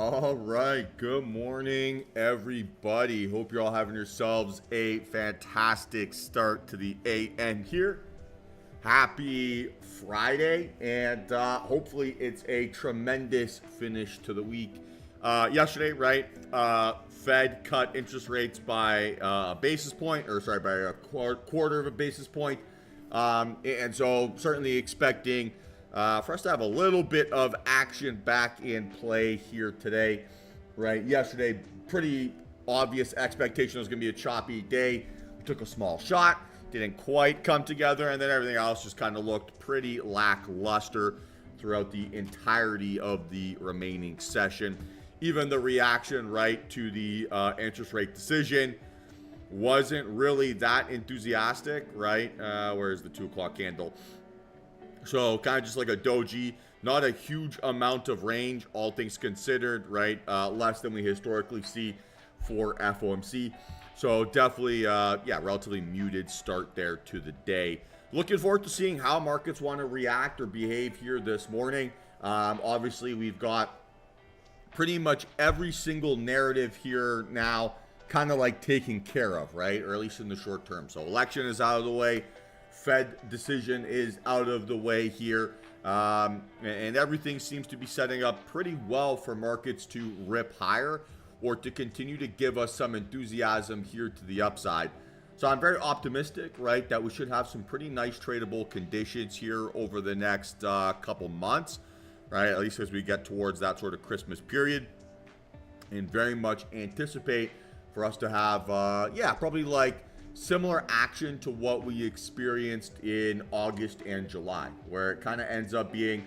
All right, good morning, everybody. Hope you're all having yourselves a fantastic start to the AM here. Happy Friday, and hopefully it's a tremendous finish to the week. Yesterday, right, Fed cut interest rates by a basis point, or sorry, by a quarter of a basis point. And so certainly expecting for us to have a little bit of action back in play here today, right? Yesterday, pretty obvious expectation it was going to be a choppy day. We took a small shot, didn't quite come together, and then everything else just kind of looked pretty lackluster throughout the entirety of the remaining session. Even the reaction, right, to the interest rate decision wasn't really that enthusiastic, right? Where's the 2 o'clock candle? So kind of just like a doji, not a huge amount of range, all things considered, right? Less than we historically see for FOMC. So definitely, relatively muted start there to the day. Looking forward to seeing how markets want to react or behave here this morning. Obviously, we've got pretty much every single narrative here now kind of like taken care of, right? Or at least in the short term. So election is out of the way. Fed decision is out of the way here. And everything seems to be setting up pretty well for markets to rip higher or to continue to give us some enthusiasm here to the upside. So I'm very optimistic, right, that we should have some pretty nice tradable conditions here over the next couple months, right, at least as we get towards that sort of Christmas period. And very much anticipate for us to have, probably like similar action to what we experienced in August and July, where it kind of ends up being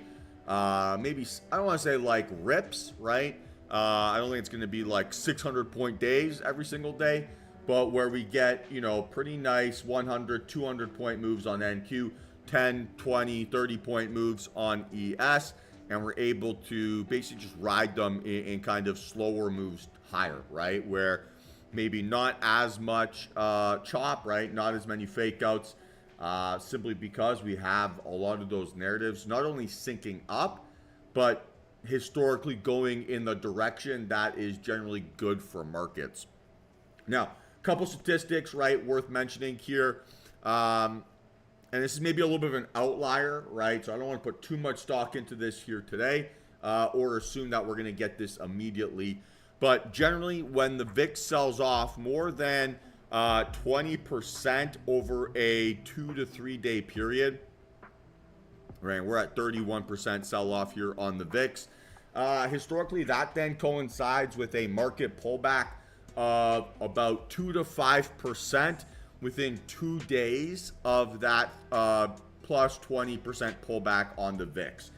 maybe, I don't want to say like rips, right? I don't think it's going to be like 600-point days every single day, but where we get, pretty nice 100, 200-point moves on NQ, 10, 20, 30-point moves on ES, and we're able to basically just ride them in kind of slower moves higher, right? Where maybe not as much chop, right? Not as many fake outs, simply because we have a lot of those narratives not only syncing up, but historically going in the direction that is generally good for markets. Now, a couple statistics, right, worth mentioning here. And this is maybe a little bit of an outlier, right? So I don't want to put too much stock into this here today or assume that we're going to get this immediately. But generally, when the VIX sells off more than 20% over a 2 to 3 day period, right? We're at 31% sell off here on the VIX. Historically, that then coincides with a market pullback of about 2 to 5% within 2 days of that plus 20% pullback on the VIX.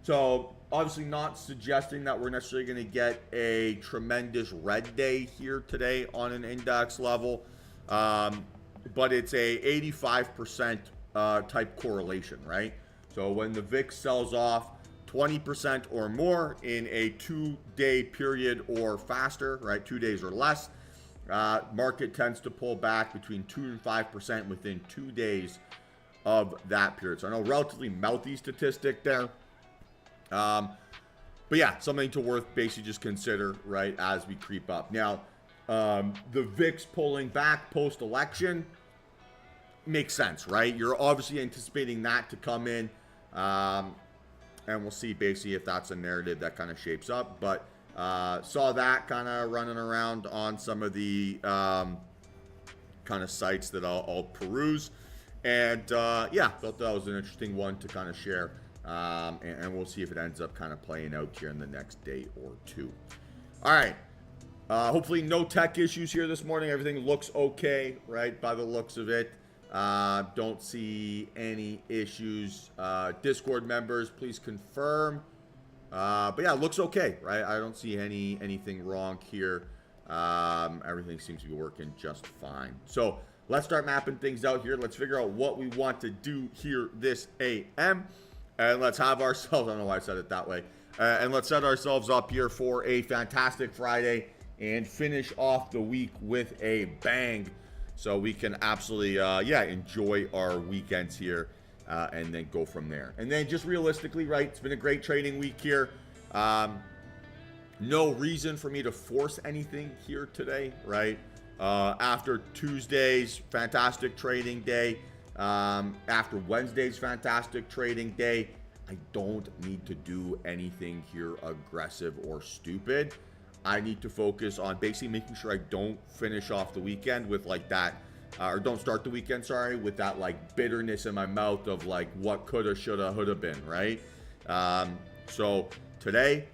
So obviously not suggesting that we're necessarily going to get a tremendous red day here today on an index level, but it's a 85% type correlation, right? So when the VIX sells off 20% or more in a 2-day period or faster, right, 2 days or less, market tends to pull back between 2 and 5% within 2 days of that period. So I know relatively mouthy statistic there. But yeah, something to worth basically just consider, right, as we creep up. Now, the VIX pulling back post-election makes sense, right? You're obviously anticipating that to come in, and we'll see basically if that's a narrative that kind of shapes up. But saw that kind of running around on some of the kind of sites that I'll peruse. And thought that was an interesting one to kind of share. And we'll see if it ends up kind of playing out here in the next day or two. All right. Hopefully no tech issues here this morning. Everything looks okay, right, by the looks of it. Don't see any issues. Discord members, please confirm. But yeah, it looks okay, right? I don't see anything wrong here. Everything seems to be working just fine. So let's start mapping things out here. Let's figure out what we want to do here this AM. And let's have ourselves, I don't know why I said it that way. And let's set ourselves up here for a fantastic Friday and finish off the week with a bang. So we can absolutely, enjoy our weekends here and then go from there. And then just realistically, right, it's been a great trading week here. No reason for me to force anything here today, right? After Tuesday's fantastic trading day, after Wednesday's fantastic trading day, I don't need to do anything here aggressive or stupid. I need to focus on basically making sure I don't finish off the weekend with like that, or don't start the weekend, sorry, with that like bitterness in my mouth of like what coulda, shoulda, woulda been, right? So today,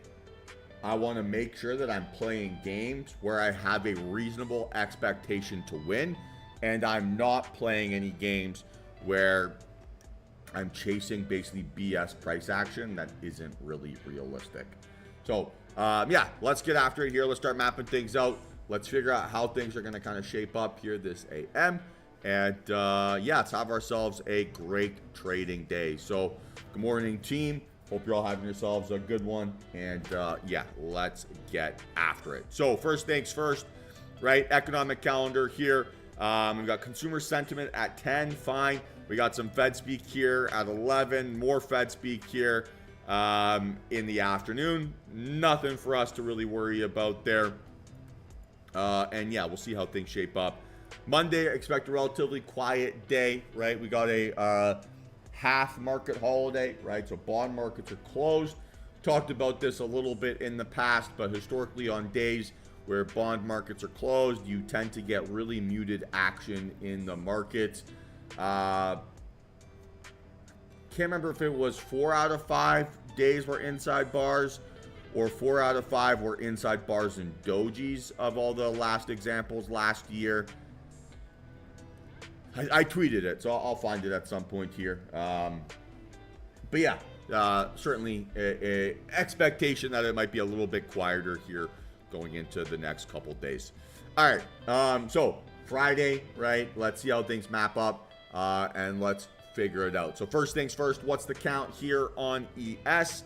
I want to make sure that I'm playing games where I have a reasonable expectation to win, and I'm not playing any games where I'm chasing basically BS price action that isn't really realistic. So, yeah, let's get after it here. Let's start mapping things out. Let's figure out how things are going to kind of shape up here this AM. And, yeah, let's have ourselves a great trading day. So, good morning, team. Hope you're all having yourselves a good one. And, yeah, let's get after it. So, first things first, right? Economic calendar here. We've got consumer sentiment at 10. Fine. We got some Fed speak here at 11. More Fed speak here in the afternoon. Nothing for us to really worry about there. And, yeah, we'll see how things shape up. Monday, expect a relatively quiet day, right? We got a half market holiday, right? So bond markets are closed. Talked about this a little bit in the past, but historically on days where bond markets are closed, you tend to get really muted action in the markets. Can't remember if it was 4 out of 5 days were inside bars or 4 out of 5 were inside bars and dojis of all the last examples last year. I tweeted it, so I'll find it at some point here. But yeah, certainly a expectation that it might be a little bit quieter here going into the next couple days. All right, so Friday, right? Let's see how things map up, and let's figure it out. So first things first, what's the count here on ES?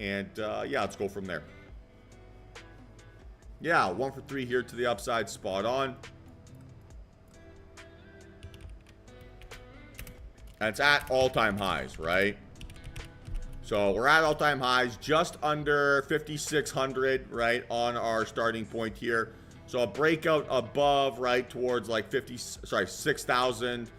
And yeah, let's go from there. Yeah, 1 for 3 here to the upside, spot on. And it's at all-time highs, right? So we're at all-time highs, just under 5,600, right, on our starting point here. So a breakout above, right, towards like 6,000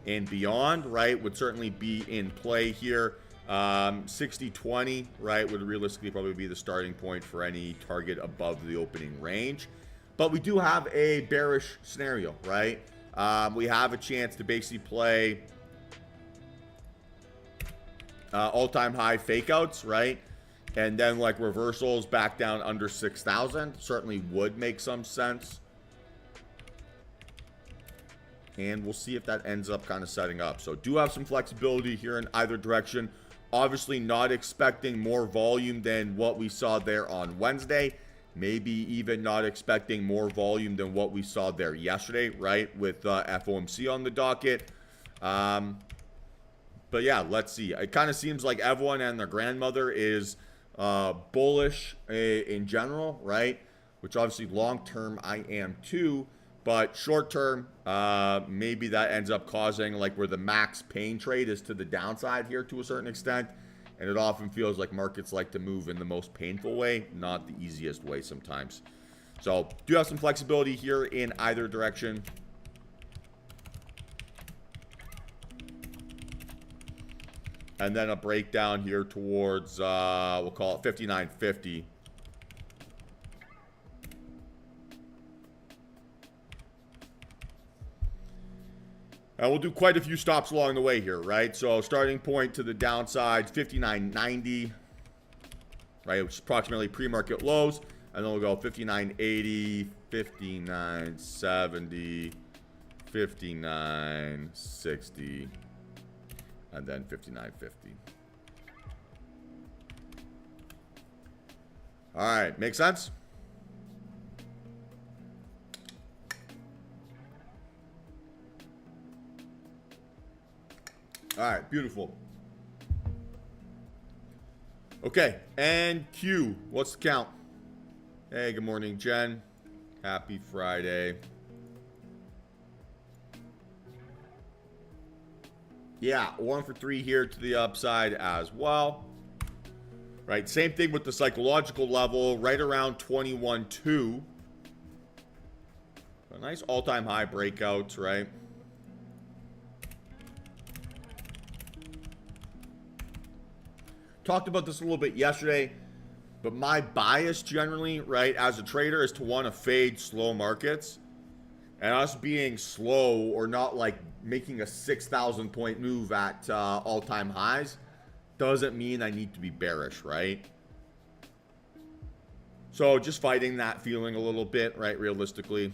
and beyond, right, would certainly be in play here. 60-20, right, would realistically probably be the starting point for any target above the opening range. But we do have a bearish scenario, right? We have a chance to basically play all-time high fakeouts, right? And then like reversals back down under 6,000 certainly would make some sense. And we'll see if that ends up kind of setting up. So do have some flexibility here in either direction. Obviously not expecting more volume than what we saw there on Wednesday. Maybe even not expecting more volume than what we saw there yesterday, right? With FOMC on the docket. But yeah, let's see. It kind of seems like everyone and their grandmother is bullish in general, right? Which obviously long-term I am too. But short-term, maybe that ends up causing like where the max pain trade is to the downside here to a certain extent. And it often feels like markets like to move in the most painful way, not the easiest way sometimes. So do have some flexibility here in either direction. And then a breakdown here towards, we'll call it 59.50. And we'll do quite a few stops along the way here, right? So starting point to the downside, 59.90, right? Which is approximately pre-market lows. And then we'll go 59.80, 59.70, 59.60. And then 59.50. All right, make sense? All right, beautiful. Okay, and Q, what's the count? Hey, good morning, Jen. Happy Friday. Yeah, 1 for 3 here to the upside as well. right? Same thing with the psychological level, right around 21.2. A nice all-time high breakouts, right? Talked about this a little bit yesterday, but my bias generally, right, as a trader is to want to fade slow markets. And us being slow or not like making a 6,000 point move at all-time highs doesn't mean I need to be bearish, right? So just fighting that feeling a little bit, right, realistically.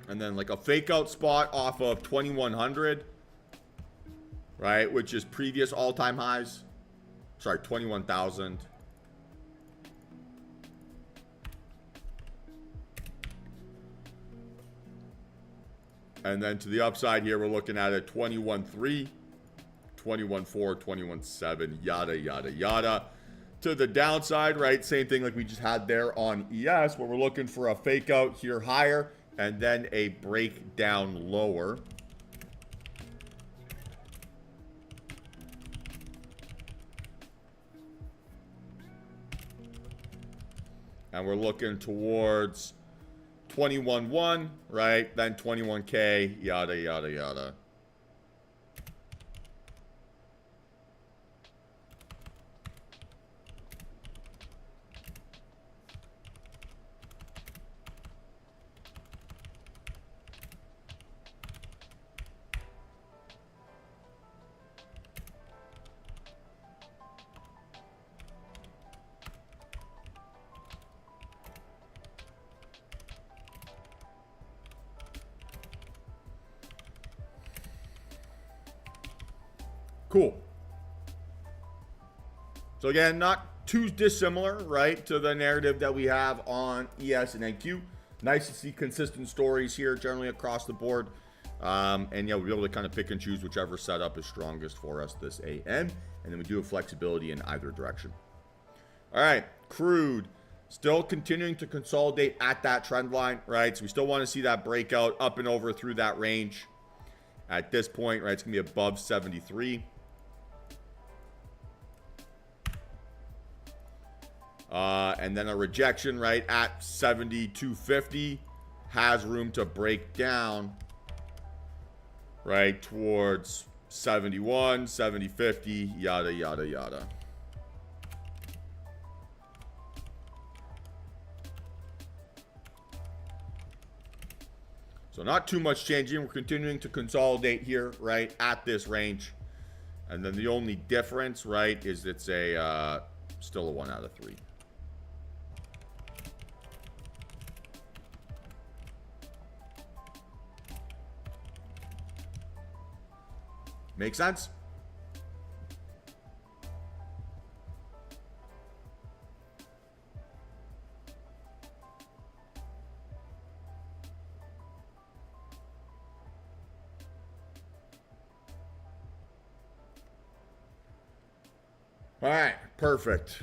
And then like a fake out spot off of 2100, right, which is previous all-time highs. Sorry, 21,000. And then to the upside here, we're looking at a 21.3, 21.4, 21.7, yada, yada, yada. To the downside, right, same thing like we just had there on ES, where we're looking for a fake out here higher and then a breakdown lower. And we're looking towards 21.1, right? Then 21K, yada, yada, yada. Cool. So again, not too dissimilar, right, to the narrative that we have on ES and NQ. Nice to see consistent stories here generally across the board. And yeah, we'll be able to kind of pick and choose whichever setup is strongest for us this AM. And then we do have flexibility in either direction. All right, crude. Still continuing to consolidate at that trend line, right? So we still want to see that breakout up and over through that range. At this point, right, it's going to be above 73. And then a rejection right at 72.50 has room to break down right towards 71, 70.50, yada, yada, yada. So not too much changing. We're continuing to consolidate here, right, at this range. And then the only difference, right, is it's a still a 1 out of 3. Make sense? All right, perfect.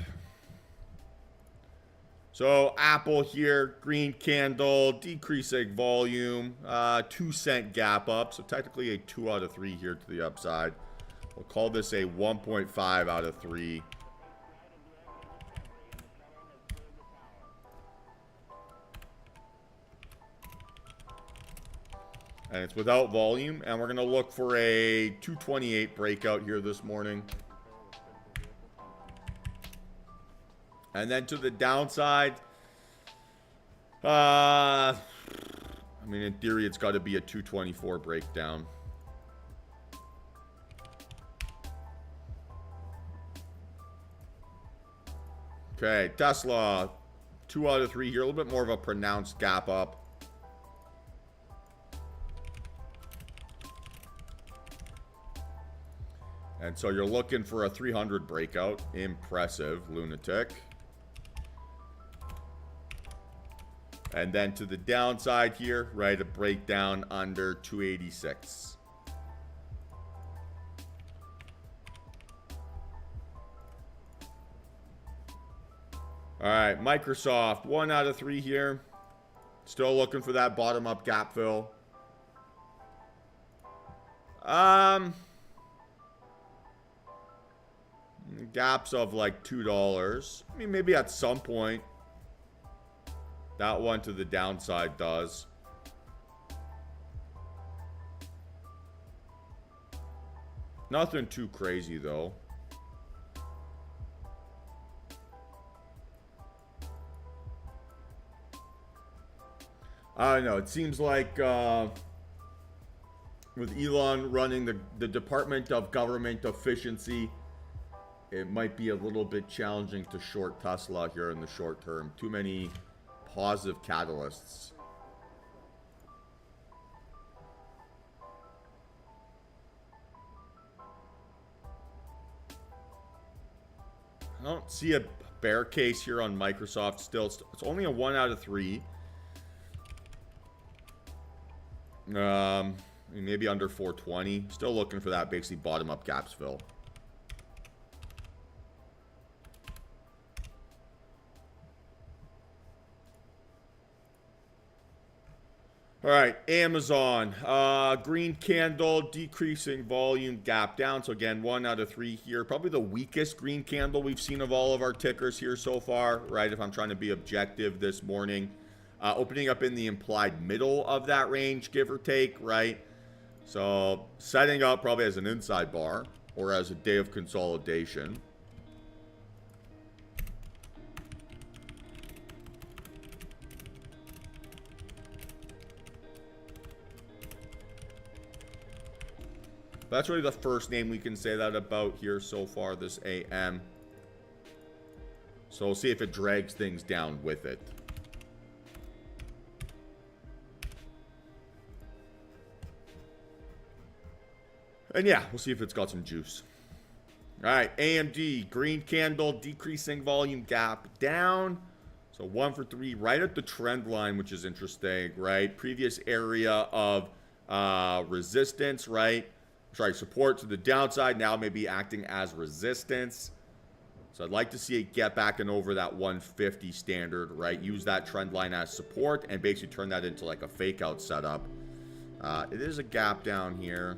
So Apple here, green candle, decreasing volume, 2-cent gap up. So technically a 2 out of 3 here to the upside. We'll call this a 1.5 out of 3. And it's without volume. And we're going to look for a 228 breakout here this morning. And then to the downside, I mean, in theory, it's got to be a 224 breakdown. Okay, Tesla, 2 out of 3 here. A little bit more of a pronounced gap up. And so you're looking for a 300 breakout. Impressive, lunatic. And then to the downside here, right, a breakdown under 286. All right, Microsoft, 1 out of 3 here. Still looking for that bottom-up gap fill. Gaps of like $2. I mean, maybe at some point that one to the downside does. Nothing too crazy though. I don't know. It seems like with Elon running the Department of Government Efficiency, it might be a little bit challenging to short Tesla here in the short term. Too many positive catalysts. I don't see a bear case here on Microsoft still. It's only a 1 out of 3. Maybe under 420. Still looking for that basically bottom up gaps fill. All right, Amazon, green candle, decreasing volume, gap down. So again, 1 out of 3 here. Probably the weakest green candle we've seen of all of our tickers here so far, right? If I'm trying to be objective this morning. Opening up in the implied middle of that range, give or take, right? So setting up probably as an inside bar or as a day of consolidation. That's really the first name we can say that about here so far this AM. So we'll see if it drags things down with it. And yeah, we'll see if it's got some juice. All right, AMD, green candle, decreasing volume, gap down. So 1 for 3, right at the trend line, which is interesting, right? Previous area of resistance, right? Sorry, support to the downside, now maybe acting as resistance. So I'd like to see it get back and over that 150 standard, right? Use that trend line as support and basically turn that into like a fake out setup. It is a gap down here.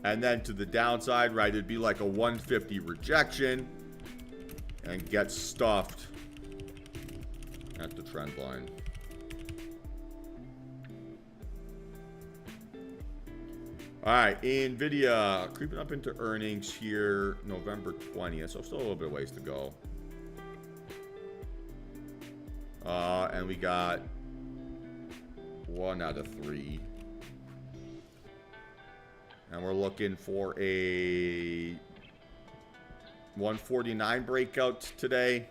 And then to the downside, right, it'd be like a 150 rejection and get stuffed at the trend line. All right, NVIDIA creeping up into earnings here November 20th, so still a little bit of ways to go. And we got 1 out of 3. And we're looking for a 149 breakout today.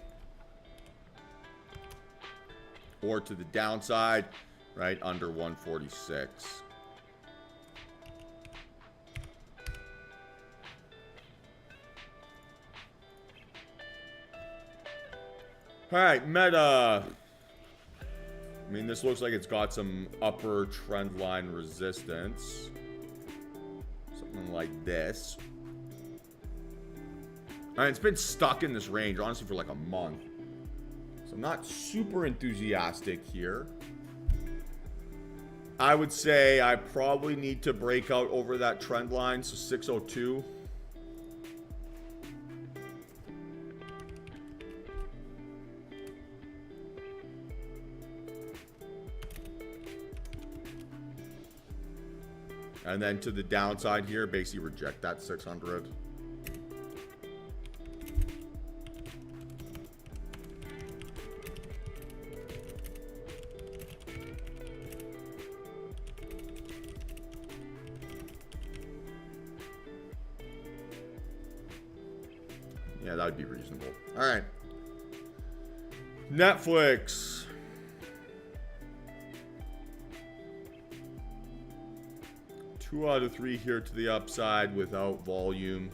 Or to the downside, right under 146. All right, Meta. I mean, this looks like it's got some upper trend line resistance. Something like this. All right, it's been stuck in this range, honestly, for like a month. So I'm not super enthusiastic here. I would say I probably need to break out over that trend line, so 602. And then to the downside here, basically reject that 600. Yeah, that would be reasonable. All right. Netflix. Two out of 3 here to the upside without volume.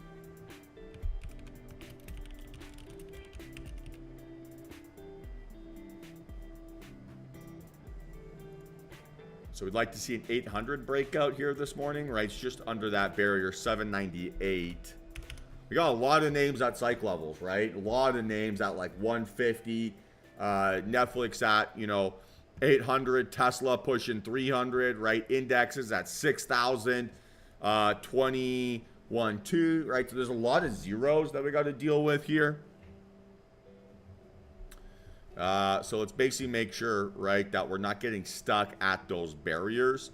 So we'd like to see an 800 breakout here this morning, right? It's just under that barrier, 798. We got a lot of names at psych levels, right? A lot of names at like 150. Netflix at, 800. Tesla pushing 300, right? Indexes at 6,000. 21.2, right? So there's a lot of zeros that we got to deal with here. So let's basically make sure, right, that we're not getting stuck at those barriers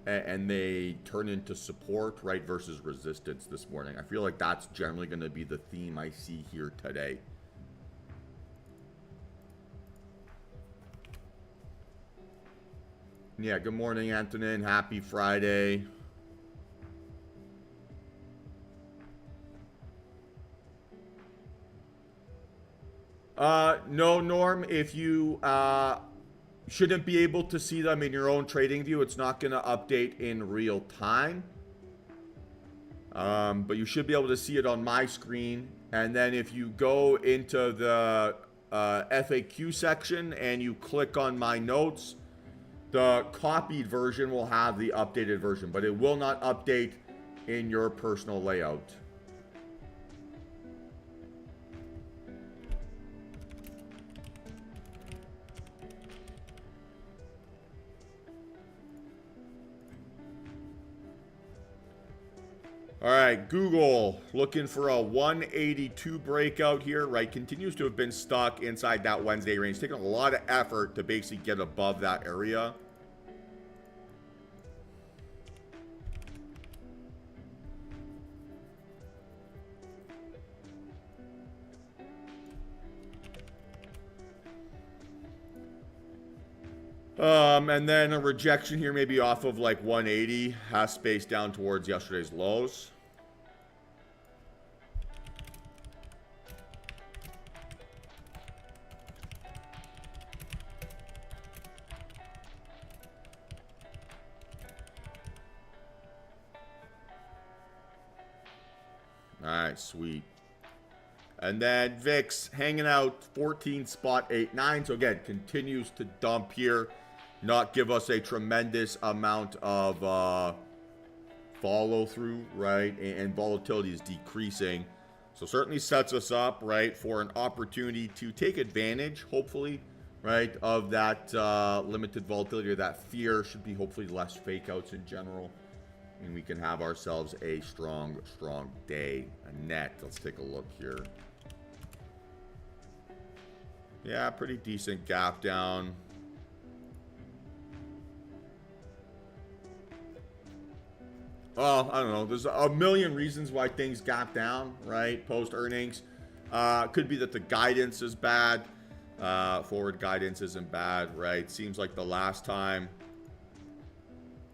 and they turn into support, right, versus resistance this morning. I feel like that's generally going to be the theme I see here today. Yeah, good morning, Antonin. Happy Friday. No, Norm, if you shouldn't be able to see them in your own trading view, it's not going to update in real time. But you should be able to see it on my screen. And then if you go into the FAQ section and you click on my notes, the copied version will have the updated version, but it will not update in your personal layout. All right, Google looking for a 182 breakout here, right? Continues to have been stuck inside that Wednesday range. Taking a lot of effort to basically get above that area. And then a rejection here, maybe off of like 180, has space down towards yesterday's lows. All right, sweet. And then VIX hanging out 14.89. So again, continues to dump here. Not give us a tremendous amount of follow through, right? And volatility is decreasing. So certainly sets us up, right, for an opportunity to take advantage, hopefully, right, of that limited volatility or that fear. Should be hopefully less fake outs in general. And we can have ourselves a strong day. A net. Let's take a look here. Yeah, pretty decent gap down. Well, I don't know. There's a million reasons why things gap down, right? Post earnings. Could be that the guidance is bad. Forward guidance isn't bad, right? Seems like the last time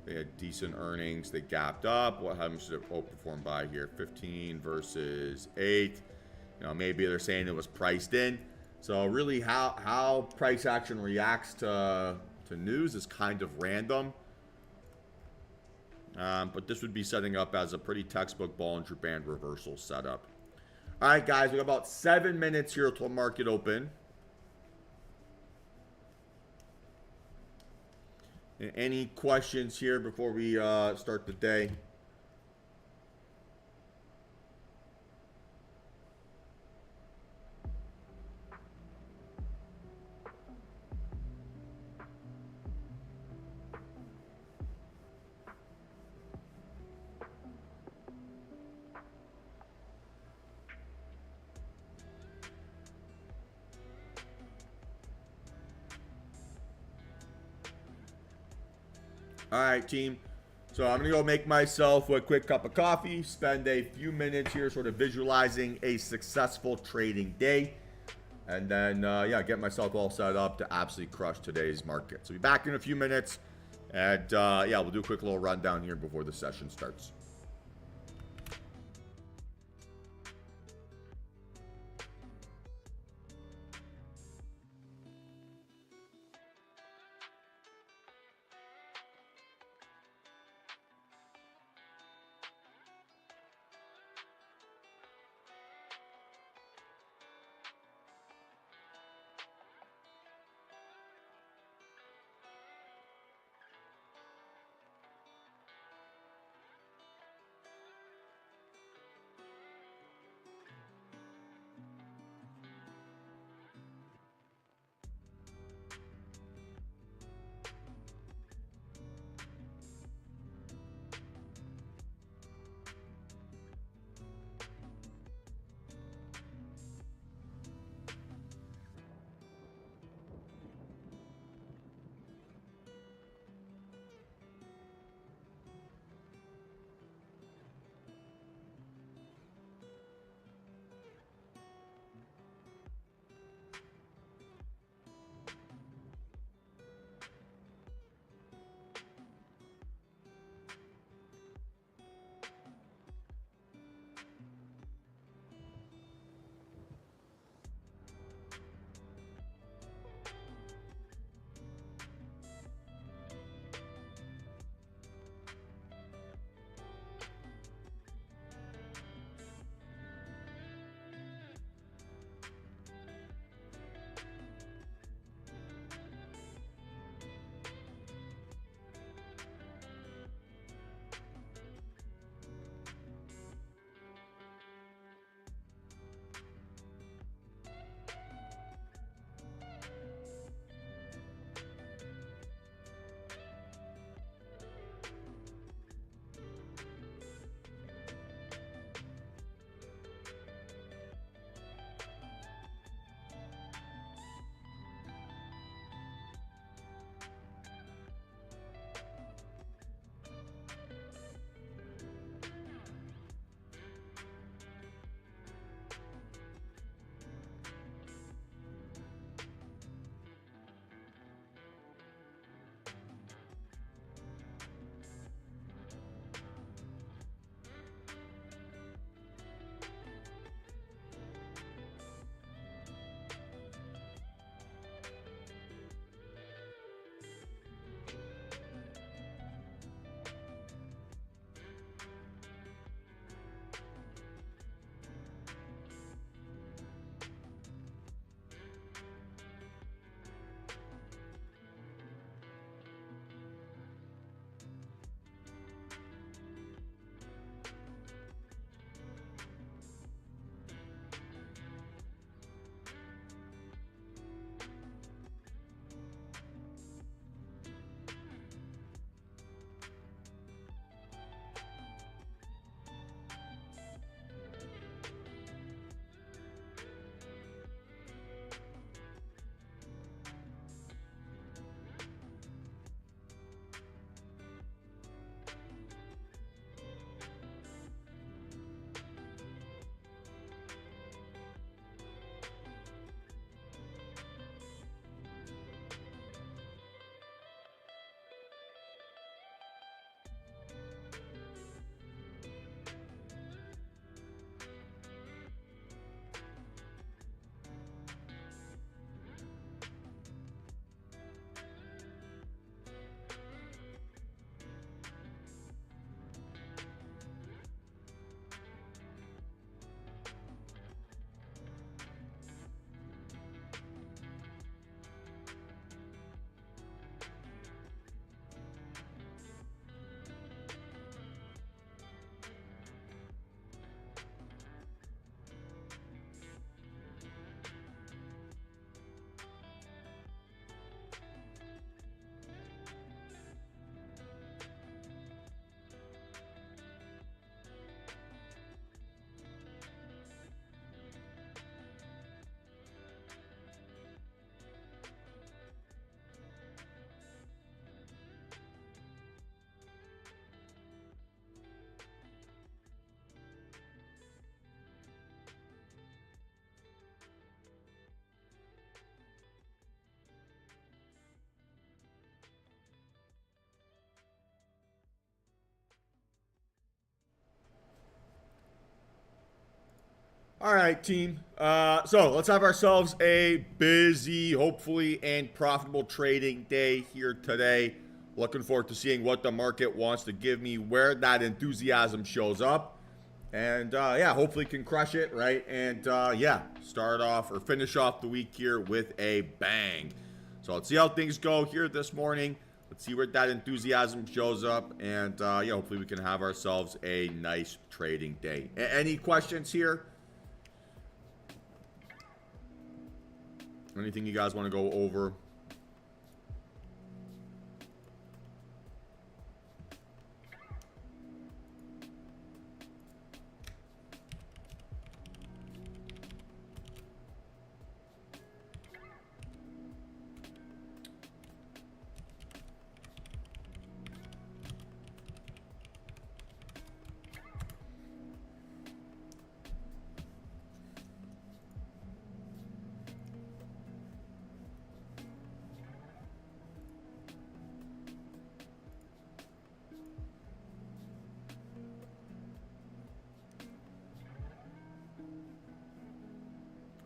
they had decent earnings, they gapped up. What happens to it outperform by here? 15 versus 8. Maybe they're saying it was priced in. So really how price action reacts to news is kind of random. But this would be setting up as a pretty textbook Bollinger Band reversal setup. All right, guys, we got about 7 minutes here till market open. Any questions here before we start the day? All right, team. So I'm going to go make myself a quick cup of coffee, spend a few minutes here sort of visualizing a successful trading day, and then, yeah, get myself all set up to absolutely crush today's market. So be back in a few minutes, and, yeah, we'll do a quick little rundown here before the session starts. All right, team. So let's have ourselves a busy, hopefully, and profitable trading day here today. Looking forward to seeing what the market wants to give me, where that enthusiasm shows up. And yeah, hopefully can crush it, right? And yeah, start off or finish off the week here with a bang. So let's see how things go here this morning. Let's see where that enthusiasm shows up. And yeah, hopefully we can have ourselves a nice trading day. Any questions here? Anything you guys want to go over?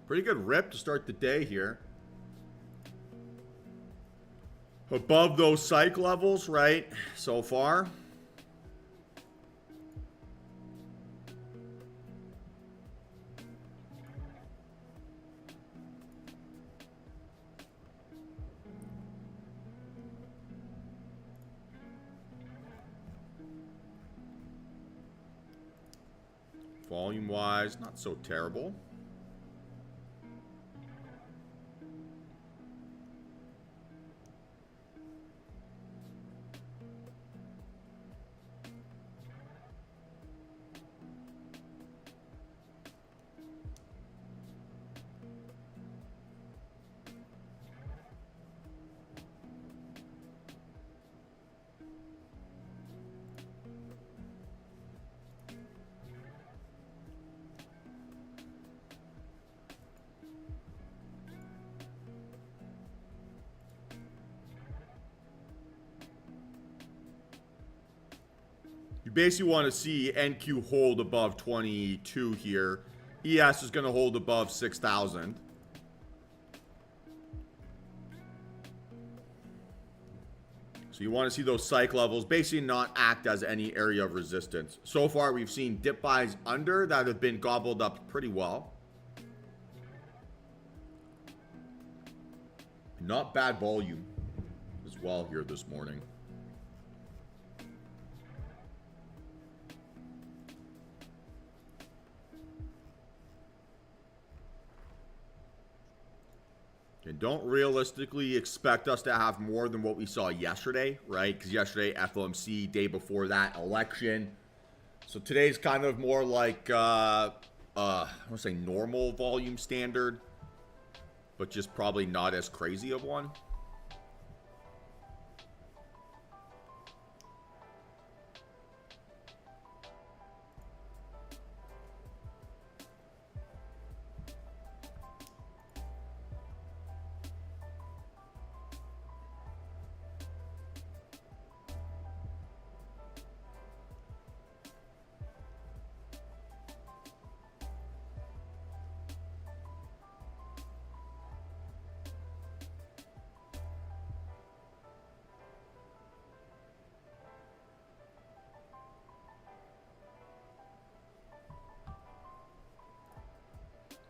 Pretty good rip to start the day here. Above those psych levels, right? So far. Volume-wise, not so terrible. You basically want to see NQ hold above 22 here. ES is going to hold above 6,000. So you want to see those psych levels basically not act as any area of resistance. So far, we've seen dip buys under that have been gobbled up pretty well. Not bad volume as well here this morning. And don't realistically expect us to have more than what we saw yesterday, right? Because yesterday, FOMC, day before that, election. So today's kind of more like, I want to say normal volume standard, but just probably not as crazy of one.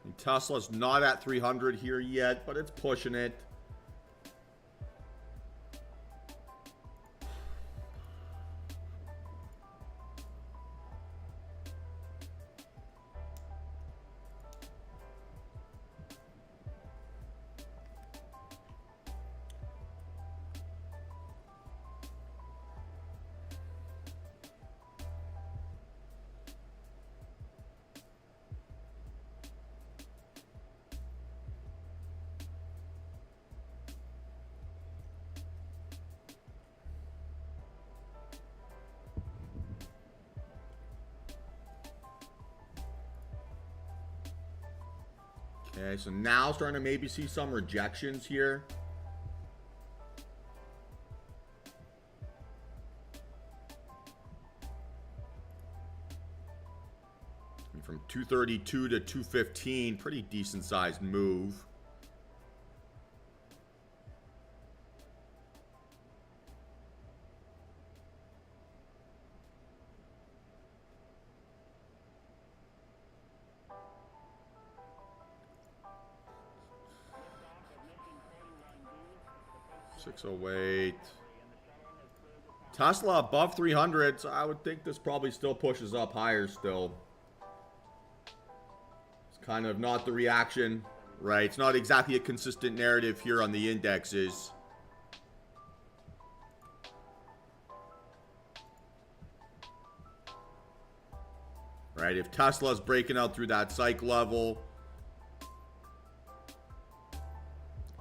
And Tesla's not at 300 here yet, but it's pushing it. Okay, so now starting to maybe see some rejections here. from 232 to 215. Pretty decent sized move. $608. Tesla above 300, so I would think this probably still pushes up higher still. It's kind of not the reaction, right? It's not exactly a consistent narrative here on the indexes. Right, if Tesla's breaking out through that psych level,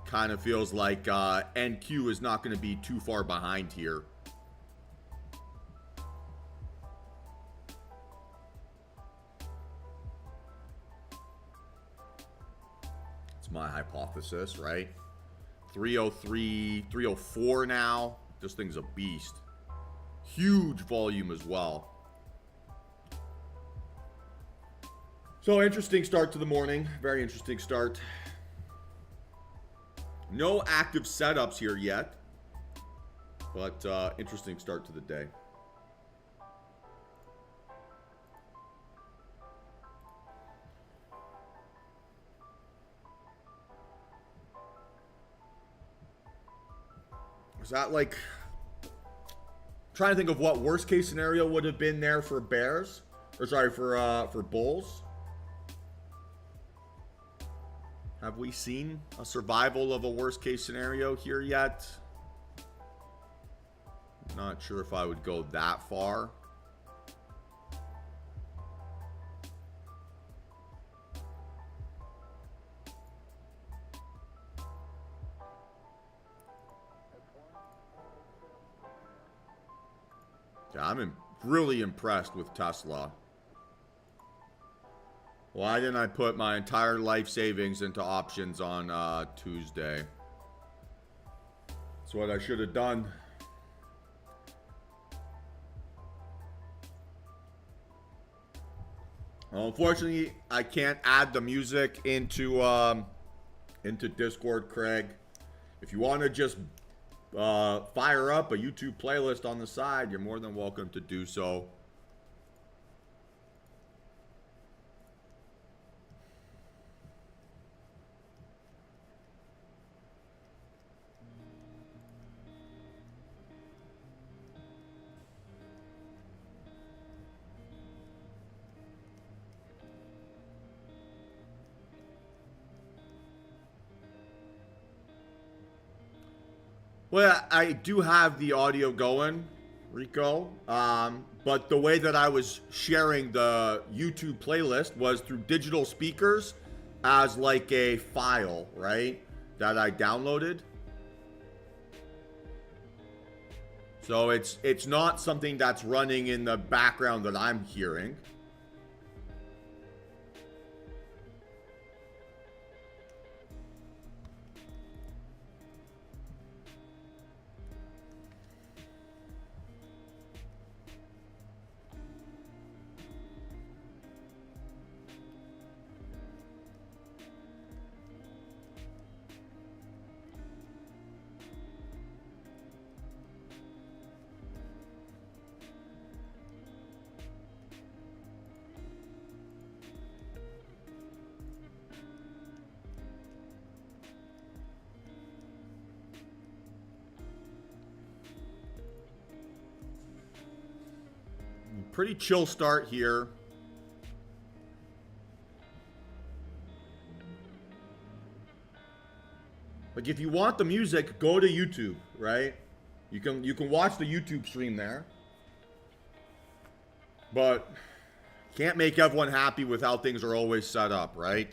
kind of feels like NQ is not going to be too far behind here. It's my hypothesis, right? 303, 304 now. This thing's a beast. Huge volume as well. So interesting start to the morning. Very interesting start. No active setups here yet, but interesting start to the day. Was that like, I'm trying to think of what worst case scenario would have been there for bears, or sorry, for bulls. Have we seen a survival of a worst case scenario here yet? Not sure if I would go that far. Yeah, I'm really impressed with Tesla. Why didn't I put my entire life savings into options on Tuesday? That's what I should have done. Well, unfortunately, I can't add the music into Discord, Craig. If you want to just fire up a YouTube playlist on the side, you're more than welcome to do so. Well, I do have the audio going, Rico, but the way that I was sharing the YouTube playlist was through digital speakers as like a file, right, that I downloaded. So it's not something that's running in the background that I'm hearing. Pretty chill start here. Like if you want the music, go to YouTube, right? You can watch the YouTube stream there. But can't make everyone happy with how things are always set up, right?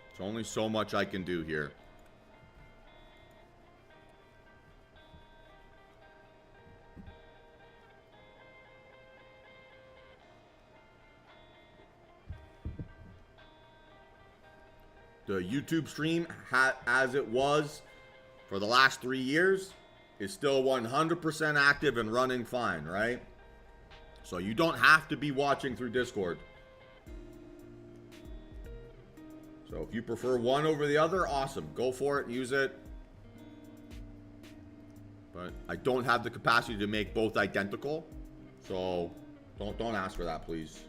There's only so much I can do here. The YouTube stream, as it was for the last 3 years, is still 100% active and running fine, right? So you don't have to be watching through Discord. So if you prefer one over the other, awesome. Go for it, use it. But I don't have the capacity to make both identical. So don't ask for that, please.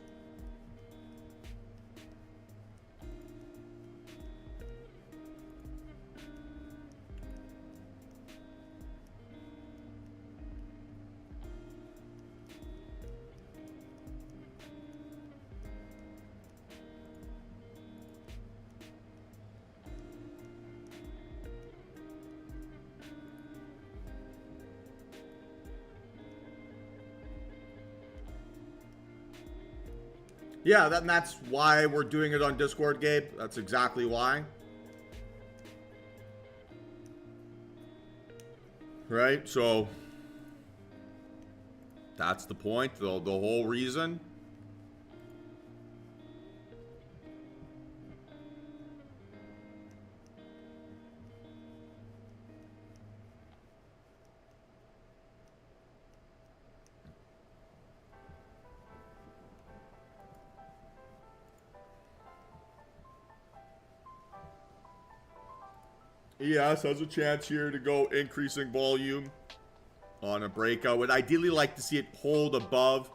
Yeah, that's why we're doing it on Discord, Gabe. That's exactly why. Right? So that's the point, the whole reason. ES has a chance here to go increasing volume on a breakout. Would ideally like to see it hold above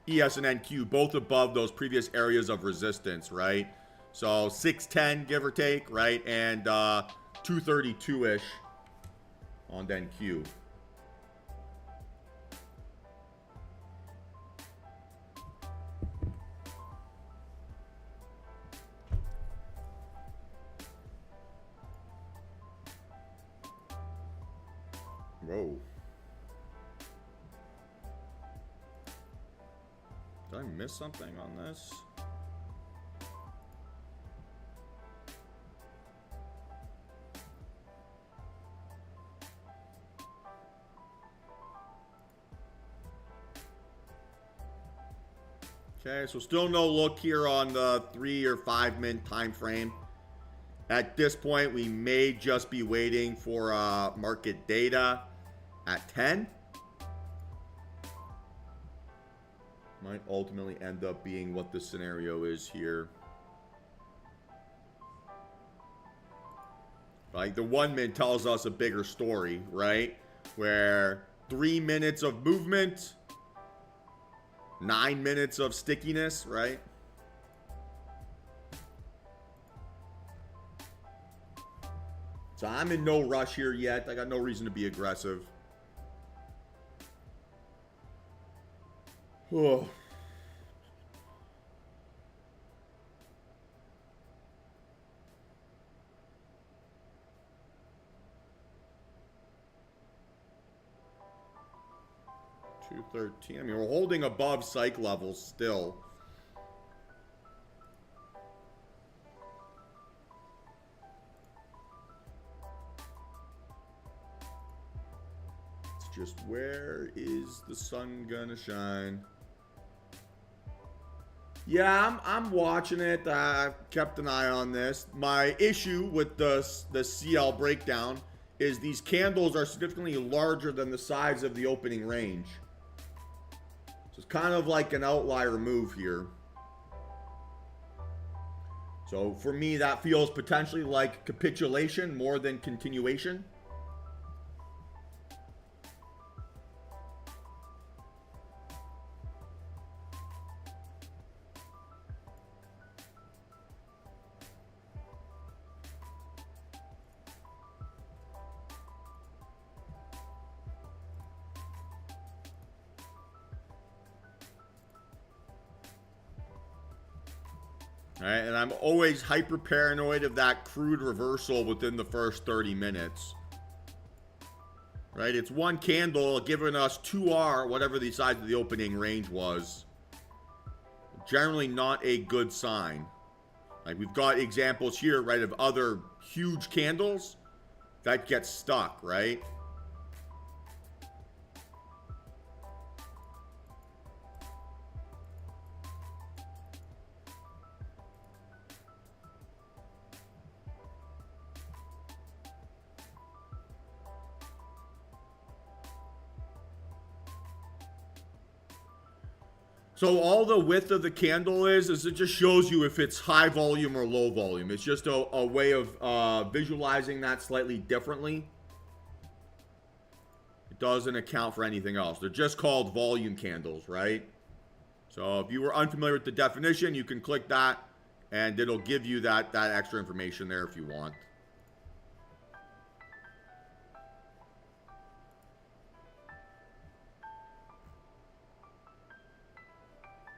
ES and NQ, both above those previous areas of resistance, right? So 610, give or take, right? And 232-ish on NQ. Whoa. Did I miss something on this? Okay, so still no look here on the 3 or 5 minute time frame. At this point, we may just be waiting for market data at 10. Might ultimately end up being what the scenario is here. Like the 1 minute tells us a bigger story, right? Where 3 minutes of movement, 9 minutes of stickiness, right? So I'm in no rush here yet. I got no reason to be aggressive. Oh. $213. I mean, we're holding above psych levels still. It's just, where is the sun gonna shine? Yeah, I'm watching it. I've kept an eye on this. My issue with the CL breakdown is these candles are significantly larger than the size of the opening range. So it's kind of like an outlier move here. So for me, that feels potentially like capitulation more than continuation. All right, and I'm always hyper paranoid of that crude reversal within the first 30 minutes. Right, it's one candle giving us 2R, whatever the size of the opening range was. Generally not a good sign. Like we've got examples here, right, of other huge candles that get stuck, right? So all the width of the candle is it just shows you if it's high volume or low volume. It's just a way of visualizing that slightly differently. It doesn't account for anything else. They're just called volume candles, right? So if you were unfamiliar with the definition, you can click that, and it'll give you that extra information there if you want.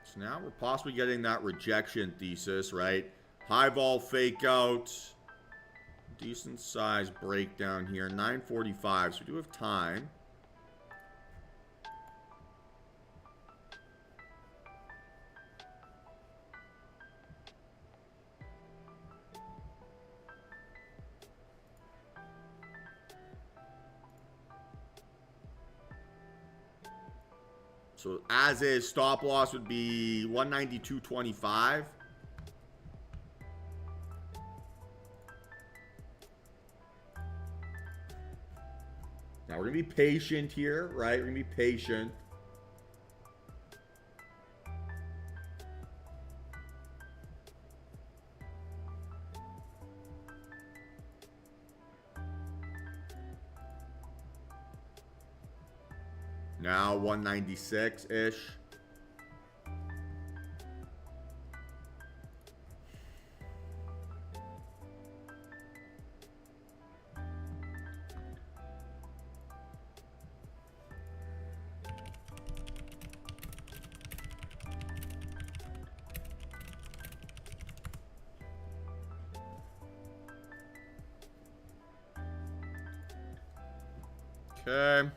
So now we're possibly getting that rejection thesis, right? High vol fake out. Decent size breakdown here. 9:45, so we do have time. So as is, stop loss would be 192.25. Now we're going to be patient here, right? We're going to be patient. Now 196-ish. Okay.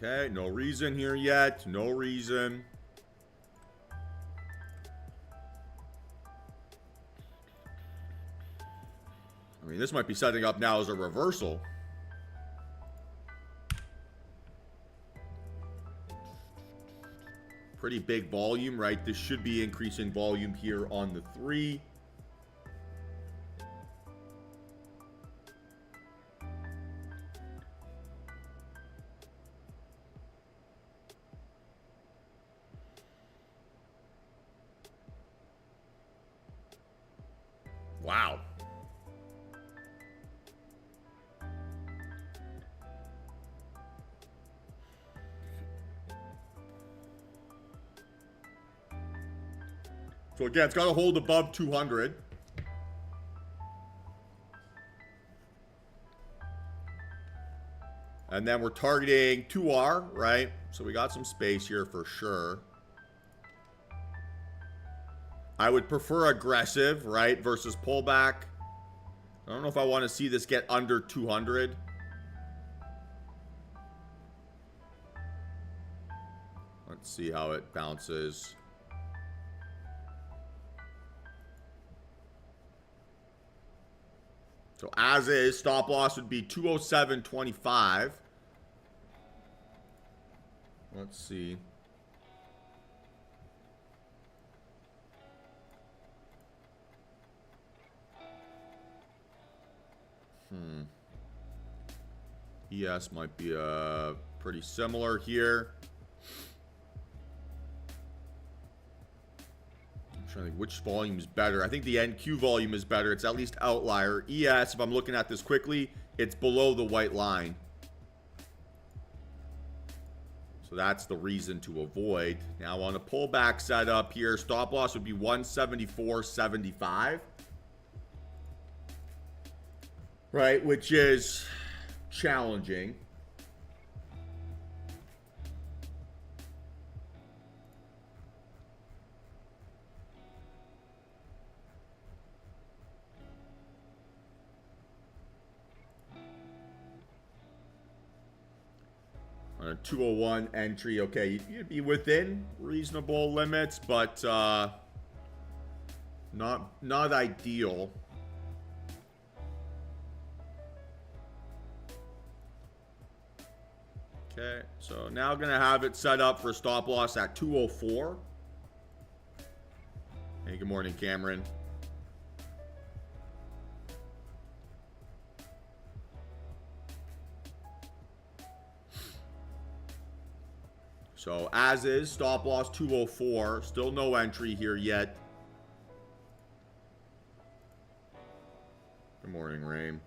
Okay, no reason here yet. No reason. I mean, this might be setting up now as a reversal. Pretty big volume, right? This should be increasing volume here on the 3. Wow. So again, it's got to hold above 200. And then we're targeting 2R, right? So we got some space here for sure. I would prefer aggressive, right, versus pullback. I don't know if I want to see this get under 200. Let's see how it bounces. So as is, stop loss would be 207.25. Let's see. ES might be pretty similar here. I'm trying to think which volume is better. I think the NQ volume is better. It's at least outlier. ES, if I'm looking at this quickly, it's below the white line. So that's the reason to avoid. Now on a pullback setup here, stop loss would be 174.75. Right, which is challenging. On a 201 entry, okay, you'd be within reasonable limits, but not ideal. Okay, so now going to have it set up for stop loss at 204. Hey, good morning, Cameron. So as is, stop loss 204. Still no entry here yet. Good morning, Rain.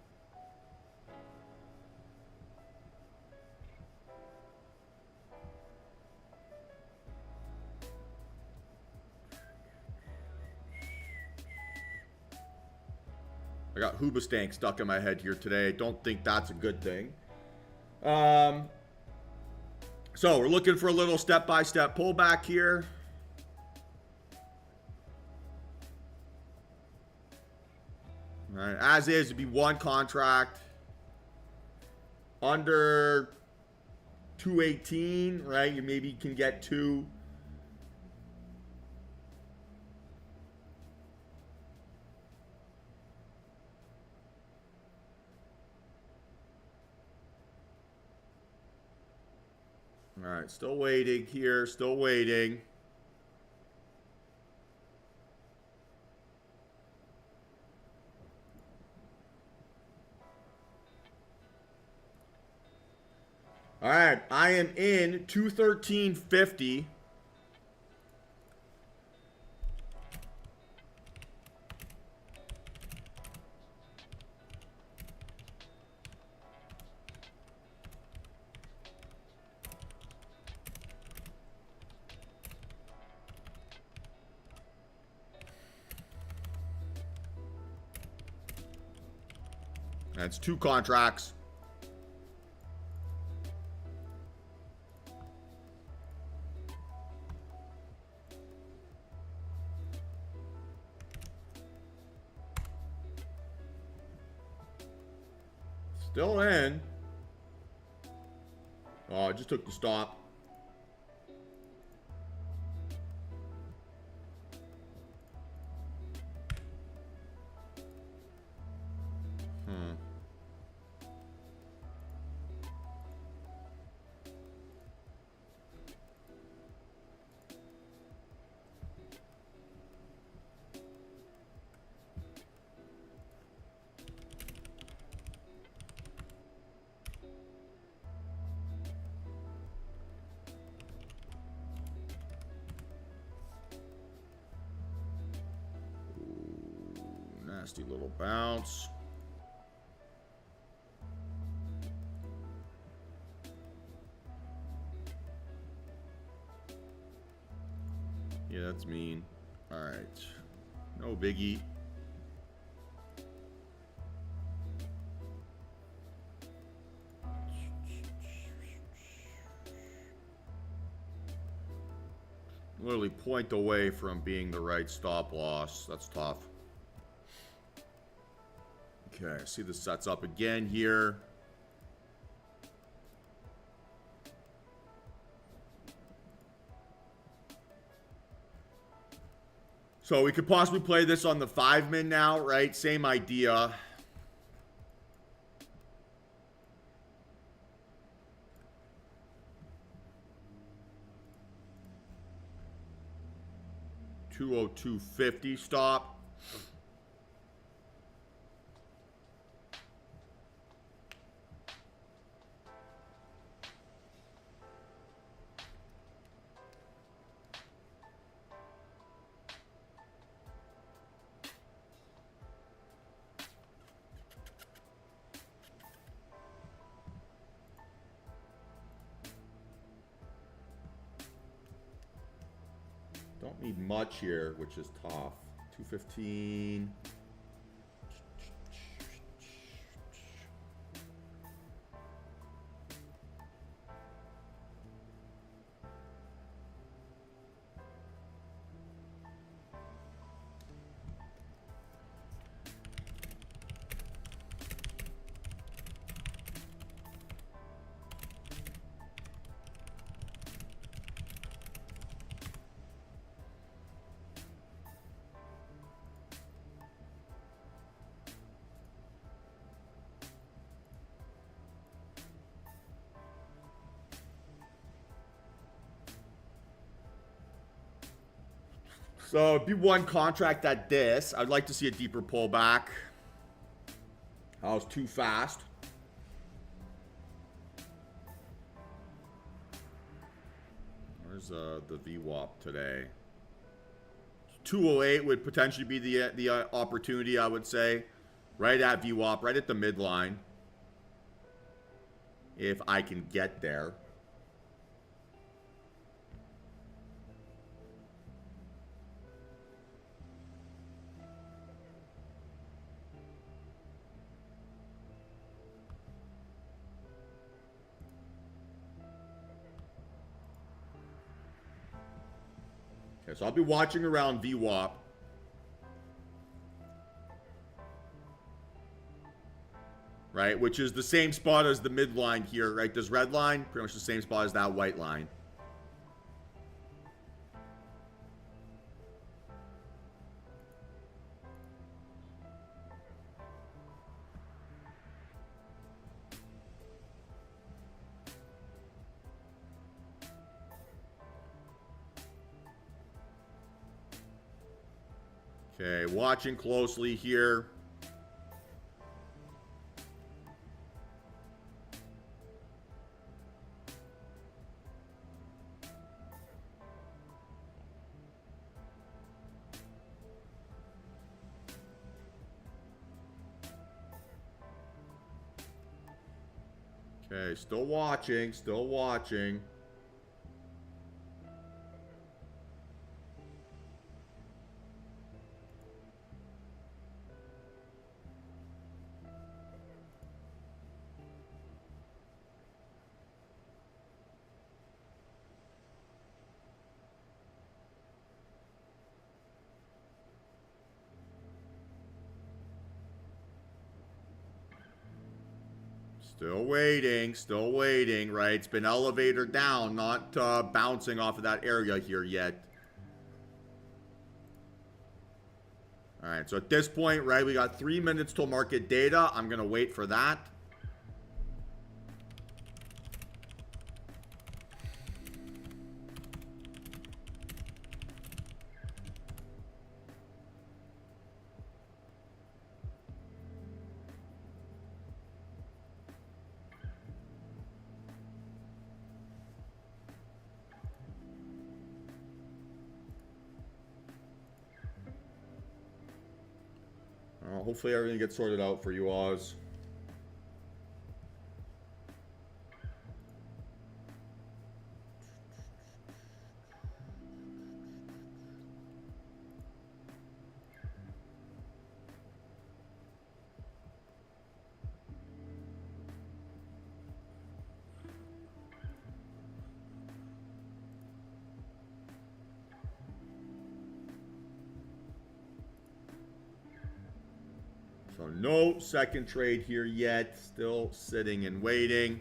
I got Hoobastank stuck in my head here today. I don't think that's a good thing. So we're looking for a little step-by-step pullback here. All right, as is, it'd be one contract under 218, right? You maybe can get two. All right, still waiting here, still waiting. All right, I am in 213.50. That's two contracts. Still in. Oh, I just took the stop. Nasty little bounce. Yeah, that's mean. All right. No biggie. Literally point away from being the right stop loss. That's tough. Okay, I see the sets up again here. So we could possibly play this on the 5-min now, right? Same idea. $202.50 stop. Don't need much here, which is tough. 215. So it'd be one contract at this. I'd like to see a deeper pullback. I was too fast. Where's the VWAP today? 208 would potentially be the opportunity, I would say. Right at VWAP, right at the midline. If I can get there. Okay, so I'll be watching around VWAP. Right, which is the same spot as the midline here, right? This red line, pretty much the same spot as that white line. Okay, watching closely here. Okay, still watching, still watching. Still waiting, right? It's been elevator down, not bouncing off of that area here yet. All right, so at this point, right, we got 3 minutes till market data. I'm going to wait for that. Hopefully everything gets sorted out for you, Oz. So no second trade here yet. Still sitting and waiting.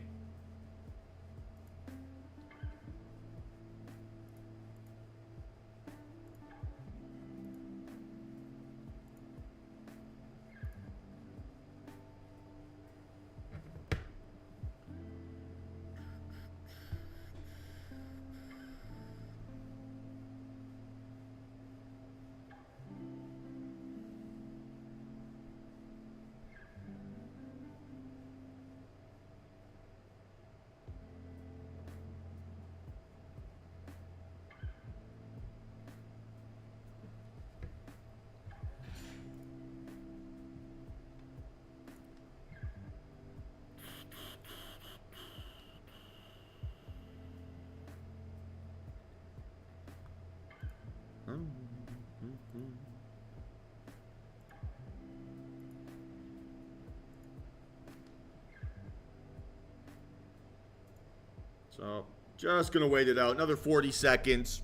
So just gonna wait it out another 40 seconds.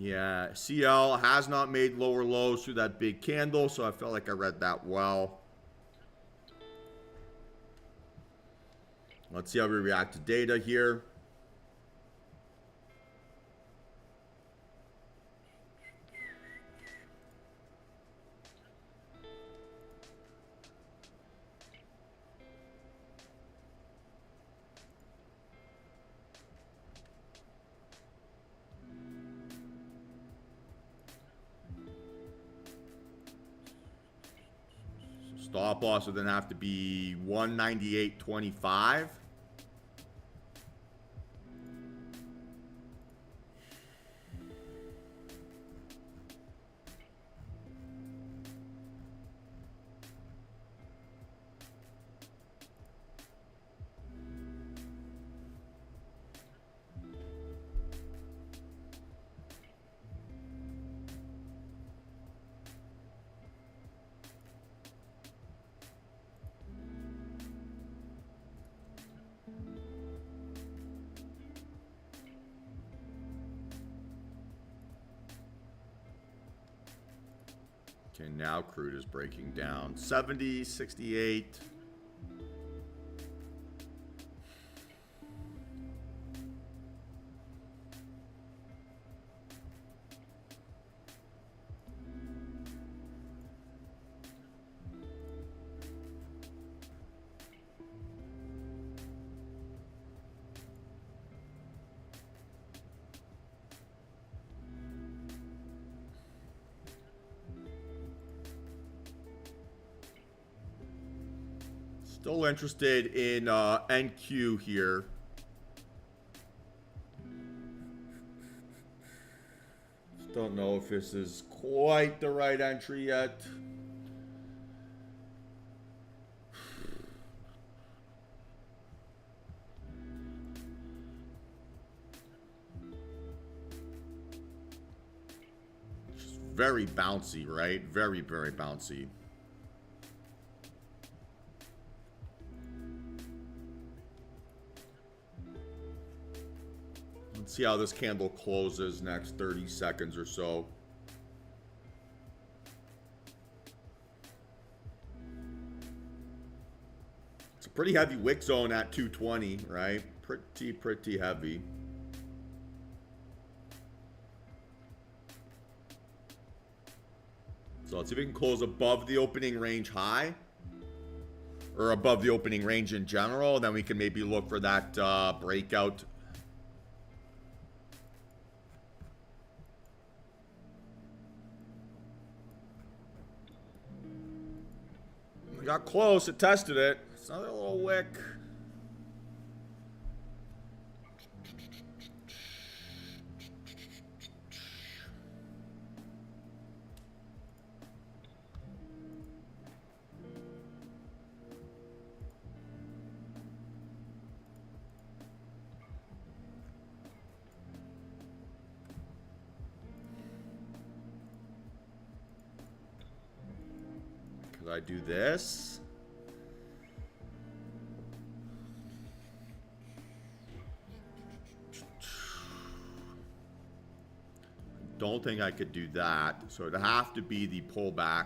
Yeah, CL has not made lower lows through that big candle, so I felt like I read that well. Let's see how we react to data here. Stop loss would then have to be 198.25. Okay, now crude is breaking down. 70, 68. Still interested in NQ here. Just don't know if this is quite the right entry yet. Just very bouncy, right? Very, very bouncy. Let's see how this candle closes next 30 seconds or so. It's a pretty heavy wick zone at 220, right? Pretty heavy. So let's see if we can close above the opening range high, or above the opening range in general. Then we can maybe look for that breakout. We got close, it tested it. It's another little wick. I do this. Don't think I could do that. So it'd have to be the pullback.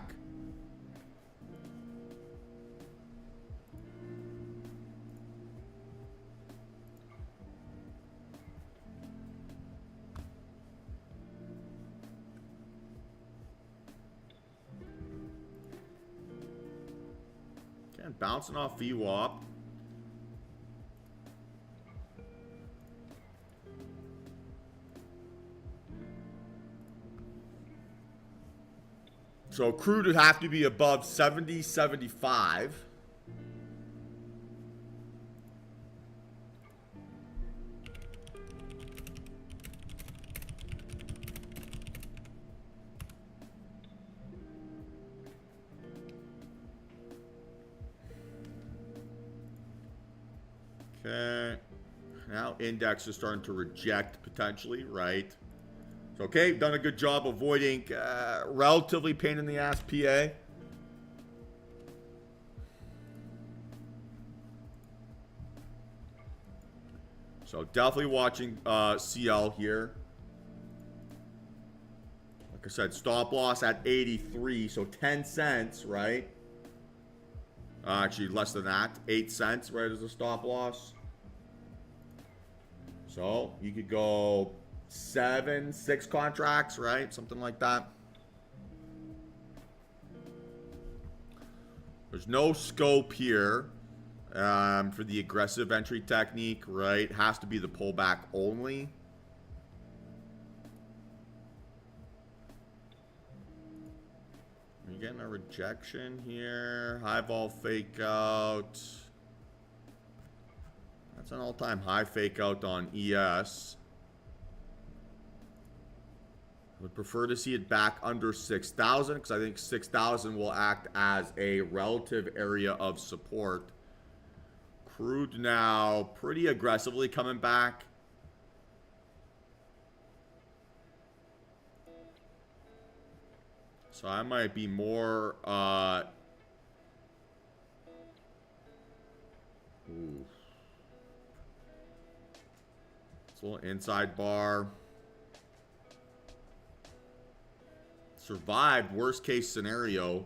Bouncing off VWAP. So crude would have to be above 70, 75. Okay, now index is starting to reject potentially, right? So, okay, done a good job avoiding relatively pain in the ass PA. So definitely watching CL here. Like I said, stop loss at 83, so 10 cents, right? Actually, less than that. 8 cents, right, as a stop loss. So you could go 6 contracts, right? Something like that. There's no scope here for the aggressive entry technique, right? Has to be the pullback only. You're getting a rejection here. High vol fake out. That's an all-time high fake out on ES. I would prefer to see it back under 6,000 because I think 6,000 will act as a relative area of support. Crude now pretty aggressively coming back. So I might be more ooh. It's a little inside bar. Survived, worst case scenario.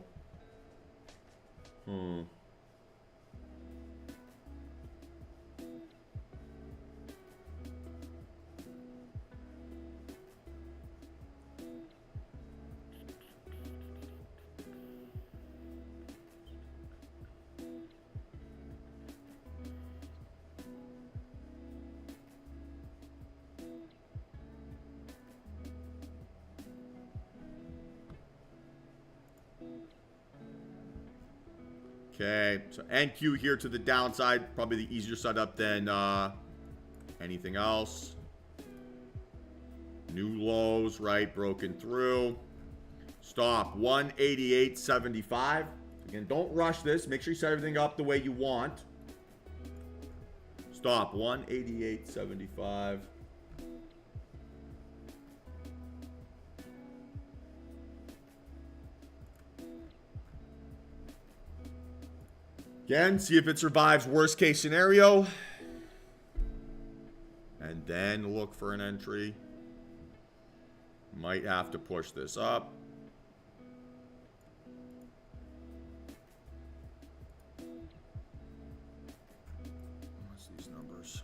Okay, so NQ here to the downside. Probably the easier setup than anything else. New lows, right? Broken through. Stop, 188.75. Again, don't rush this. Make sure you set everything up the way you want. Stop, 188.75. Again, see if it survives worst case scenario. And then look for an entry. Might have to push this up. What's these numbers?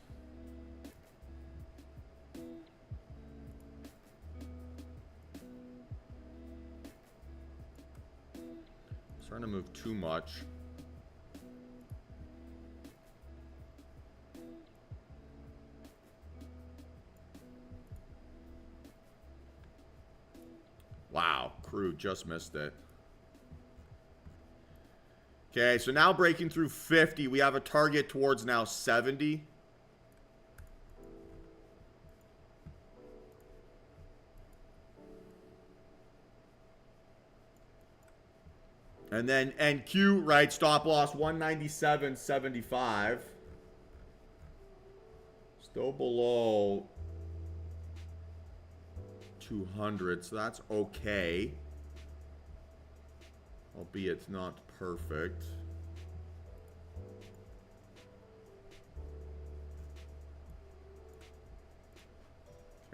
Starting to move too much. Wow, crude just missed it. Okay, so now breaking through 50, we have a target towards now 70. And then NQ, right, stop loss 197.75. Still below 200, so that's okay. Albeit not perfect.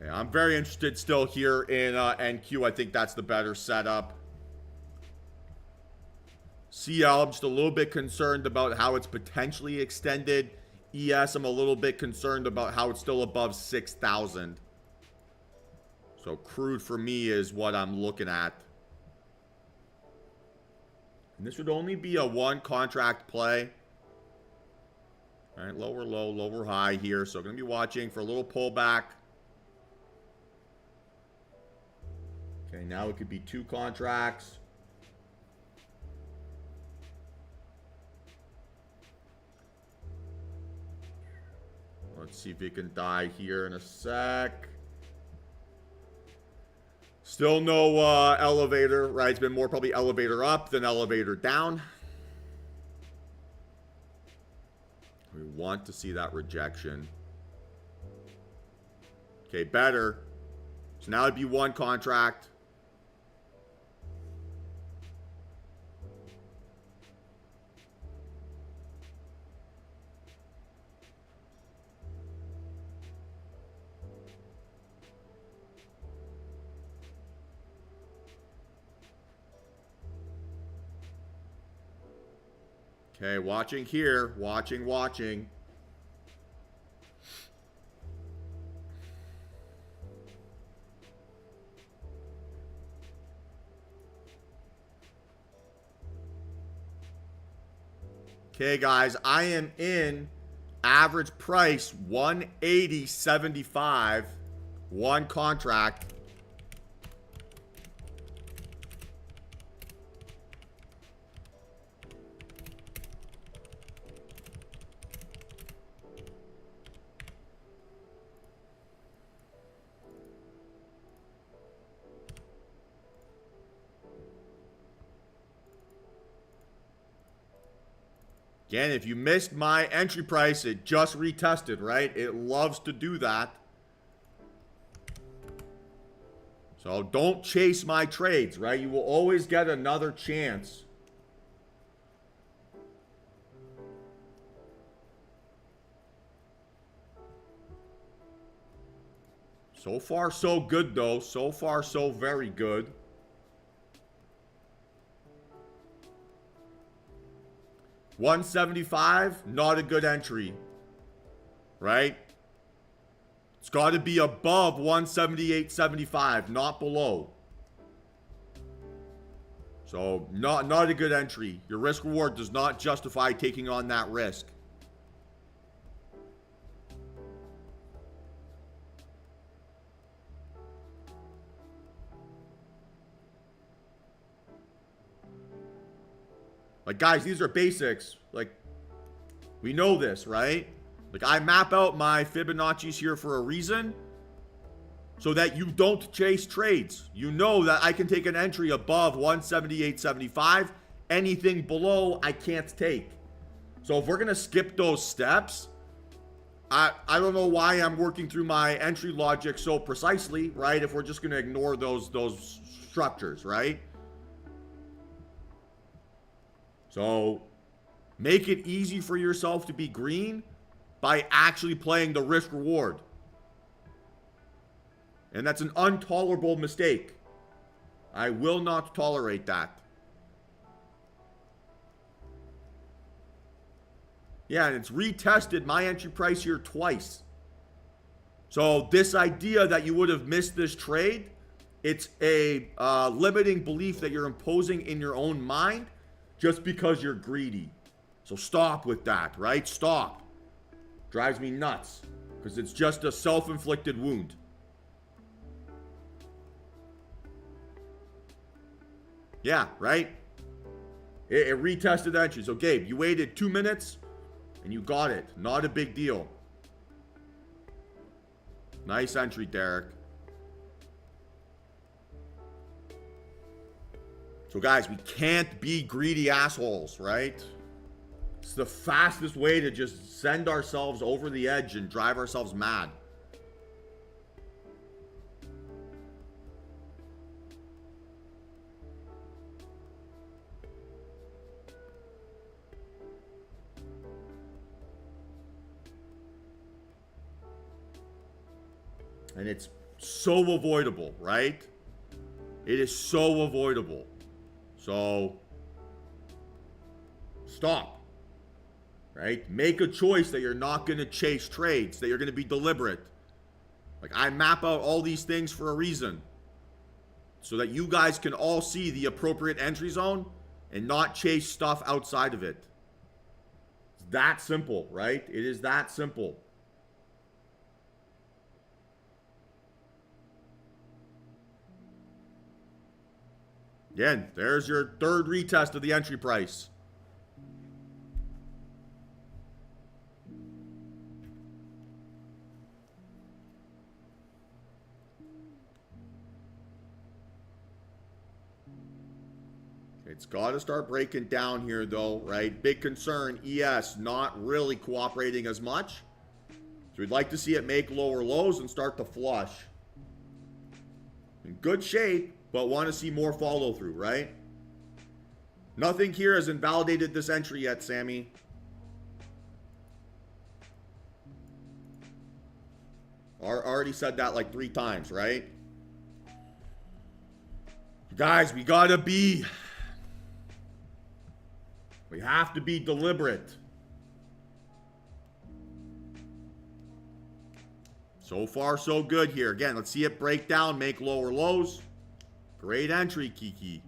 Okay, I'm very interested still here in NQ. I think that's the better setup. CL, I'm just a little bit concerned about how it's potentially extended. ES, I'm a little bit concerned about how it's still above 6,000. So crude for me is what I'm looking at. And this would only be a one contract play. All right, lower low, lower high here. So going to be watching for a little pullback. Okay, now it could be 2 contracts. Let's see if it can die here in a sec. Still no elevator, right? It's been more probably elevator up than elevator down. We want to see that rejection. Okay, better. So now it'd be 1 contract. Okay, watching here. Watching. Okay, guys, I am in average price 180.75. One contract. Again, if you missed my entry price, it just retested, right? It loves to do that. So don't chase my trades, right? You will always get another chance. So far, so good, though. So far, so very good. $175, not a good entry, right? It's got to be above 178.75, not below. So not a good entry. Your risk reward does not justify taking on that risk. Like, guys, these are basics. Like, we know this, right? Like, I map out my Fibonacci's here for a reason, so that you don't chase trades. You know that I can take an entry above 178.75. Anything below, I can't take. So if we're going to skip those steps, I don't know why I'm working through my entry logic so precisely, right? If we're just going to ignore those structures, right? So make it easy for yourself to be green by actually playing the risk reward. And that's an intolerable mistake. I will not tolerate that. Yeah, and it's retested my entry price here twice. So this idea that you would have missed this trade, it's a limiting belief that you're imposing in your own mind just because you're greedy. So stop with that, right? Stop. Drives me nuts because it's just a self-inflicted wound. Yeah, right? It retested entry. So Gabe, you waited 2 minutes and you got it. Not a big deal. Nice entry, Derek. So guys, we can't be greedy assholes, right? It's the fastest way to just send ourselves over the edge and drive ourselves mad. And it's so avoidable, right? It is so avoidable. So stop, right? Make a choice that you're not going to chase trades, that you're going to be deliberate. Like, I map out all these things for a reason, so that you guys can all see the appropriate entry zone and not chase stuff outside of it. It's that simple, right? It is that simple. Again, there's your third retest of the entry price. It's got to start breaking down here, though, right? Big concern, ES not really cooperating as much. So we'd like to see it make lower lows and start to flush. In good shape, but want to see more follow through, right? Nothing here has invalidated this entry yet, Sammy. Already said that like 3 times, right? Guys, we gotta be We have to be deliberate. So far, so good here. Again, let's see it break down, make lower lows. Great entry, Kiki.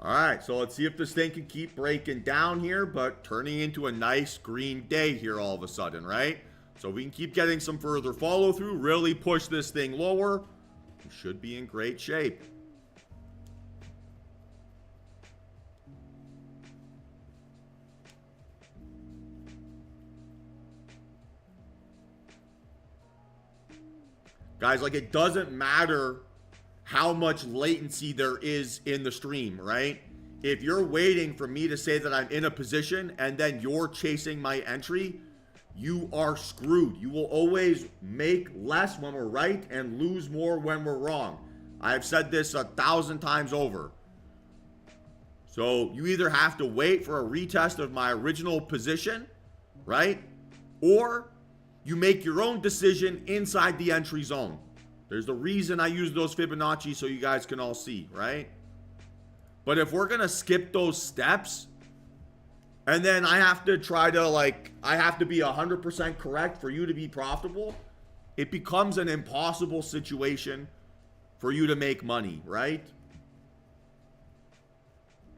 All right, so let's see if this thing can keep breaking down here, but turning into a nice green day here all of a sudden, right? So we can keep getting some further follow through, really push this thing lower. We should be in great shape. Guys, like, it doesn't matter how much latency there is in the stream, right? If you're waiting for me to say that I'm in a position and then you're chasing my entry, you are screwed. You will always make less when we're right and lose more when we're wrong. I've said this 1,000 times over. So you either have to wait for a retest of my original position, right? Or you make your own decision inside the entry zone. There's the reason I use those Fibonacci so you guys can all see, right? But if we're going to skip those steps, and then I have to try to, like, I have to be 100% correct for you to be profitable, it becomes an impossible situation for you to make money, right?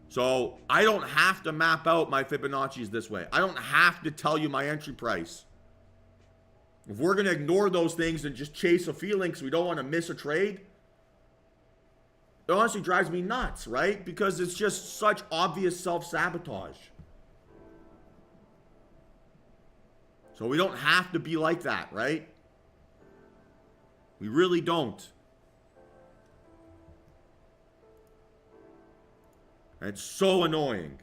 So I don't have to map out my Fibonacci's this way. I don't have to tell you my entry price. If we're going to ignore those things and just chase a feeling because we don't want to miss a trade, it honestly drives me nuts, right? Because it's just such obvious self-sabotage. So we don't have to be like that, right? We really don't. And it's so annoying.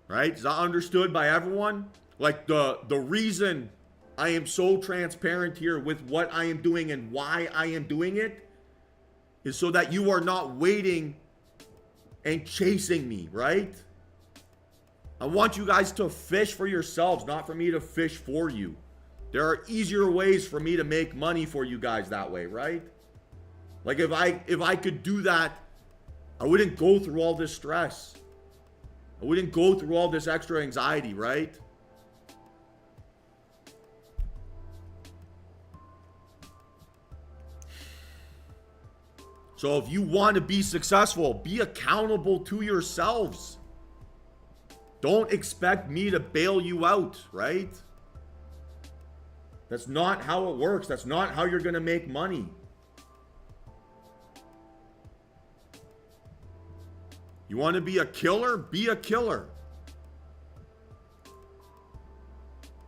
Right? Is that understood by everyone? Like, the reason I am so transparent here with what I am doing and why I am doing it is so that you are not waiting and chasing me, right? I want you guys to fish for yourselves, not for me to fish for you. There are easier ways for me to make money for you guys that way, right? Like, if I could do that, I wouldn't go through all this stress. I wouldn't go through all this extra anxiety, right? So if you want to be successful, be accountable to yourselves. Don't expect me to bail you out, right? That's not how it works. That's not how you're going to make money. You want to be a killer? Be a killer.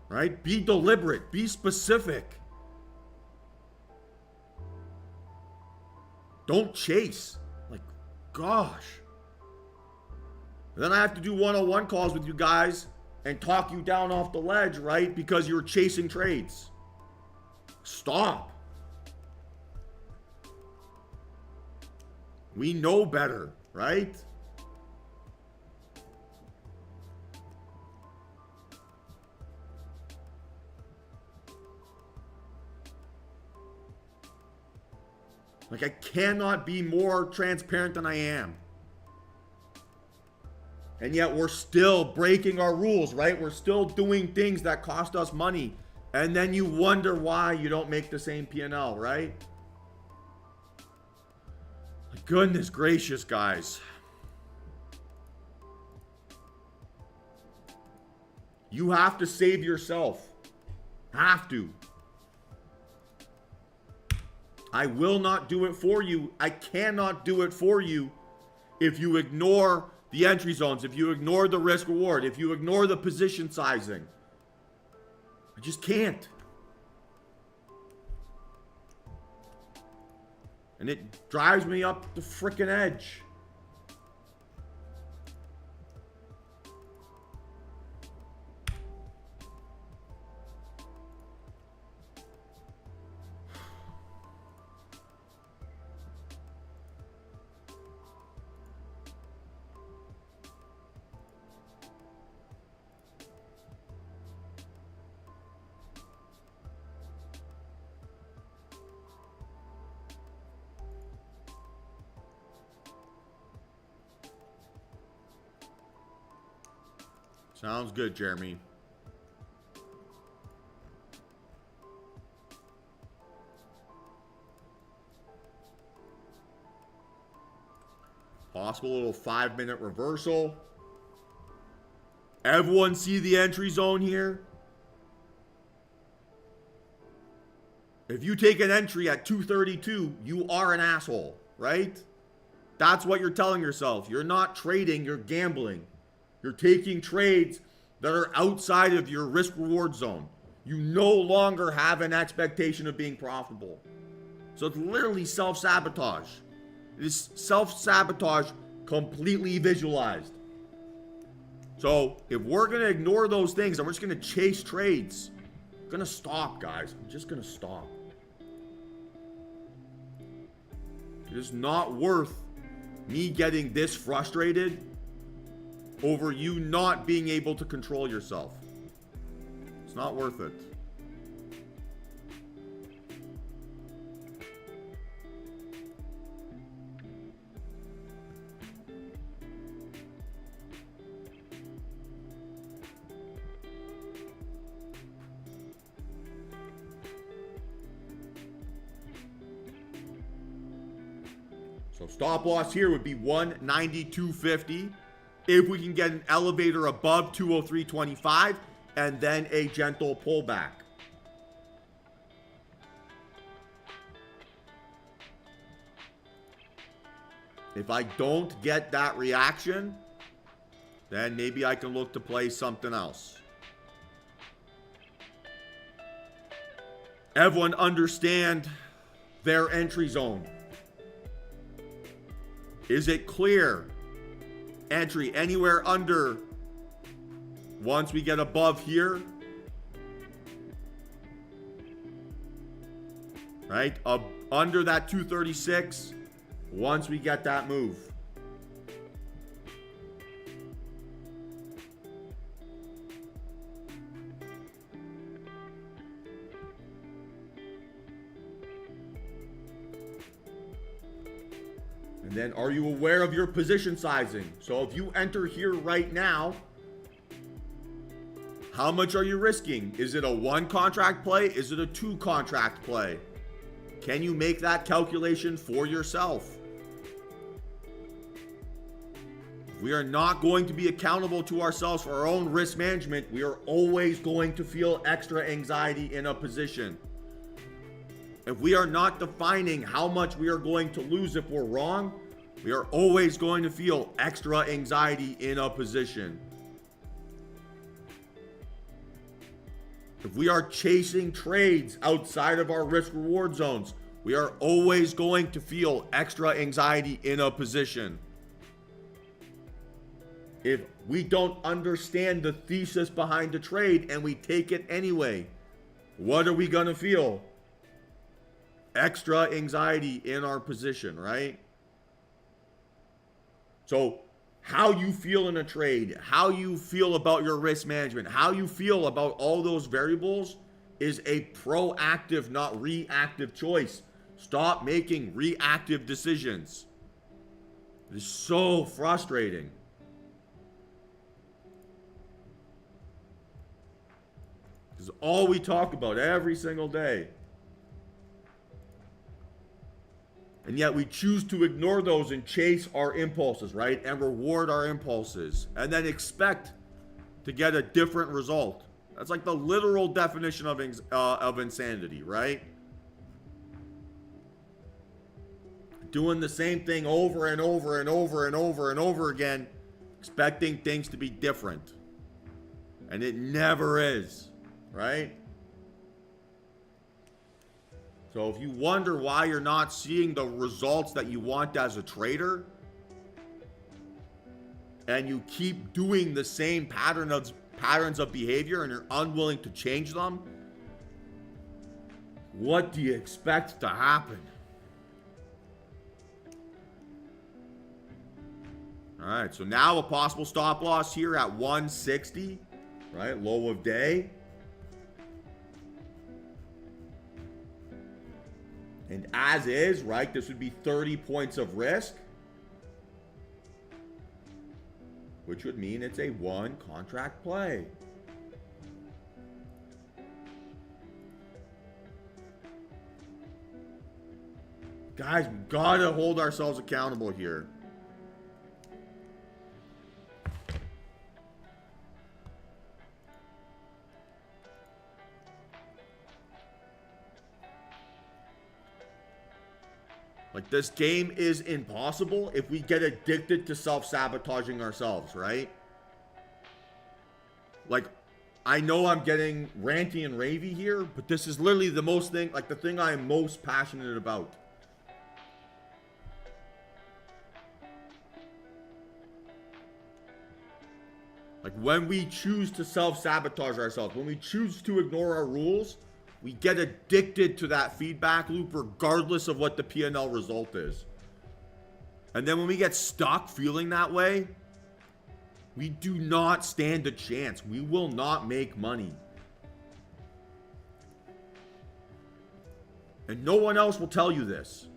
Right? Be deliberate. Be specific. Don't chase. Like, gosh. And then I have to do one-on-one calls with you guys and talk you down off the ledge, right? Because you're chasing trades. Stop. We know better, right? Like, I cannot be more transparent than I am. And yet we're still breaking our rules, right? We're still doing things that cost us money. And then you wonder why you don't make the same P&L, right? Goodness gracious, guys. You have to save yourself. Have to. I will not do it for you. I cannot do it for you if you ignore the entry zones, if you ignore the risk reward, if you ignore the position sizing. I just can't. And it drives me up the frickin' edge. Sounds good, Jeremy. Possible little 5-minute reversal. Everyone see the entry zone here? If you take an entry at 232, you are an asshole, right? That's what you're telling yourself. You're not trading, you're gambling. You're taking trades that are outside of your risk-reward zone. You no longer have an expectation of being profitable. So it's literally self-sabotage. It is self-sabotage completely visualized. So if we're going to ignore those things and we're just going to chase trades, I'm going to stop, guys. I'm just going to stop. It is not worth me getting this frustrated over you not being able to control yourself. It's not worth it. So stop loss here would be 192.50. If we can get an elevator above 203.25 and then a gentle pullback. If I don't get that reaction, then maybe I can look to play something else. Everyone understand their entry zone. Is it clear? Entry anywhere under, once we get above here, right? Under that 236, once we get that move. And then are you aware of your position sizing? So if you enter here right now, how much are you risking? Is it a 1 contract play? Is it a 2 contract play? Can you make that calculation for yourself? We are not going to be accountable to ourselves for our own risk management. We are always going to feel extra anxiety in a position. If we are not defining how much we are going to lose if we're wrong, we are always going to feel extra anxiety in a position. If we are chasing trades outside of our risk reward zones, we are always going to feel extra anxiety in a position. If we don't understand the thesis behind the trade and we take it anyway, what are we going to feel? Extra anxiety in our position, right? So how you feel in a trade, how you feel about your risk management, how you feel about all those variables is a proactive, not reactive choice. Stop making reactive decisions. It is so frustrating. This is all we talk about every single day. And yet we choose to ignore those and chase our impulses, right? And reward our impulses. And then expect to get a different result. That's like the literal definition of insanity, right? Doing the same thing over and over and over and over and over again, expecting things to be different. And it never is, right? So if you wonder why you're not seeing the results that you want as a trader, and you keep doing the same patterns of behavior and you're unwilling to change them, what do you expect to happen? All right, so now a possible stop loss here at 160, right? Low of day. And as is, right, this would be 30 points of risk, which would mean it's a one contract play. Guys, we gotta hold ourselves accountable here. Like, this game is impossible if we get addicted to self-sabotaging ourselves, right? Like, I know I'm getting ranty and ravey here, but this is literally the thing I am most passionate about. Like, when we choose to self-sabotage ourselves, when we choose to ignore our rules, we get addicted to that feedback loop regardless of what the P&L result is. And then when we get stuck feeling that way, we do not stand a chance. We will not make money. And no one else will tell you this.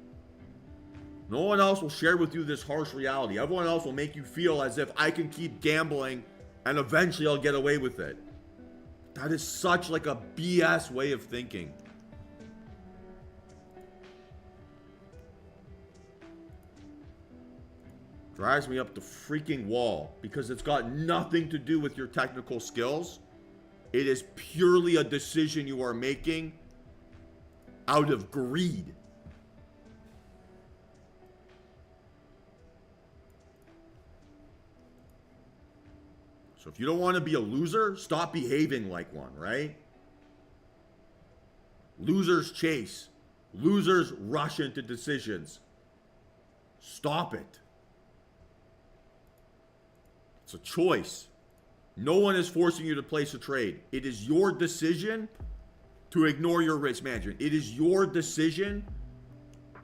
No one else will share with you this harsh reality. Everyone else will make you feel as if I can keep gambling and eventually I'll get away with it. That is such like a BS way of thinking. Drives me up the freaking wall because it's got nothing to do with your technical skills. It is purely a decision you are making out of greed. So if you don't want to be a loser, stop behaving like one, right? Losers chase. Losers rush into decisions. Stop it. It's a choice. No one is forcing you to place a trade. It is your decision to ignore your risk management. It is your decision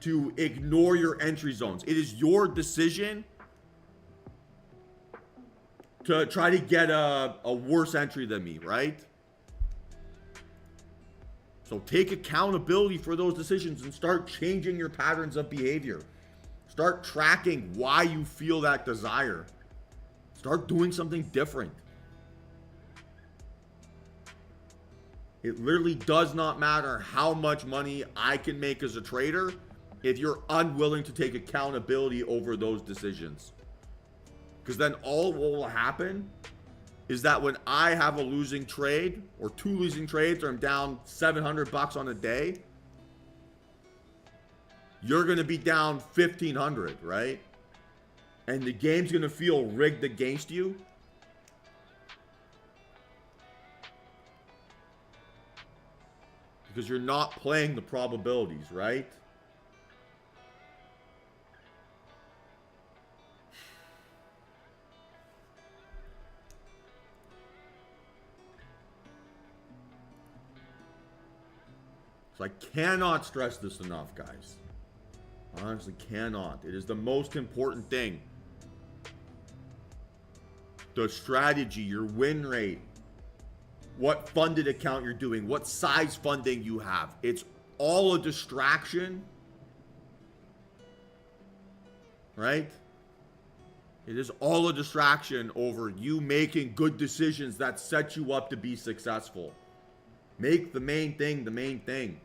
to ignore your entry zones. It is your decision to try to get a worse entry than me, right? So take accountability for those decisions and start changing your patterns of behavior. Start tracking why you feel that desire. Start doing something different. It literally does not matter how much money I can make as a trader if you're unwilling to take accountability over those decisions. Because then all what will happen is that when I have a losing trade or two losing trades or I'm down $700 on a day, you're going to be down $1,500, right? And the game's going to feel rigged against you. Because you're not playing the probabilities, right? So I cannot stress this enough, guys. I honestly cannot. It is the most important thing. The strategy, your win rate, what funded account you're doing, what size funding you have. It's all a distraction, right? It is all a distraction over you making good decisions that set you up to be successful. Make the main thing the main thing.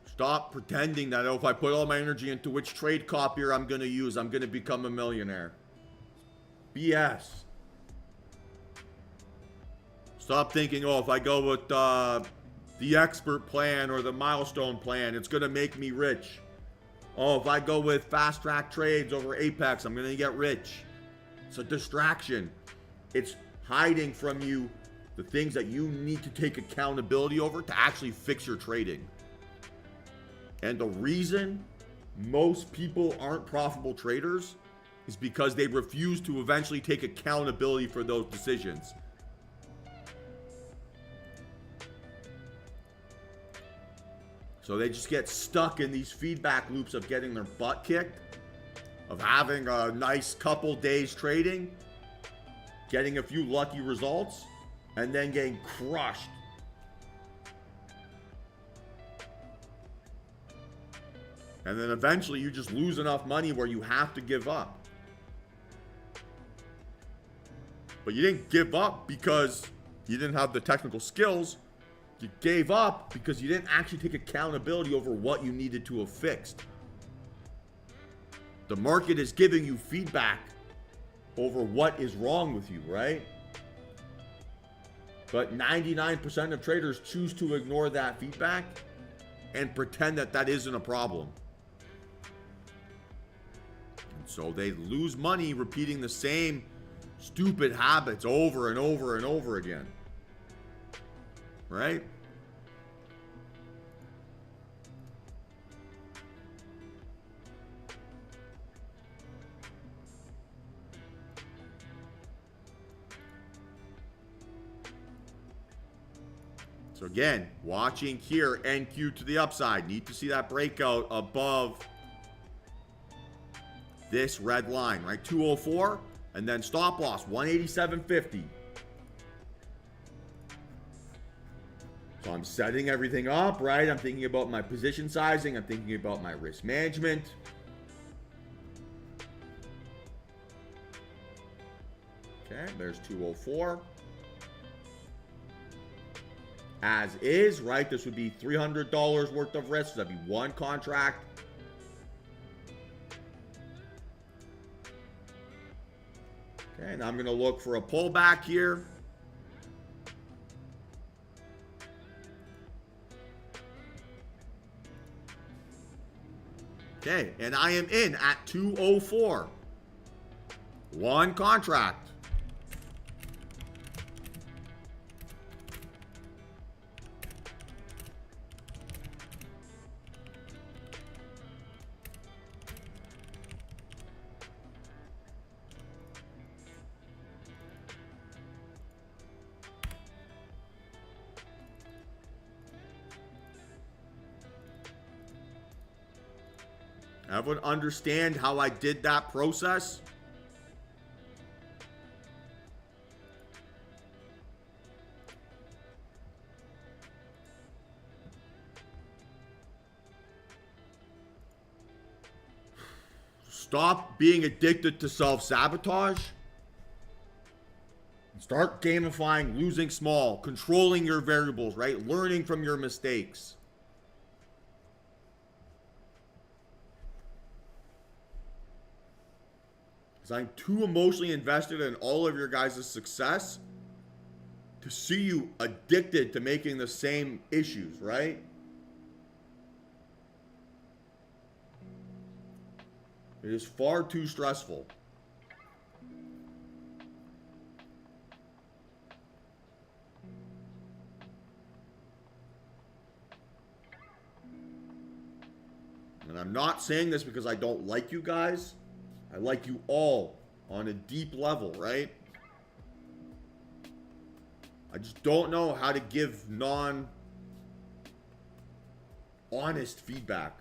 Stop pretending that, oh, if I put all my energy into which trade copier I'm going to use, I'm going to become a millionaire. BS. Stop thinking, oh, if I go with the expert plan or the milestone plan, it's going to make me rich. Oh, if I go with fast track trades over Apex, I'm going to get rich. It's a distraction. It's hiding from you the things that you need to take accountability over to actually fix your trading. And the reason most people aren't profitable traders is because they refuse to eventually take accountability for those decisions. So they just get stuck in these feedback loops of getting their butt kicked, of having a nice couple days trading, getting a few lucky results, and then getting crushed. And then eventually you just lose enough money where you have to give up. But you didn't give up because you didn't have the technical skills. You gave up because you didn't actually take accountability over what you needed to have fixed. The market is giving you feedback over what is wrong with you, right? But 99% of traders choose to ignore that feedback and pretend that that isn't a problem. And so they lose money repeating the same stupid habits over and over and over again. Right? So again, watching here, NQ to the upside. Need to see that breakout above this red line, right? 204, and then stop loss, 187.50. So I'm setting everything up, right? I'm thinking about my position sizing. I'm thinking about my risk management. Okay, there's 204. As is, right? This would be $300 worth of risk. So that'd be one contract. Okay, and I'm going to look for a pullback here. Okay, and I am in at 204. One contract. Everyone understand how I did that process? Stop being addicted to self-sabotage. Start gamifying, losing small, controlling your variables, right? Learning from your mistakes. Because I'm too emotionally invested in all of your guys' success to see you addicted to making the same issues, right? It is far too stressful. And I'm not saying this because I don't like you guys. I like you all on a deep level, right? I just don't know how to give non-honest feedback.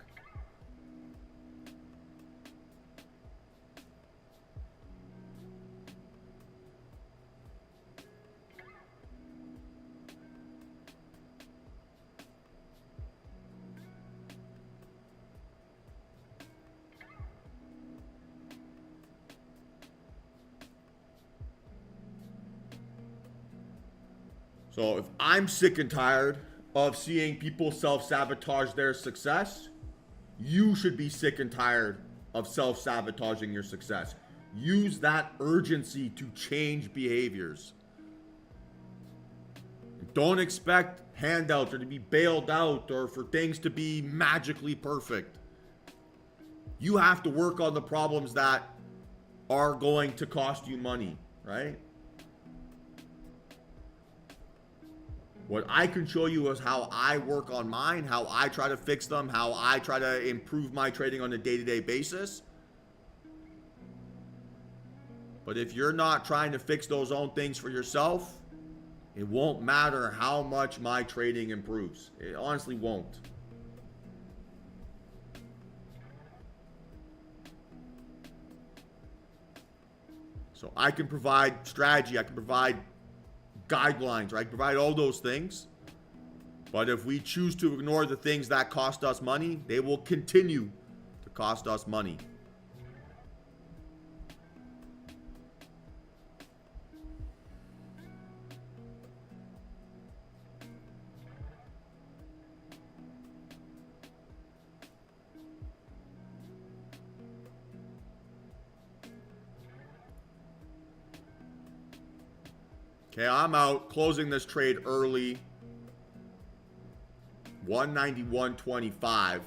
So if I'm sick and tired of seeing people self-sabotage their success, you should be sick and tired of self-sabotaging your success. Use that urgency to change behaviors. Don't expect handouts or to be bailed out or for things to be magically perfect. You have to work on the problems that are going to cost you money, right? What I can show you is how I work on mine, how I try to fix them, how I try to improve my trading on a day-to-day basis. But if you're not trying to fix those own things for yourself, it won't matter how much my trading improves. It honestly won't. So I can provide strategy, I can provide guidelines, right? I can provide all those things. But if we choose to ignore the things that cost us money, they will continue to cost us money. Okay, I'm out, closing this trade early. 191.25.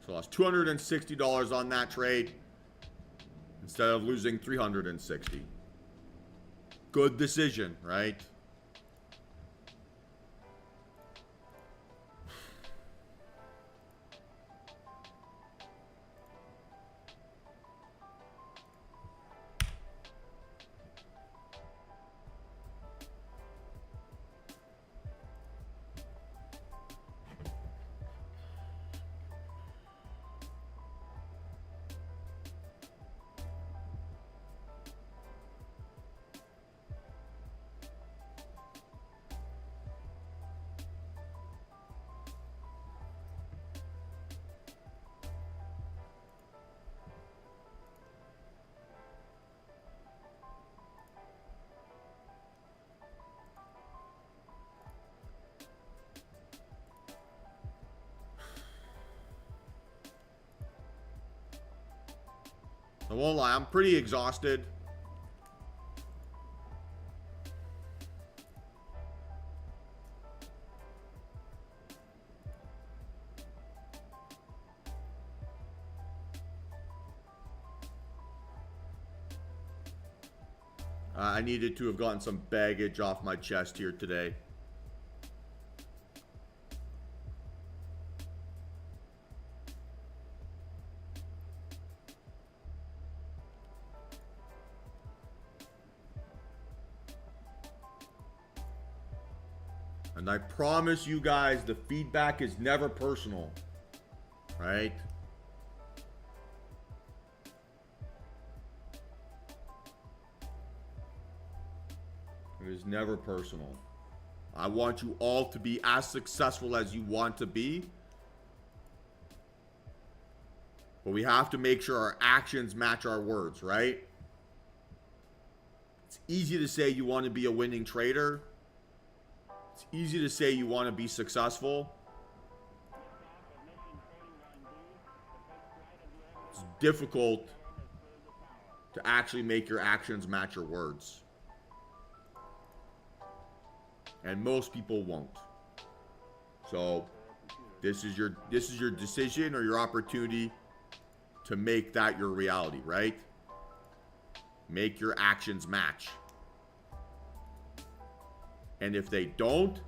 So I lost $260 on that trade instead of losing $360. Good decision, right? I won't lie, I'm pretty exhausted. I needed to have gotten some baggage off my chest here today. And I promise you guys, the feedback is never personal, right? It is never personal. I want you all to be as successful as you want to be. But we have to make sure our actions match our words, right? It's easy to say you want to be a winning trader. It's easy to say you want to be successful. It's difficult to actually make your actions match your words. And most people won't. So this is your decision or your opportunity to make that your reality, right? Make your actions match. And if they don't,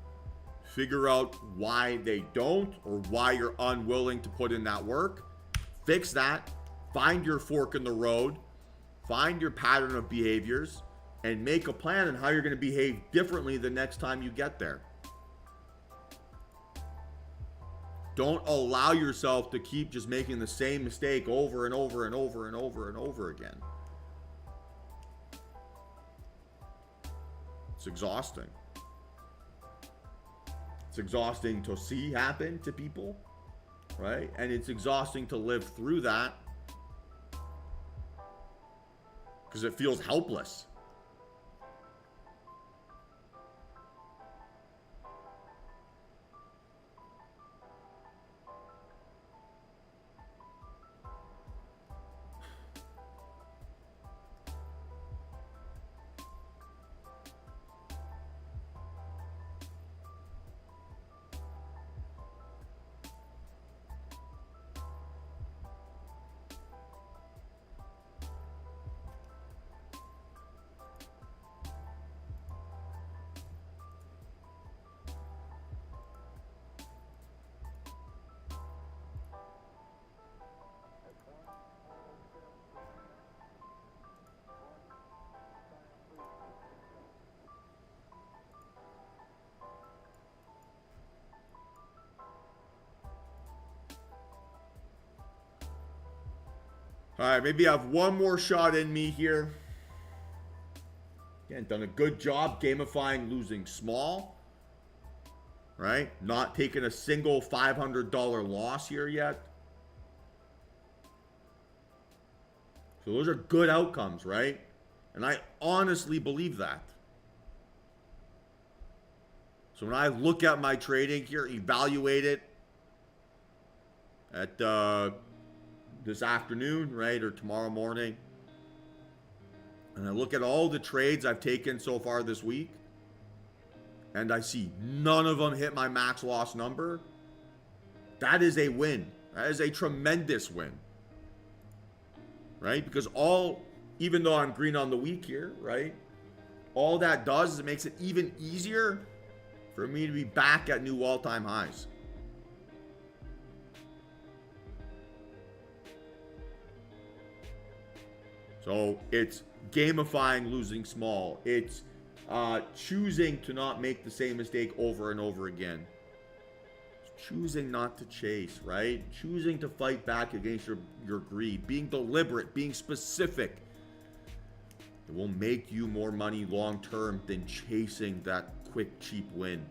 figure out why they don't or why you're unwilling to put in that work. Fix that. Find your fork in the road. Find your pattern of behaviors and make a plan on how you're going to behave differently the next time you get there. Don't allow yourself to keep just making the same mistake over and over and over and over and over again. It's exhausting. It's exhausting to see happen to people, right? And it's exhausting to live through that because it feels helpless. All right, maybe I have one more shot in me here. Again, done a good job gamifying losing small. Right? Not taking a single $500 loss here yet. So those are good outcomes, right? And I honestly believe that. So when I look at my trading here, evaluate it at this afternoon, right, or tomorrow morning, and I look at all the trades I've taken so far this week, and I see none of them hit my max loss number, that is a win. That is a tremendous win. Right? Because even though I'm green on the week here, right, all that does is it makes it even easier for me to be back at new all-time highs. So it's gamifying losing small. It's choosing to not make the same mistake over and over again. Choosing not to chase, right? Choosing to fight back against your greed. Being deliberate, being specific. It will make you more money long term than chasing that quick, cheap win.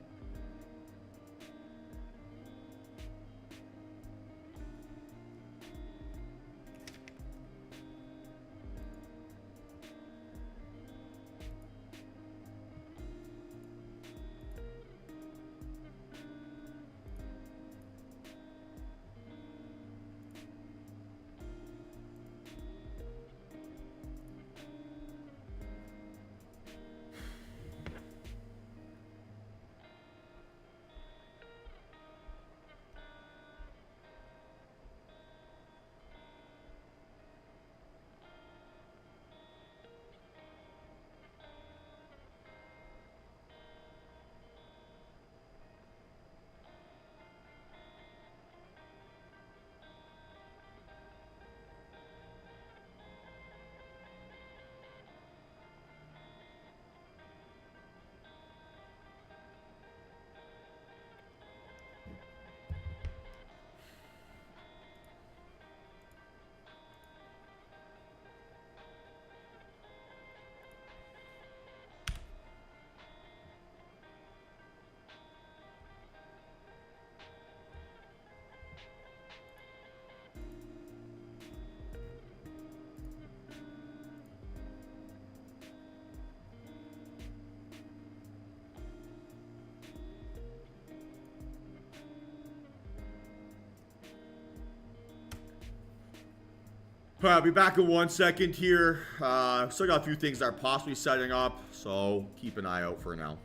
All right, I'll be back in 1 second here. Still got a few things that are possibly setting up, so keep an eye out for now.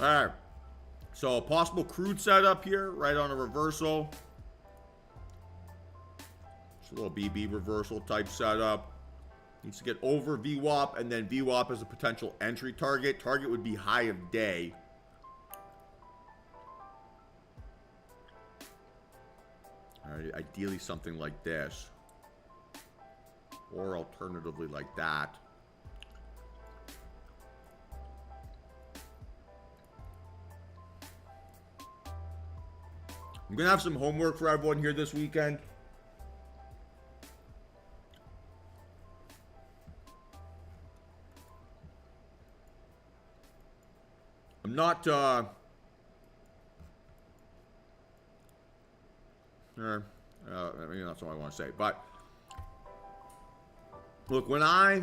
All right. So possible crude setup here, right on a reversal. Just a little BB reversal type setup. Needs to get over VWAP, and then VWAP as a potential entry target. Target would be high of day. All right, ideally something like this. Or alternatively like that. I'm going to have some homework for everyone here this weekend. I'm not, maybe that's all I want to say. But, look, when I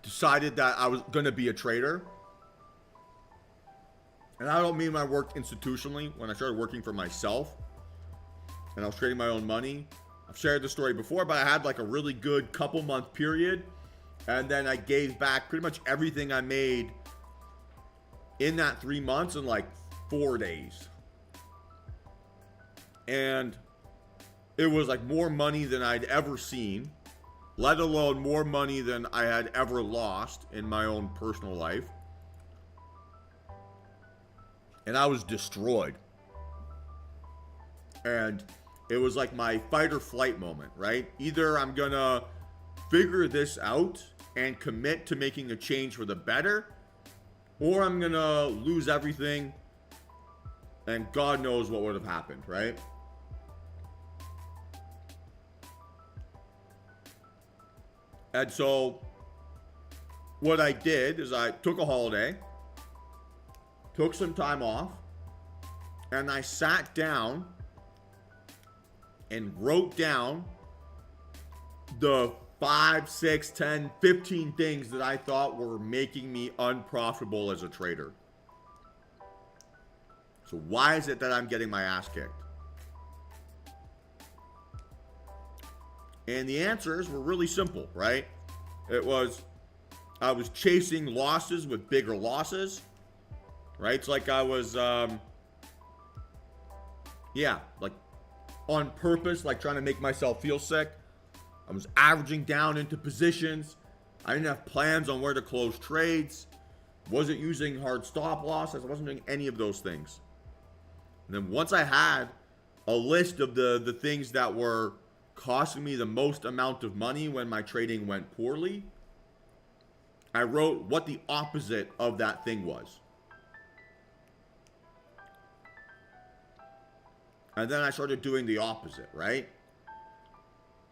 decided that I was going to be a trader, and I don't mean when I worked institutionally, when I started working for myself, and I was trading my own money. I've shared this story before, but I had like a really good couple month period, and then I gave back pretty much everything I made in that 3 months in like 4 days. And it was like more money than I'd ever seen, let alone more money than I had ever lost in my own personal life. And I was destroyed. And it was like my fight or flight moment, right? Either I'm gonna figure this out and commit to making a change for the better, or I'm gonna lose everything and God knows what would have happened, right? And so what I did is I took a holiday, took some time off, and I sat down and wrote down the 5, 6, 10, 15 things that I thought were making me unprofitable as a trader. So why is it that I'm getting my ass kicked? And the answers were really simple, right? It was, I was chasing losses with bigger losses, right? It's like I was, like on purpose, like trying to make myself feel sick. I was averaging down into positions. I didn't have plans on where to close trades. Wasn't using hard stop losses. I wasn't doing any of those things. And then once I had a list of the things that were costing me the most amount of money when my trading went poorly, I wrote what the opposite of that thing was. And then I started doing the opposite, right?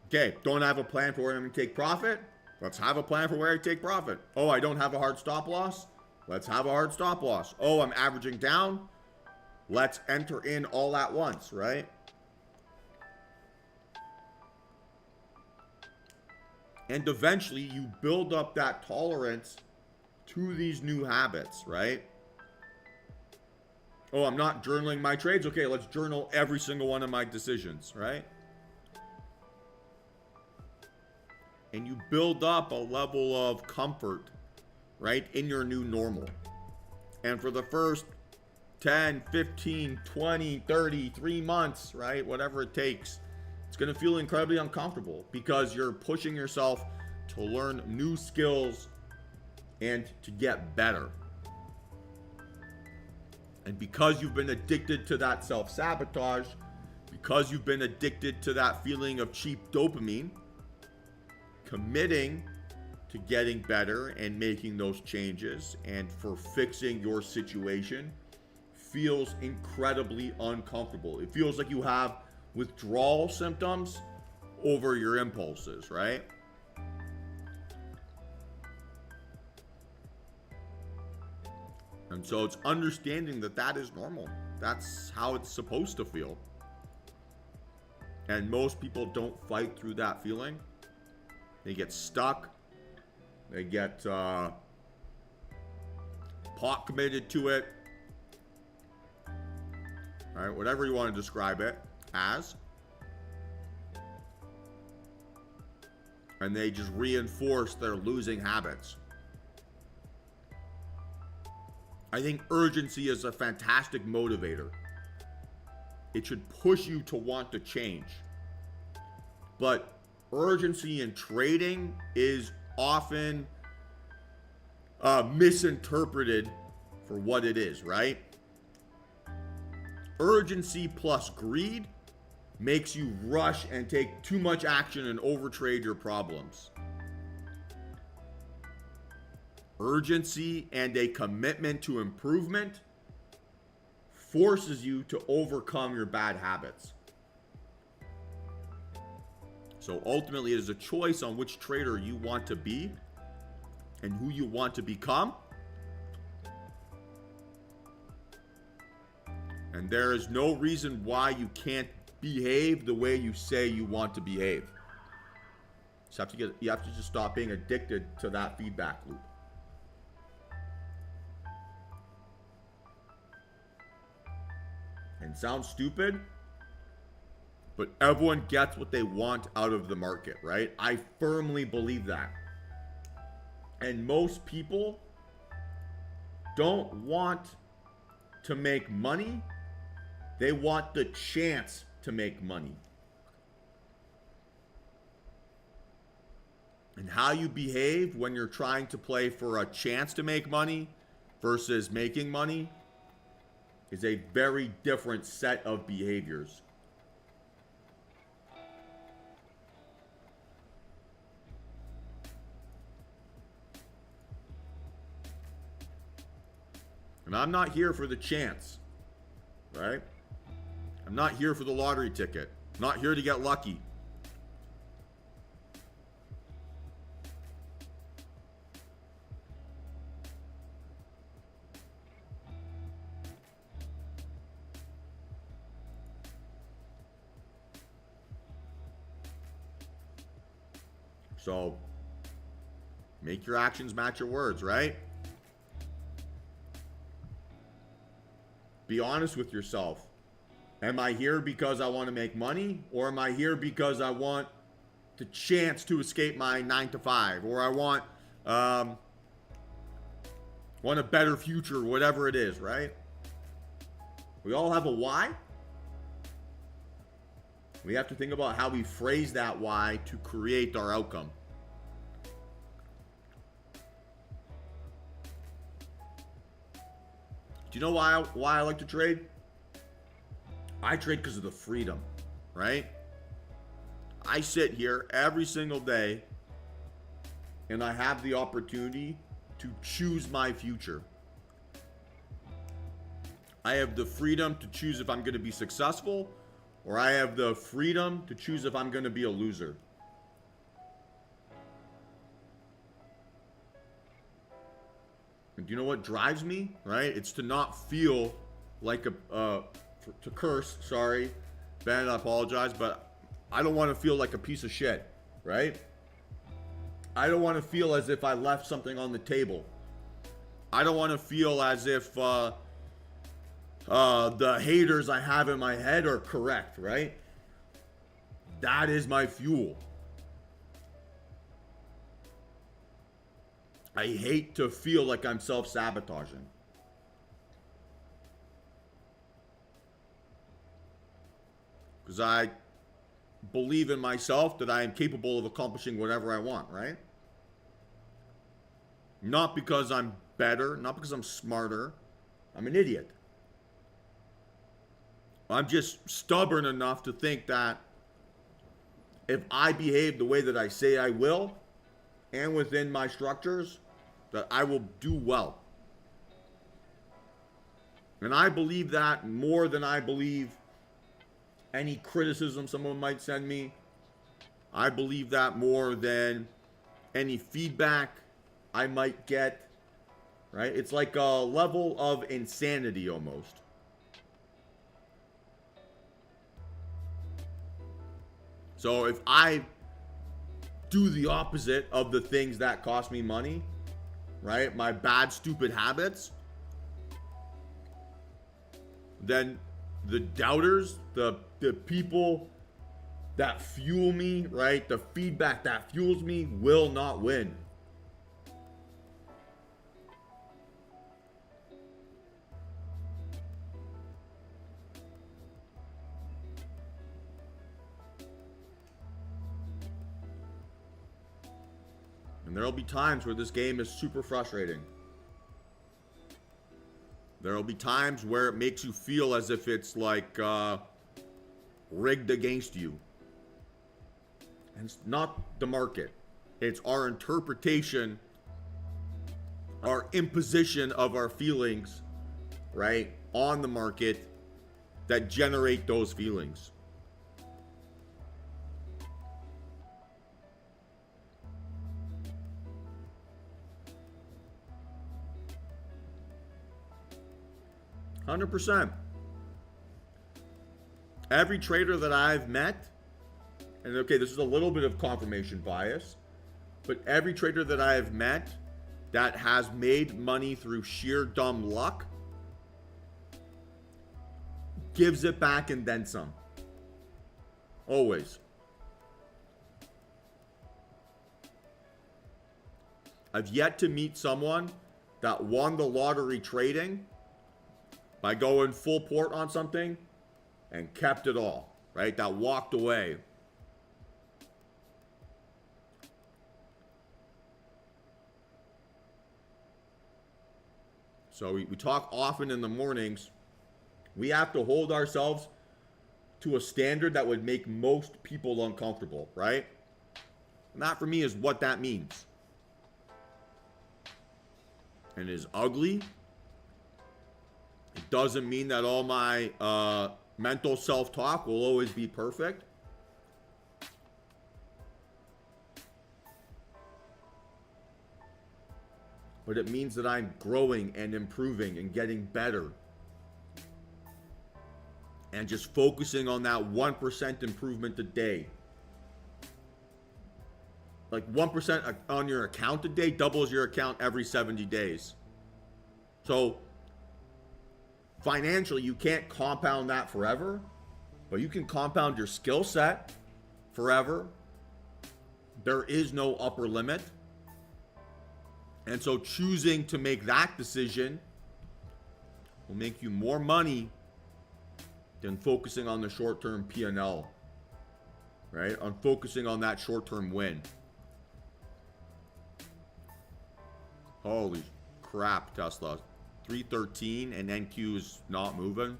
Okay, don't have a plan for where I'm going to take profit? Let's have a plan for where I take profit. Oh, I don't have a hard stop loss? Let's have a hard stop loss. Oh, I'm averaging down? Let's enter in all at once, right? And eventually you build up that tolerance to these new habits, right? Oh, I'm not journaling my trades. Okay, let's journal every single one of my decisions, right? And you build up a level of comfort, right, in your new normal. And for the first 10, 15, 20, 30, 3 months, right, whatever it takes, it's going to feel incredibly uncomfortable because you're pushing yourself to learn new skills and to get better. And because you've been addicted to that self-sabotage, because you've been addicted to that feeling of cheap dopamine, committing to getting better and making those changes and for fixing your situation feels incredibly uncomfortable. It feels like you have withdrawal symptoms over your impulses, right? And so it's understanding that that is normal. That's how it's supposed to feel. And most people don't fight through that feeling. They get stuck. They get pot committed to it. All right, whatever you want to describe it as. And they just reinforce their losing habits. I think urgency is a fantastic motivator. It should push you to want to change. But urgency in trading is often misinterpreted for what it is, right? Urgency plus greed makes you rush and take too much action and overtrade your problems. Urgency and a commitment to improvement forces you to overcome your bad habits. So ultimately, it is a choice on which trader you want to be and who you want to become. And there is no reason why you can't behave the way you say you want to behave. You have to just stop being addicted to that feedback loop. And sounds stupid, but everyone gets what they want out of the market, right? I firmly believe that. And most people don't want to make money. They want the chance to make money. And how you behave when you're trying to play for a chance to make money versus making money is a very different set of behaviors. And I'm not here for the chance, right? I'm not here for the lottery ticket. I'm not here to get lucky. So, make your actions match your words, right? Be honest with yourself. Am I here because I want to make money? Or am I here because I want the chance to escape my 9 to 5? Or I want a better future, whatever it is, right? We all have a why. We have to think about how we phrase that why to create our outcome. Do you know why I like to trade? I trade because of the freedom, right? I sit here every single day and I have the opportunity to choose my future. I have the freedom to choose if I'm going to be successful, or I have the freedom to choose if I'm going to be a loser. And do you know what drives me, right? It's to not feel like to curse, sorry, Ben, I apologize, but I don't want to feel like a piece of shit, right? I don't want to feel as if I left something on the table. I don't want to feel as if the haters I have in my head are correct, right? That is my fuel. I hate to feel like I'm self-sabotaging. Because I believe in myself that I am capable of accomplishing whatever I want, right? Not because I'm better, not because I'm smarter. I'm an idiot. I'm just stubborn enough to think that if I behave the way that I say I will, and within my structures, that I will do well. And I believe that more than I believe any criticism someone might send me. I believe that more than any feedback I might get, right? It's like a level of insanity almost. So if I do the opposite of the things that cost me money, right? My bad, stupid habits, then the doubters, the people that fuel me, right? The feedback that fuels me will not win. And there'll be times where this game is super frustrating. There'll be times where it makes you feel as if it's like rigged against you. And it's not the market. It's our interpretation, our imposition of our feelings, right, on the market that generate those feelings. %. Every trader that I've met, and okay, this is a little bit of confirmation bias, but every trader that I have met that has made money through sheer dumb luck gives it back and then some. Always. I've yet to meet someone that won the lottery trading by going full port on something and kept it all, right? That walked away. So we talk often in the mornings. We have to hold ourselves to a standard that would make most people uncomfortable, right? And that for me is what that means. And it is ugly. It doesn't mean that all my mental self-talk will always be perfect. But it means that I'm growing and improving and getting better. And just focusing on that 1% improvement a day. Like 1% on your account a day doubles your account every 70 days. So financially, you can't compound that forever, but you can compound your skill set forever. There is no upper limit. And so choosing to make that decision will make you more money than focusing on the short-term P&L, right? On focusing on that short-term win. Holy crap, Tesla. 313 and NQ is not moving.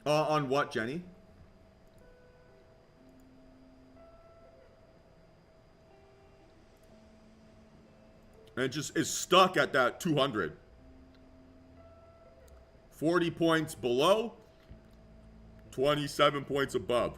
On what, Jenny? And it just is stuck at that 200. 40 points below, 27 points above.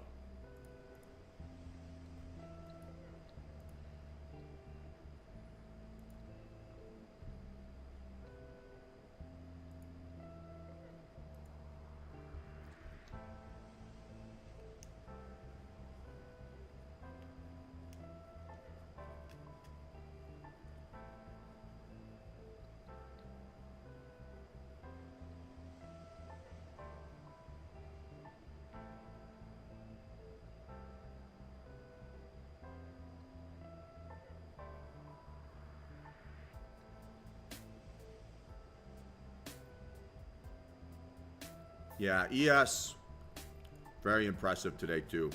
Yeah, ES, very impressive today too.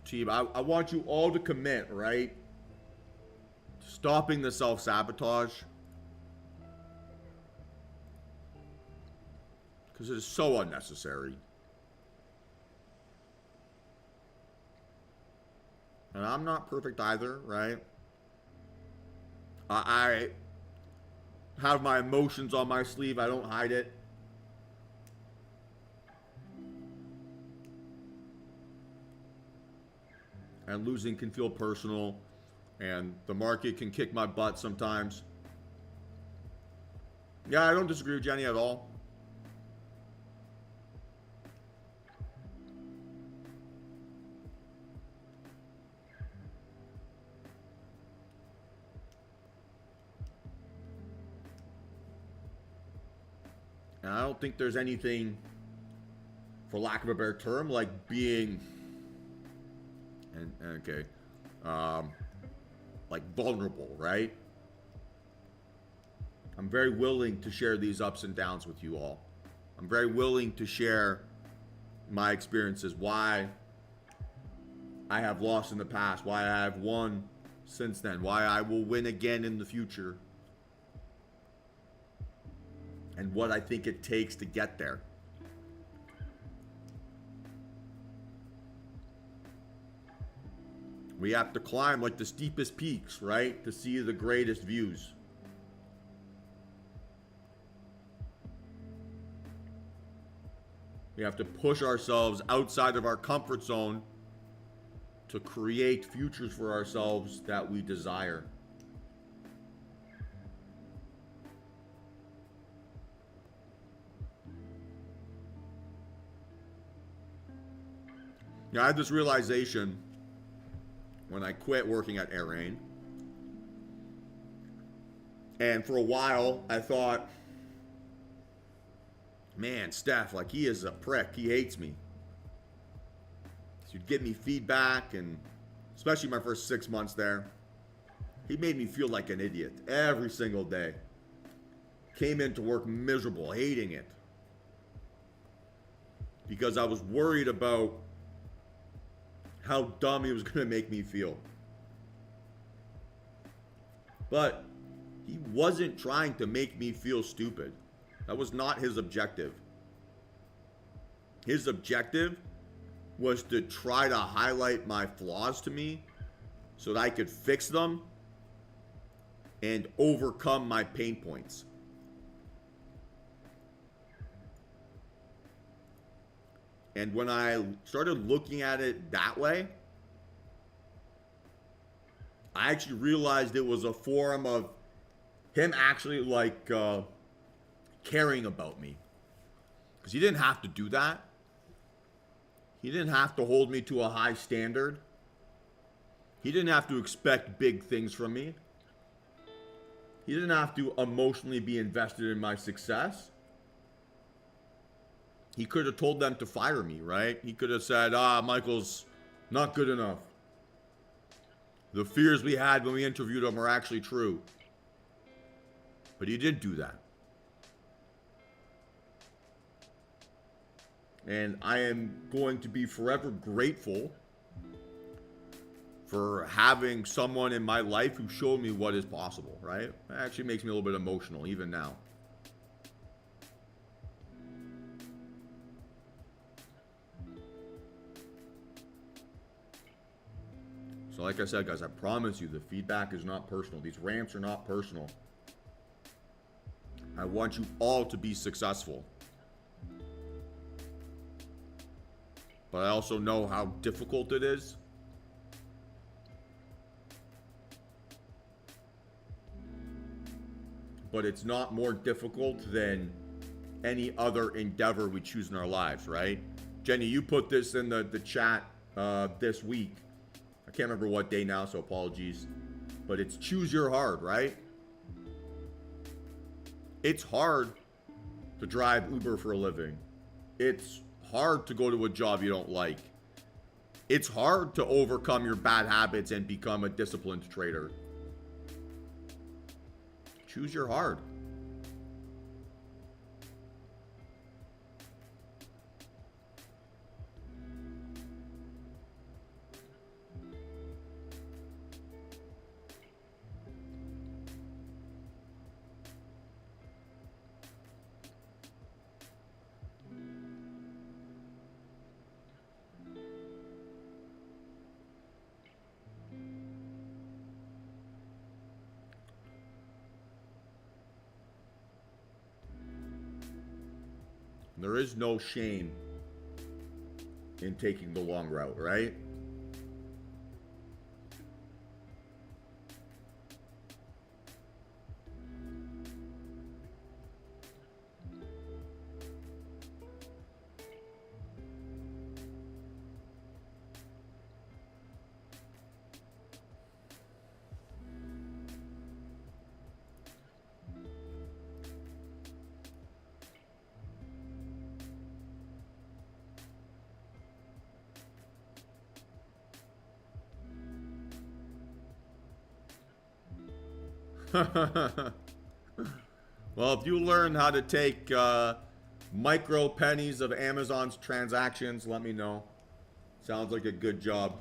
Team, I want you all to commit, right? Stopping the self-sabotage. Because it is so unnecessary. And I'm not perfect either, right? I have my emotions on my sleeve. I don't hide it. And losing can feel personal, and the market can kick my butt sometimes. Yeah, I don't disagree with Jenny at all. And I don't think there's anything, for lack of a better term, like being, like vulnerable, right? I'm very willing to share these ups and downs with you all. I'm very willing to share my experiences, why I have lost in the past, why I have won since then, why I will win again in the future, and what I think it takes to get there. We have to climb like the steepest peaks, right, to see the greatest views. We have to push ourselves outside of our comfort zone to create futures for ourselves that we desire. Now, I had this realization when I quit working at Airain. And for a while, I thought, man, Steph, like, he is a prick. He hates me. He'd give me feedback, and especially my first 6 months there, he made me feel like an idiot every single day. Came into work miserable, hating it, because I was worried about how dumb he was going to make me feel. But he wasn't trying to make me feel stupid. That was not his objective. His objective was to try to highlight my flaws to me so that I could fix them and overcome my pain points. And when I started looking at it that way, I actually realized it was a form of him actually like caring about me. Because he didn't have to do that. He didn't have to hold me to a high standard. He didn't have to expect big things from me. He didn't have to emotionally be invested in my success. He could have told them to fire me, right? He could have said, Michael's not good enough. The fears we had when we interviewed him are actually true. But he didn't do that. And I am going to be forever grateful for having someone in my life who showed me what is possible, right? It actually makes me a little bit emotional, even now. So like I said, guys, I promise you the feedback is not personal. These rants are not personal. I want you all to be successful. But I also know how difficult it is. But it's not more difficult than any other endeavor we choose in our lives, right? Jenny, you put this in the chat this week. I can't remember what day now, so apologies. But it's choose your hard, right? It's hard to drive Uber for a living. It's hard to go to a job you don't like. It's hard to overcome your bad habits and become a disciplined trader. Choose your hard. There is no shame in taking the long route, right? Well, if you learn how to take micro pennies of Amazon's transactions, let me know. Sounds like a good job.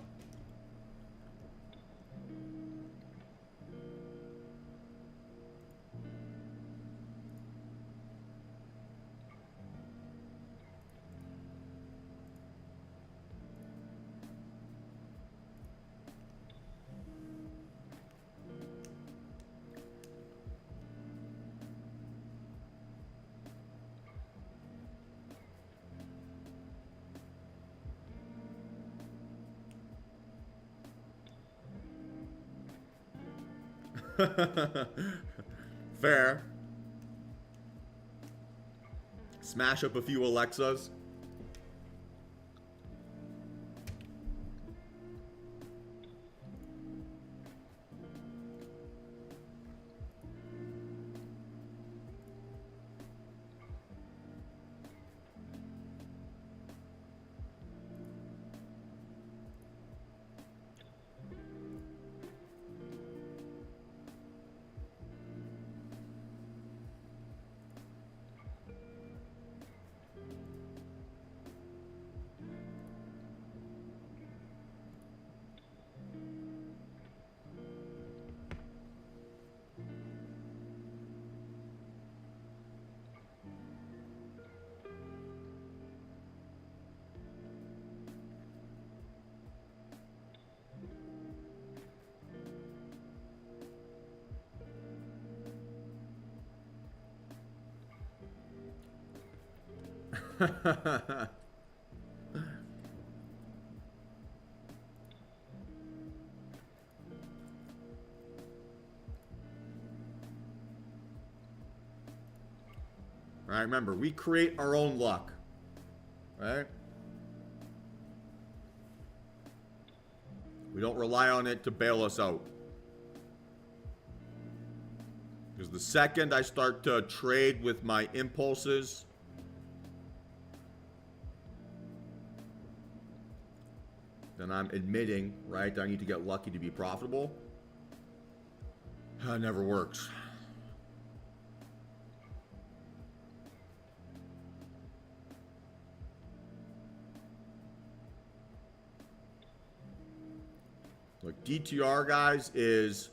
Fair. Smash up a few Alexas. All right, remember, we create our own luck, right? We don't rely on it to bail us out. Because the second I start to trade with my impulses, then I'm admitting, right, that I need to get lucky to be profitable. That never works. Look, DTR, guys, is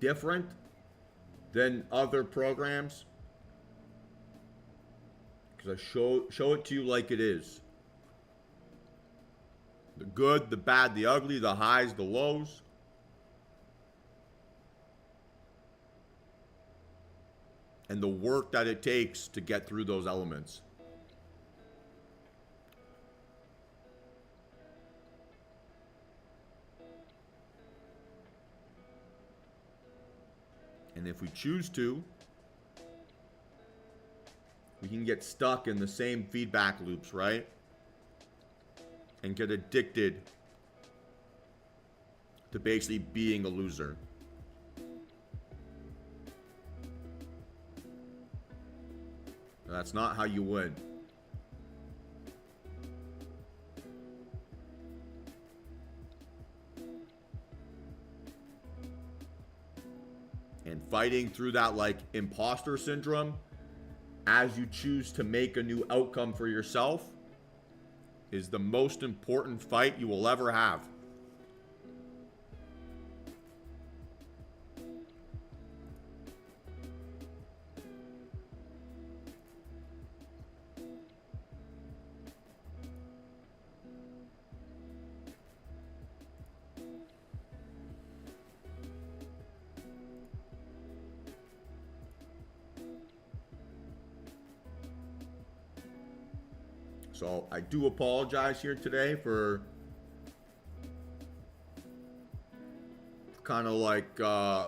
different than other programs because I show it to you like it is. The good, the bad, the ugly, the highs, the lows. And the work that it takes to get through those elements. And if we choose to, we can get stuck in the same feedback loops, right? And get addicted to basically being a loser. That's not how you win. And fighting through that like imposter syndrome as you choose to make a new outcome for yourself is the most important fight you will ever have. So I do apologize here today for kind of like, I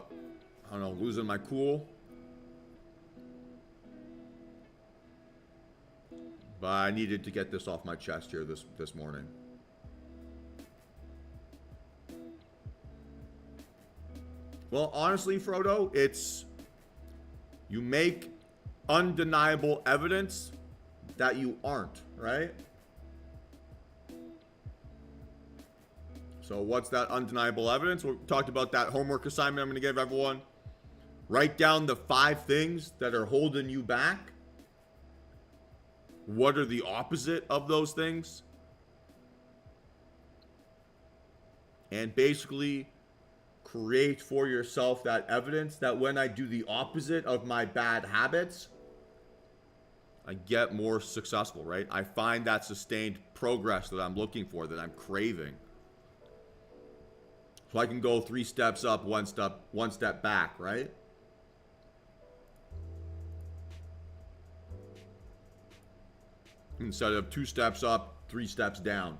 don't know, losing my cool. But I needed to get this off my chest here this morning. Well, honestly, Frodo, it's you make undeniable evidence that you aren't, right? So what's that undeniable evidence? We talked about that homework assignment I'm going to give everyone. Write down the 5 things that are holding you back. What are the opposite of those things? And basically create for yourself that evidence that when I do the opposite of my bad habits, I get more successful, right? I find that sustained progress that I'm looking for, that I'm craving. So I can go 3 steps up, one step back, right? Instead of 2 steps up, 3 steps down.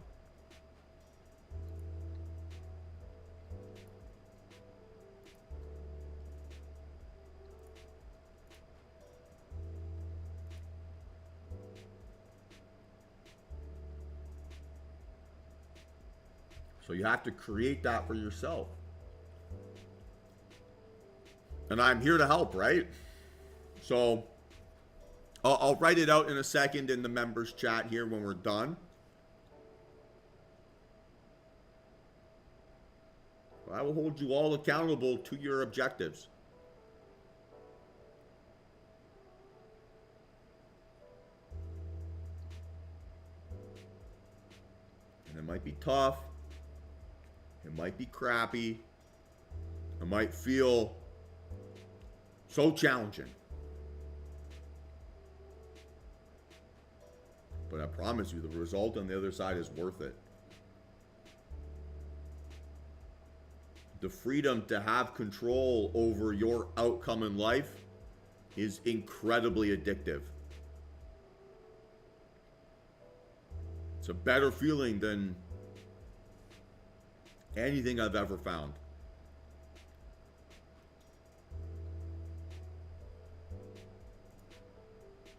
So you have to create that for yourself. And I'm here to help, right? So I'll write it out in a second in the members chat here when we're done. I will hold you all accountable to your objectives. And it might be tough. It might be crappy. It might feel so challenging. But I promise you, the result on the other side is worth it. The freedom to have control over your outcome in life is incredibly addictive. It's a better feeling than anything I've ever found.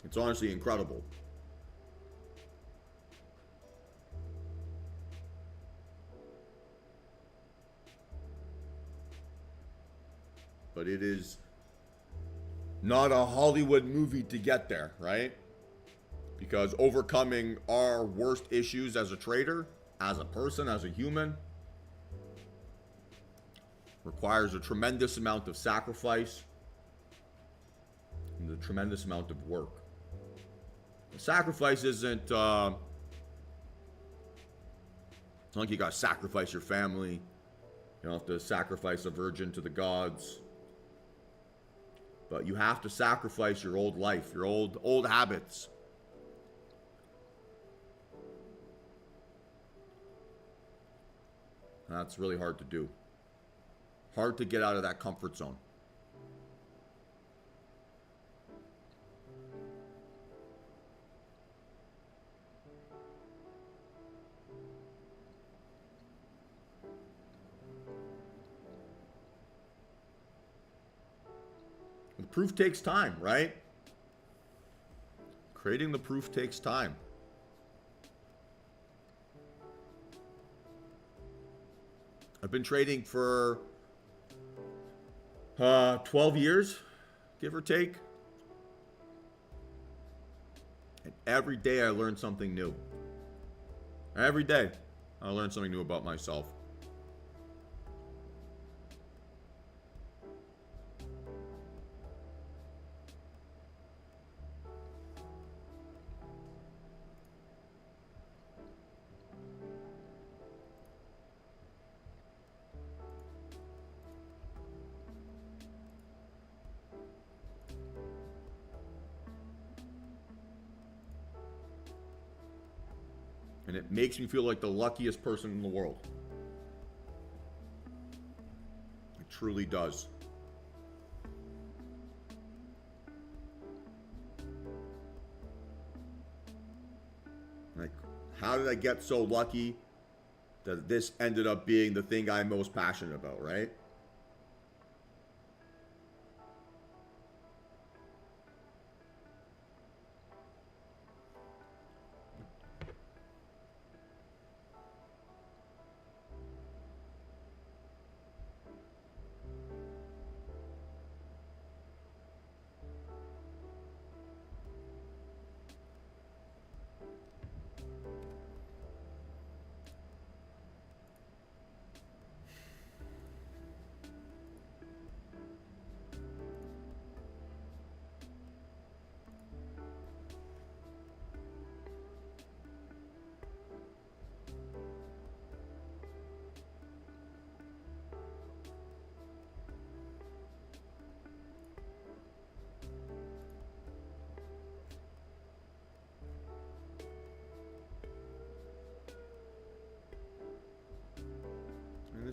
It's honestly incredible. But it is not a Hollywood movie to get there, right? Because overcoming our worst issues as a trader, as a person, as a human, requires a tremendous amount of sacrifice and a tremendous amount of work. The sacrifice isn't it's not like you gotta sacrifice your family. You don't have to sacrifice a virgin to the gods. But you have to sacrifice your old life, your old habits. That's really hard to do. Hard to get out of that comfort zone. The proof takes time, right? Creating the proof takes time. I've been trading for 12 years, give or take. And every day I learn something new. Every day I learn something new about myself. And it makes me feel like the luckiest person in the world. It truly does. Like, how did I get so lucky that this ended up being the thing I'm most passionate about, right?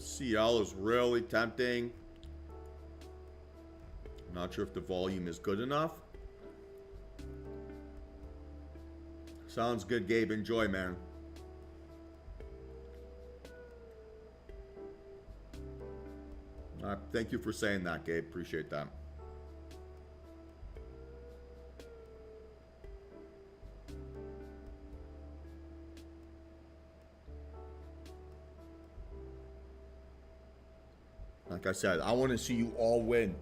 CL is really tempting. I'm not sure if the volume is good enough. Sounds good, Gabe. Enjoy, man. Thank you for saying that, Gabe. Appreciate that. Like I said, I want to see you all win.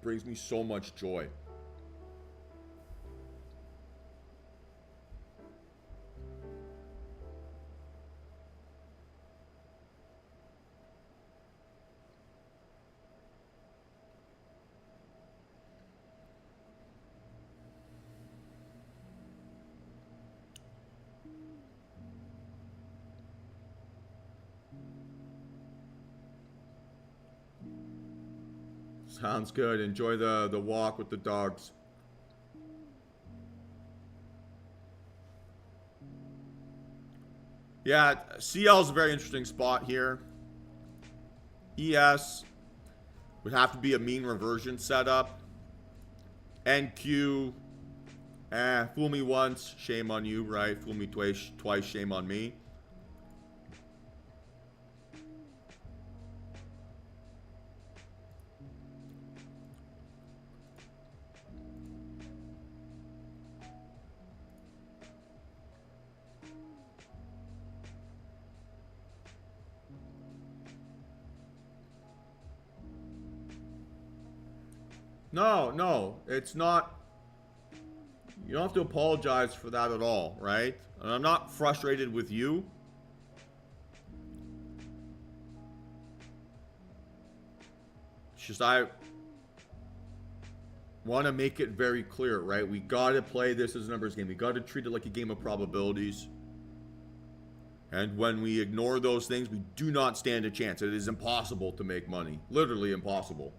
Brings me so much joy. Sounds good. Enjoy the walk with the dogs. Yeah, CL is a very interesting spot here. ES would have to be a mean reversion setup. NQ, fool me once, shame on you, right? Fool me twice, shame on me. No, it's not. You don't have to apologize for that at all, right? And I'm not frustrated with you. It's just I want to make it very clear, right? We got to play this as a numbers game. We got to treat it like a game of probabilities. And when we ignore those things, we do not stand a chance. It is impossible to make money. Literally impossible.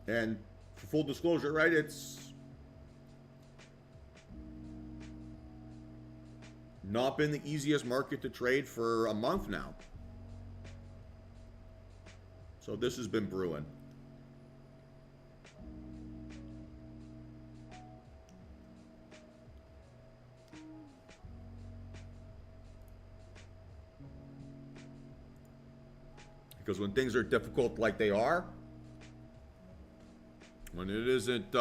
And for full disclosure, right, it's not been the easiest market to trade for a month now. So this has been brewing. Because when things are difficult like they are, when it isn't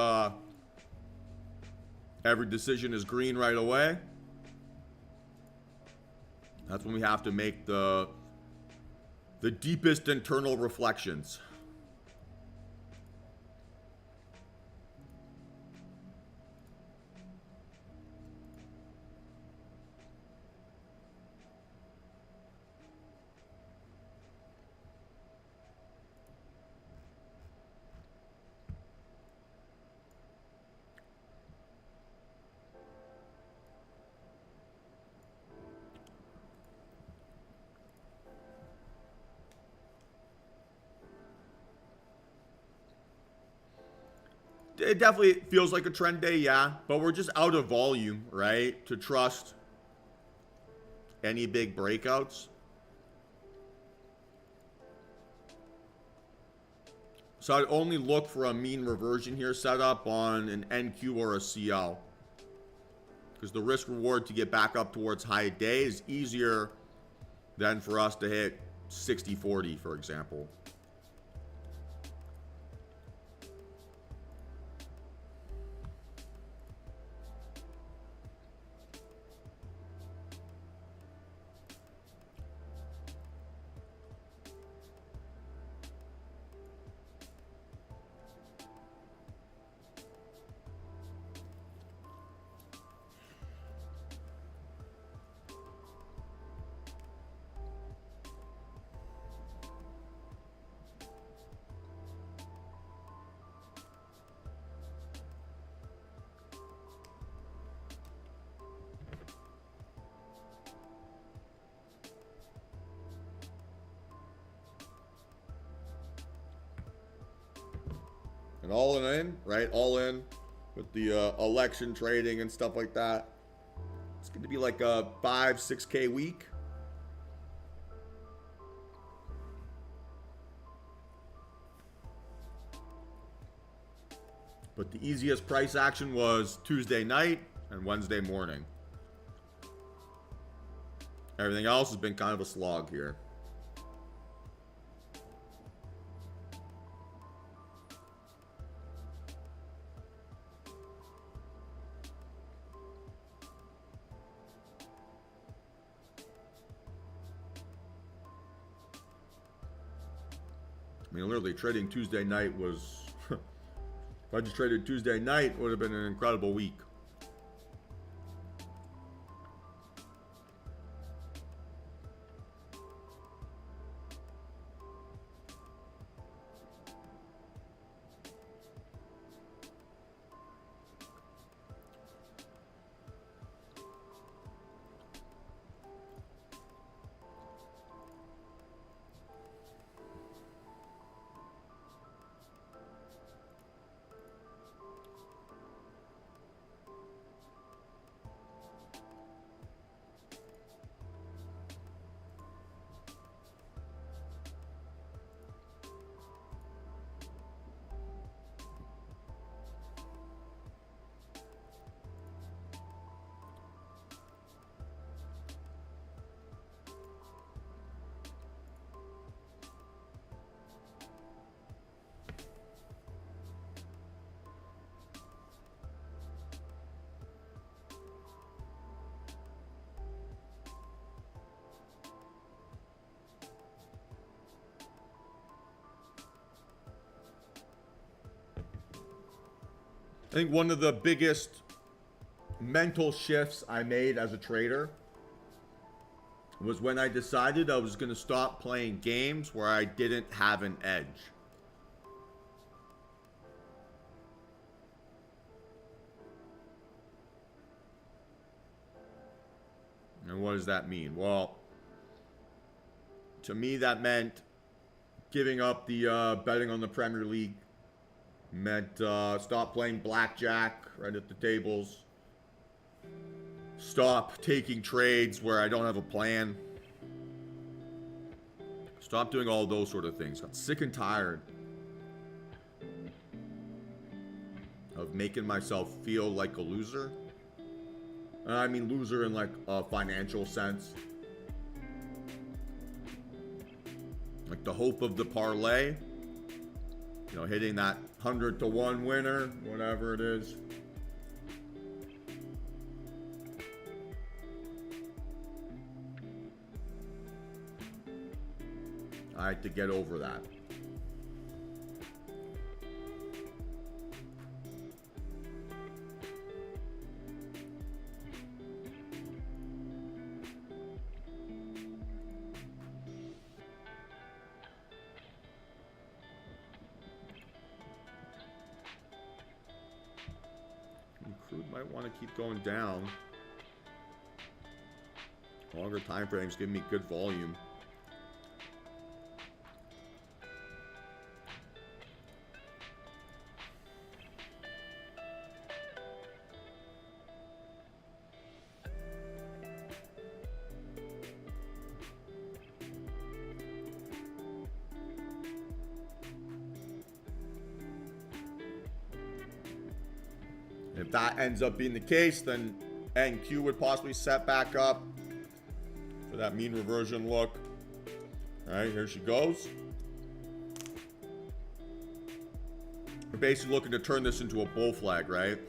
every decision is green right away, that's when we have to make the deepest internal reflections. It definitely feels like a trend day, yeah, but we're just out of volume, right, to trust any big breakouts. So I'd only look for a mean reversion here set up on an NQ or a CL. Because the risk reward to get back up towards high day is easier than for us to hit 60-40, for example. and all in, right? All in with the election trading and stuff like that. It's going to be like a 5-6K week. But the easiest price action was Tuesday night and Wednesday morning. Everything else has been kind of a slog here. I mean, literally trading Tuesday night was... if I just traded Tuesday night, it would have been an incredible week. I think one of the biggest mental shifts I made as a trader was when I decided I was going to stop playing games where I didn't have an edge. And what does that mean? Well, to me that meant giving up the betting on the Premier League. Meant stop playing blackjack right at the tables. Stop taking trades where I don't have a plan. Stop doing all those sort of things. Got sick and tired of making myself feel like a loser. And I mean loser in like a financial sense. Like the hope of the parlay. You know, hitting that 100-to-1 winner, whatever it is. I had to get over that. Crude might want to keep going down. Longer time frames give me good volume. If that ends up being the case, then NQ would possibly set back up for that mean reversion look. All right, here she goes. We're basically looking to turn this into a bull flag, right?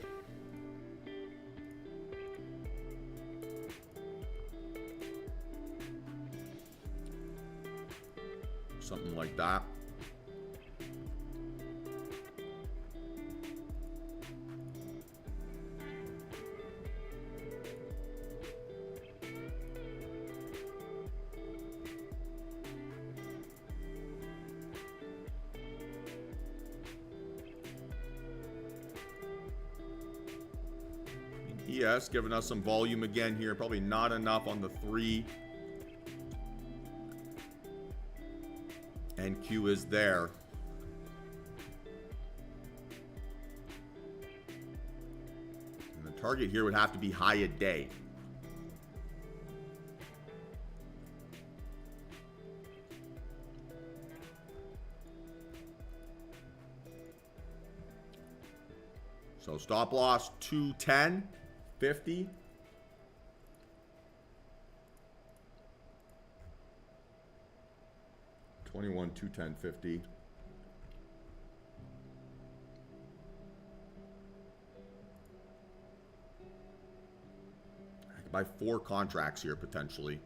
Something like that. ES giving us some volume again here. Probably not enough on the 3. NQ is there. Target here would have to be high a day. So stop loss 210.50. $21, 210.50. I could buy 4 contracts here potentially.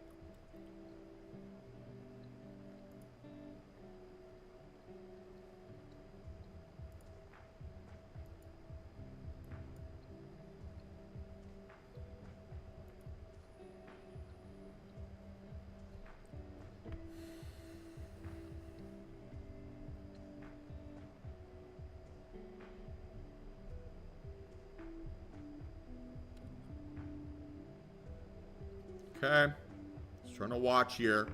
Okay, just trying to watch here.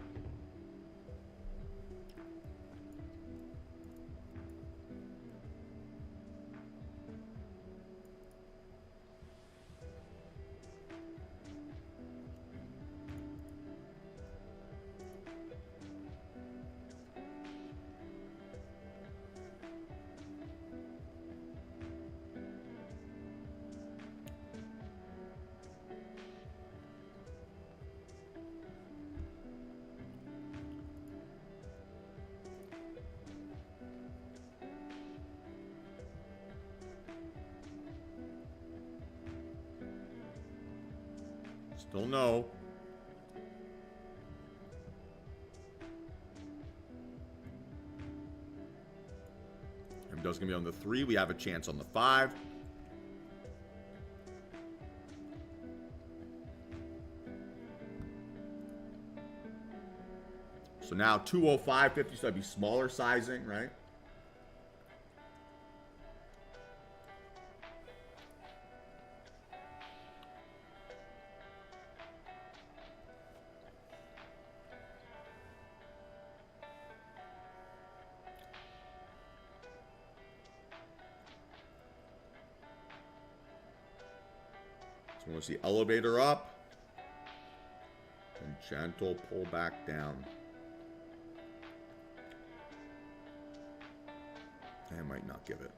Still no. MDO's gonna be on the 3. We have a chance on the 5. So now 205.50, so that'd be smaller sizing, right? So we'll see elevator up and gentle pull back down. I might not give it.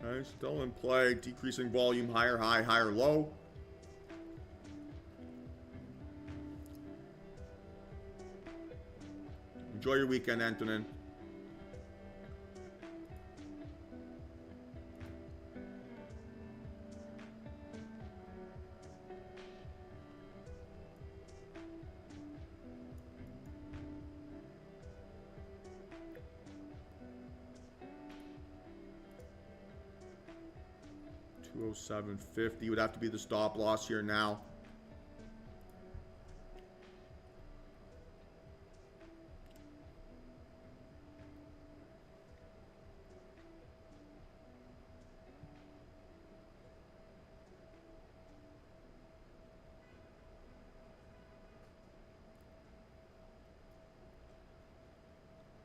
Okay, still in play. Decreasing volume, higher high, higher low. Enjoy your weekend, Antonin. $207.50 would have to be the stop loss here now.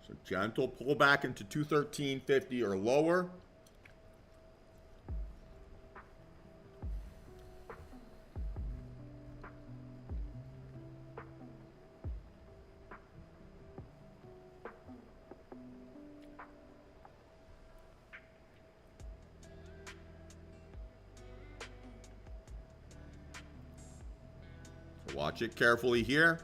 So gentle pull back into 213.50 or lower. So watch it carefully here.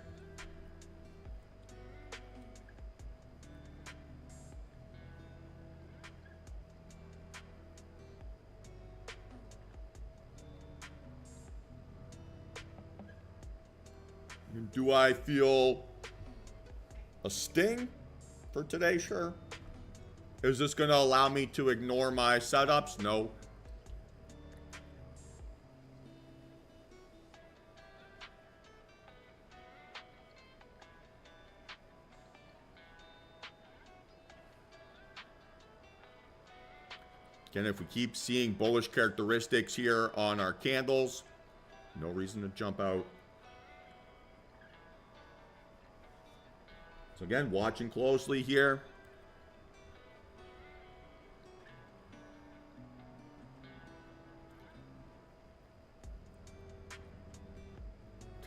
Do I feel a sting for today? Sure. Is this going to allow me to ignore my setups? No. Again, if we keep seeing bullish characteristics here on our candles, no reason to jump out. So again, watching closely here.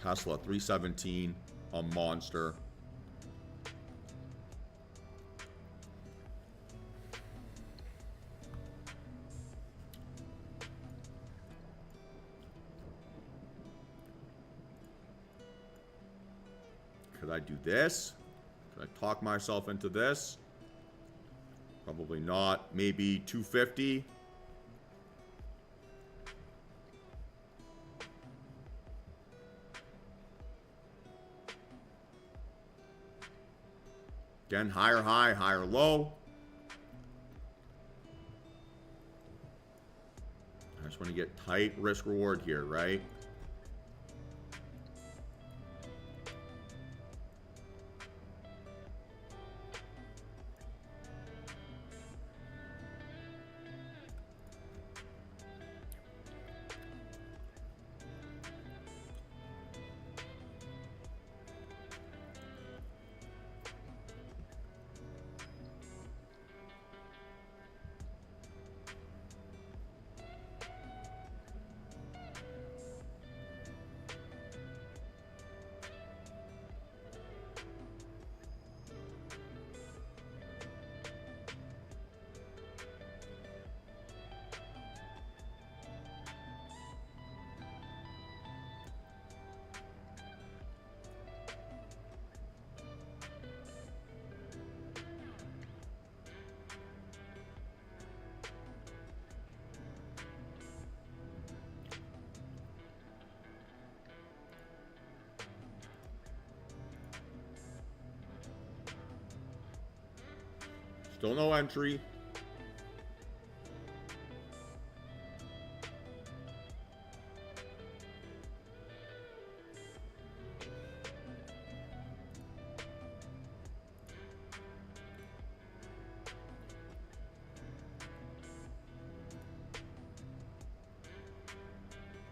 Tesla 317, a monster. Could I do this? Could I talk myself into this? Probably not. Maybe 250. Again, higher high, higher low. I just want to get tight risk reward here, right? Still no entry.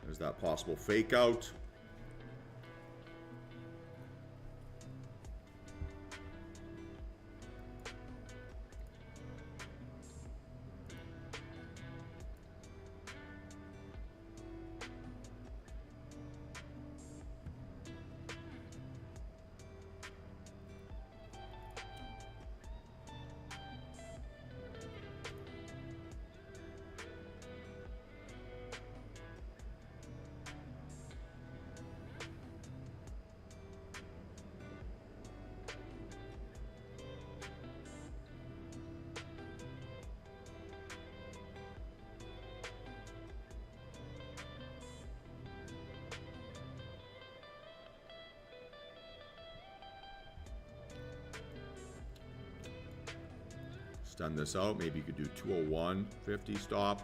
There's that possible fake out. Extend this out. Maybe you could do 201.50 stop.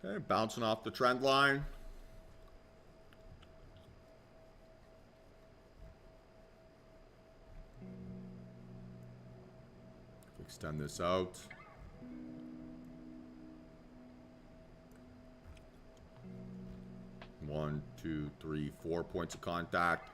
Okay, bouncing off the trend line. Extend this out. One, two, three, 4 points of contact.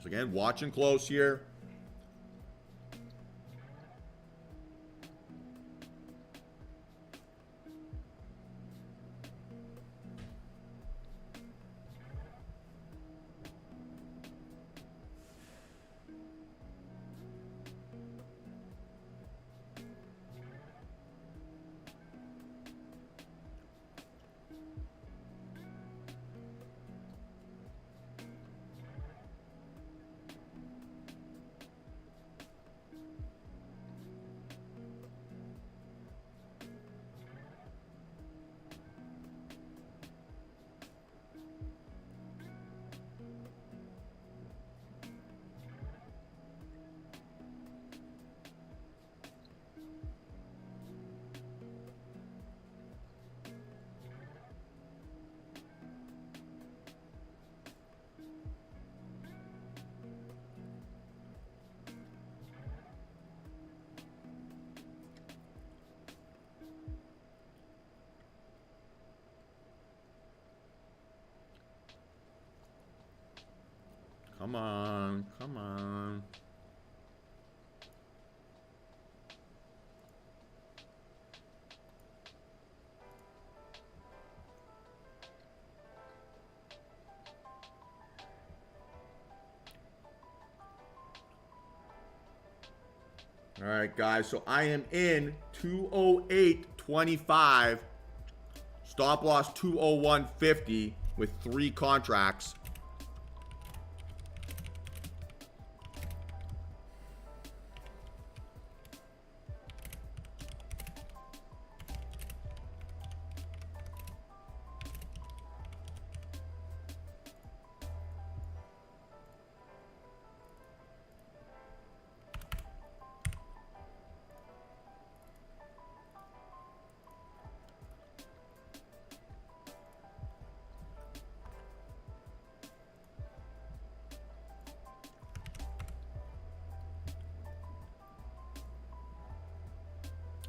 So again, watching close here. Come on, come on. All right, guys, so I am in 208.25. Stop loss 201.50 with 3 contracts.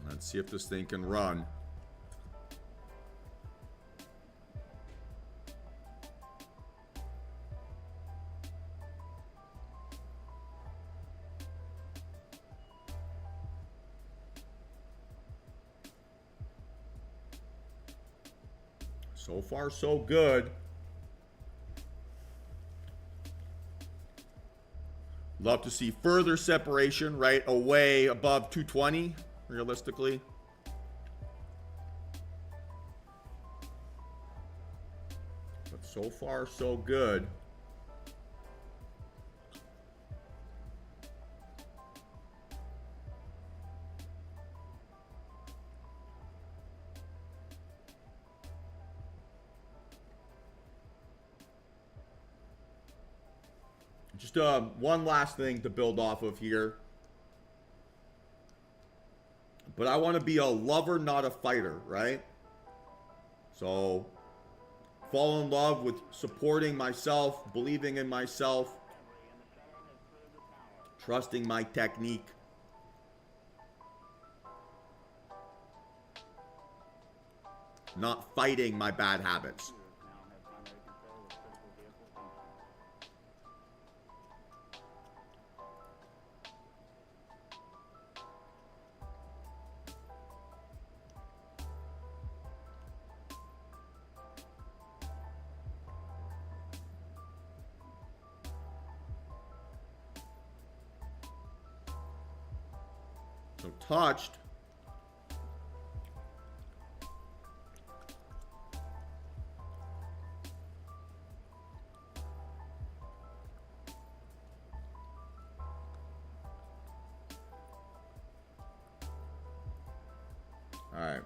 Let's see if this thing can run. So far, so good. Love to see further separation, right, away above 220, realistically. But so far, so good. Just one last thing to build off of here. But I want to be a lover, not a fighter, right? So, fall in love with supporting myself, believing in myself, trusting my technique. Not fighting my bad habits. So touched. All right,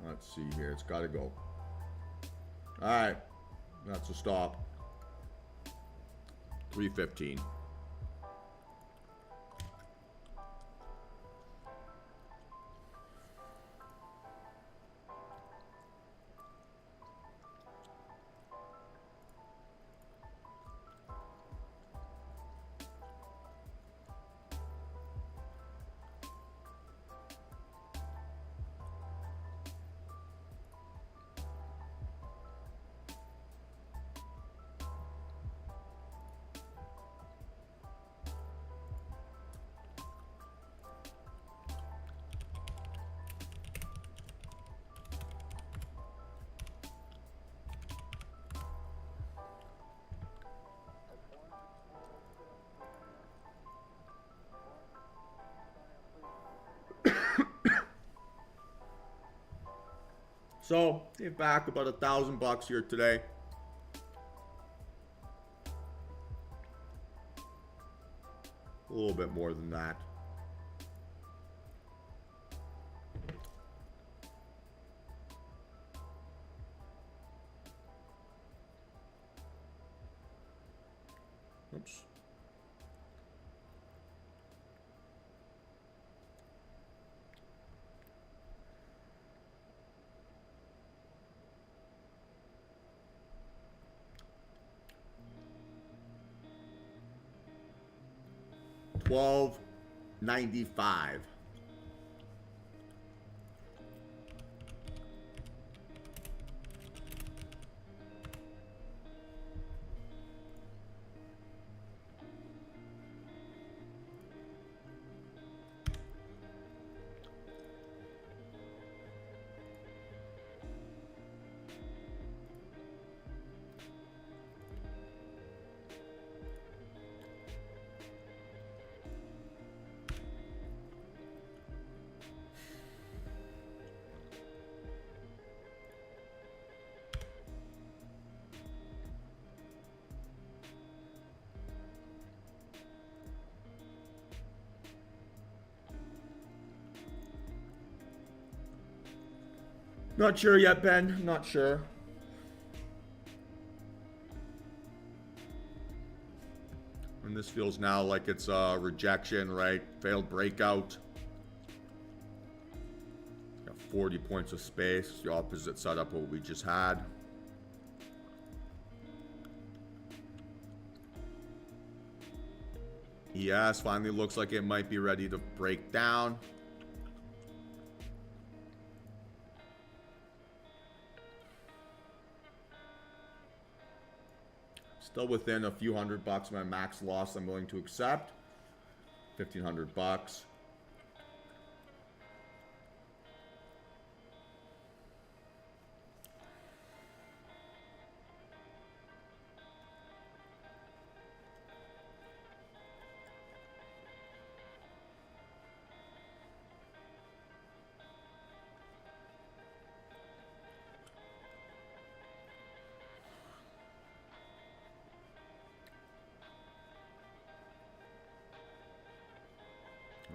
let's see here. It's got to go. All right, that's a stop. 315. So gave back about $1,000 here today. A little bit more than that. Oops. $12.95. Not sure yet, Ben. Not sure. And this feels now like it's a rejection, right? Failed breakout. Got 40 points of space. The opposite setup of what we just had. ES finally looks like it might be ready to break down. Still within a few $100 my max loss I'm willing to accept. $1,500.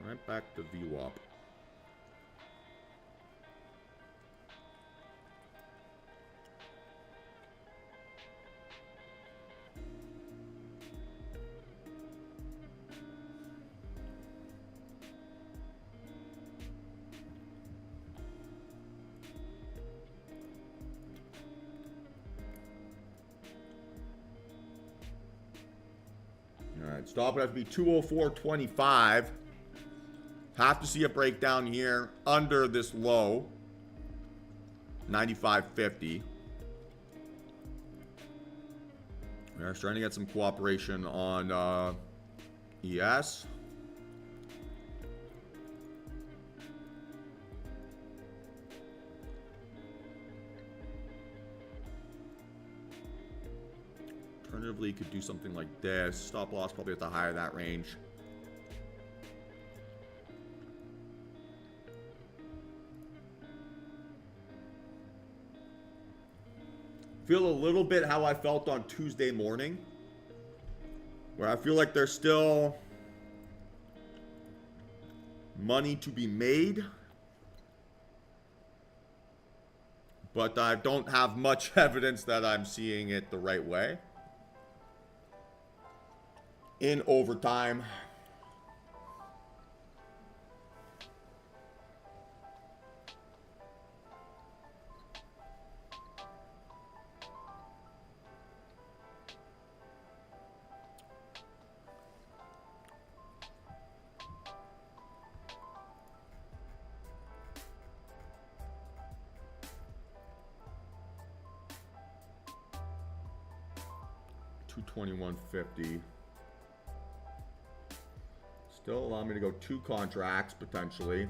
Right back to VWAP. All right, stop would have to be 204.25. Have to see a breakdown here under this low, 95.50. We're starting to get some cooperation on ES. Alternatively, you could do something like this. Stop loss probably at the higher of that range. Feel a little bit how I felt on Tuesday morning, where I feel like there's still money to be made, but I don't have much evidence that I'm seeing it the right way. In overtime. $221.50. Still allow me to go 2 contracts potentially.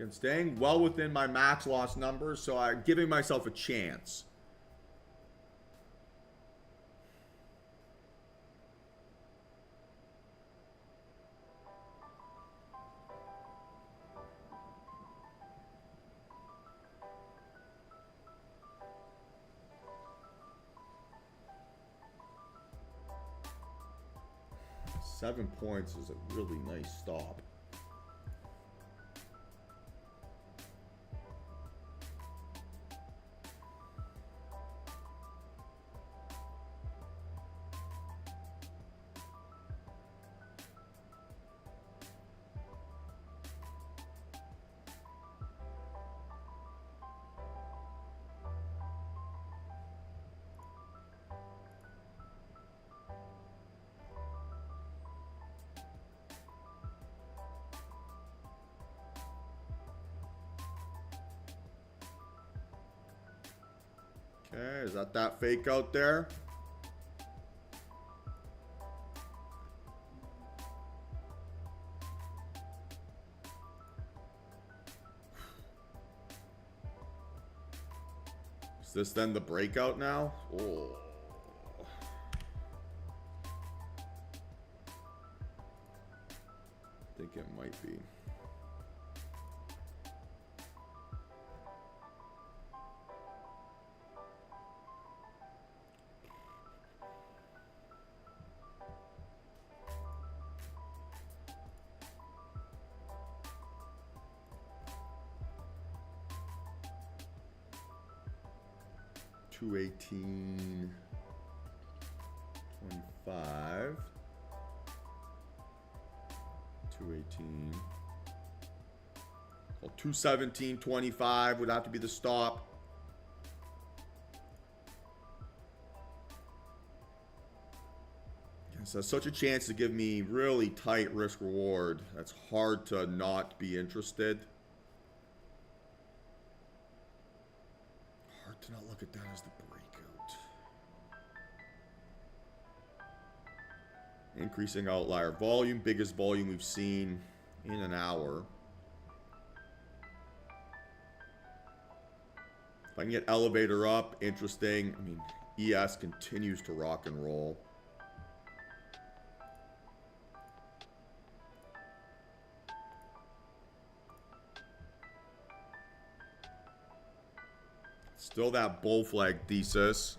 Again, staying well within my max loss numbers, so I'm giving myself a chance. Seven points is a really nice stop. Okay, is that fake out there? Is this then the breakout now? Oh. I think it might be. $218.25. $218. Well, $217.25 would have to be the stop. So such a chance to give me really tight risk reward. That's hard to not be interested. Hard to not look at that as the breakout. Increasing outlier volume, biggest volume we've seen in an hour. If I can get elevator up, interesting. I mean, ES continues to rock and roll. Still that bull flag thesis.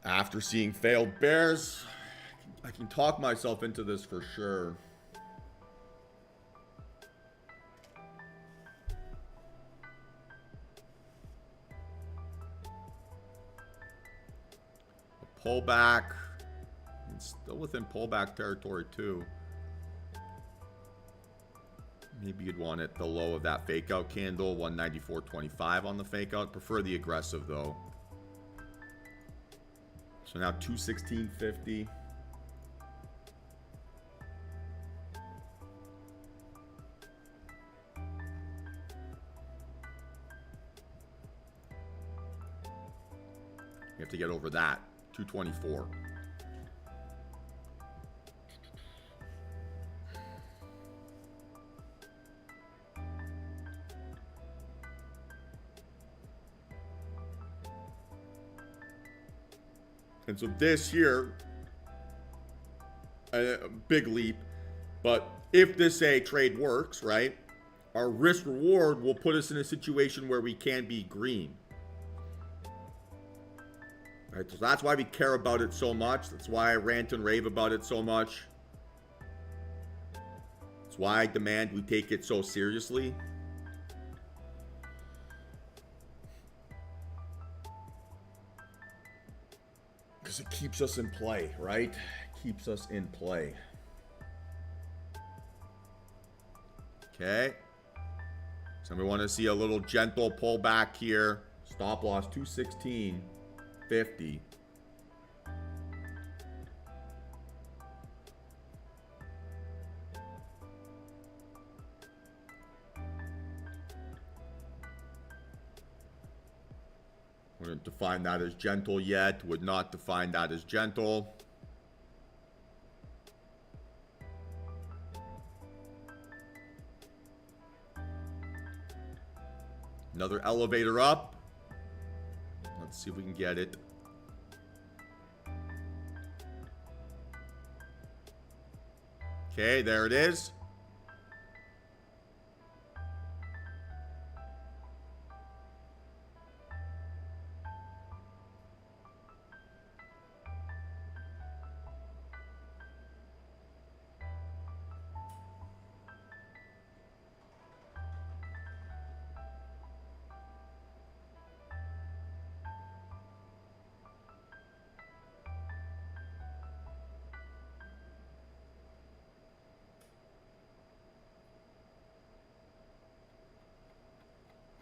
After seeing failed bears, I can talk myself into this for sure. A pullback. It's still within pullback territory too. Maybe you'd want it the low of that fake out candle, 194.25 on the fake out. Prefer the aggressive though. So now 216.50. You have to get over that. 224. And so this here, a big leap, but if this trade works, right, our risk reward will put us in a situation where we can be green. Right, so that's why we care about it so much. That's why I rant and rave about it so much. That's why I demand we take it so seriously. Because it keeps us in play, right? Keeps us in play. Okay. So we want to see a little gentle pullback here. Stop loss 216.50. Wouldn't define that as gentle yet. Would not define that as gentle. Another elevator up. Let's see if we can get it. Okay, there it is.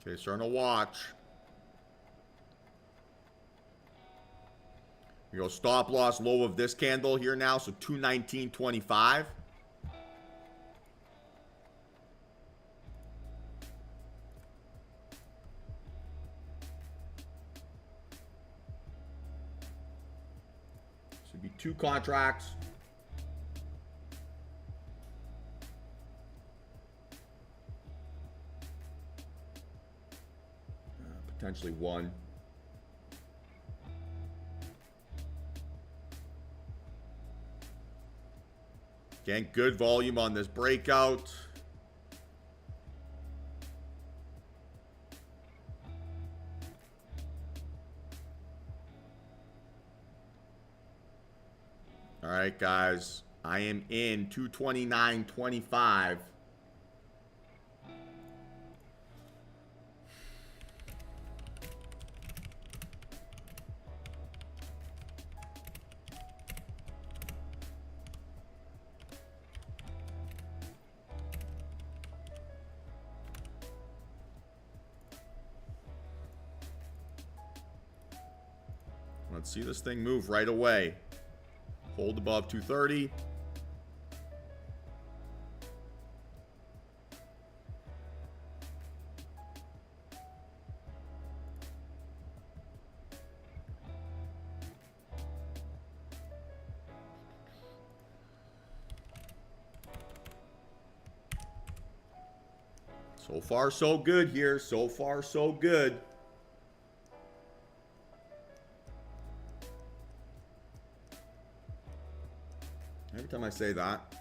Okay, starting to watch. You go stop loss low of this candle here now, so 219.25. Should be 2 contracts. Potentially 1. Again, good volume on this breakout. All right, guys. I am in 229.25. Let's see this thing move right away. Hold above 230. So far, so good here. So far, so good. Every time I say that,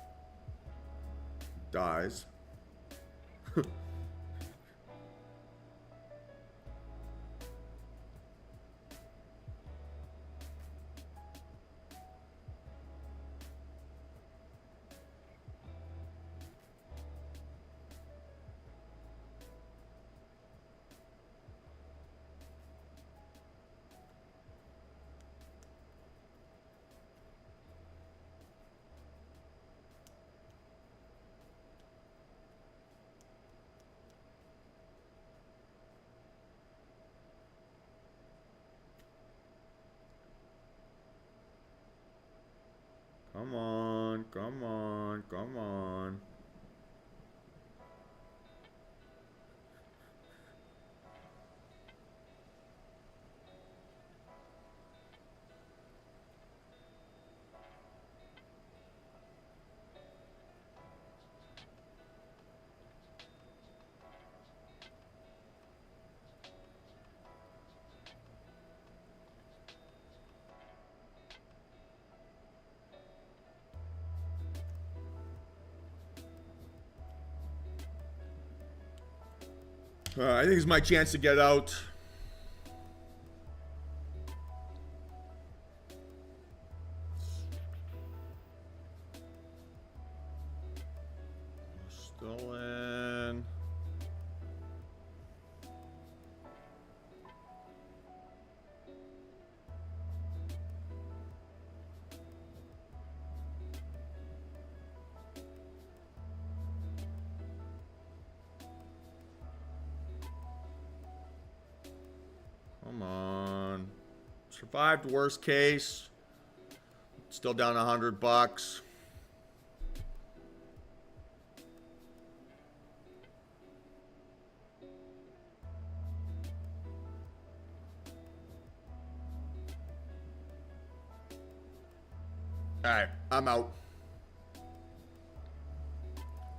it dies. Come on, come on, come on. I think it's my chance to get out. Still in. Come on. Survived worst case. Still down $100. All right, I'm out.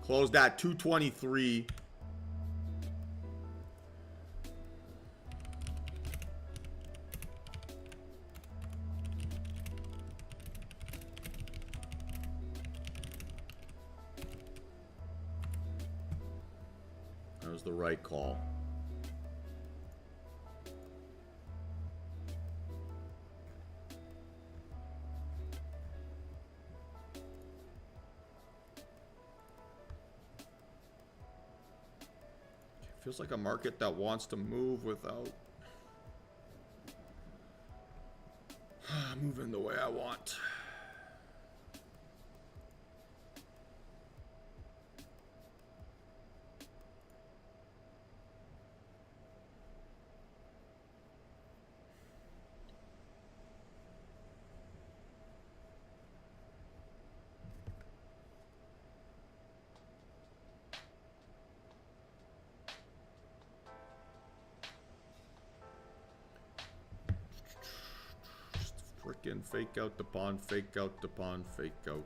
Closed at 223. That was the right call. Feels like a market that wants to move without moving the way I want. Frickin' fake out the pawn, fake out the pawn, fake out.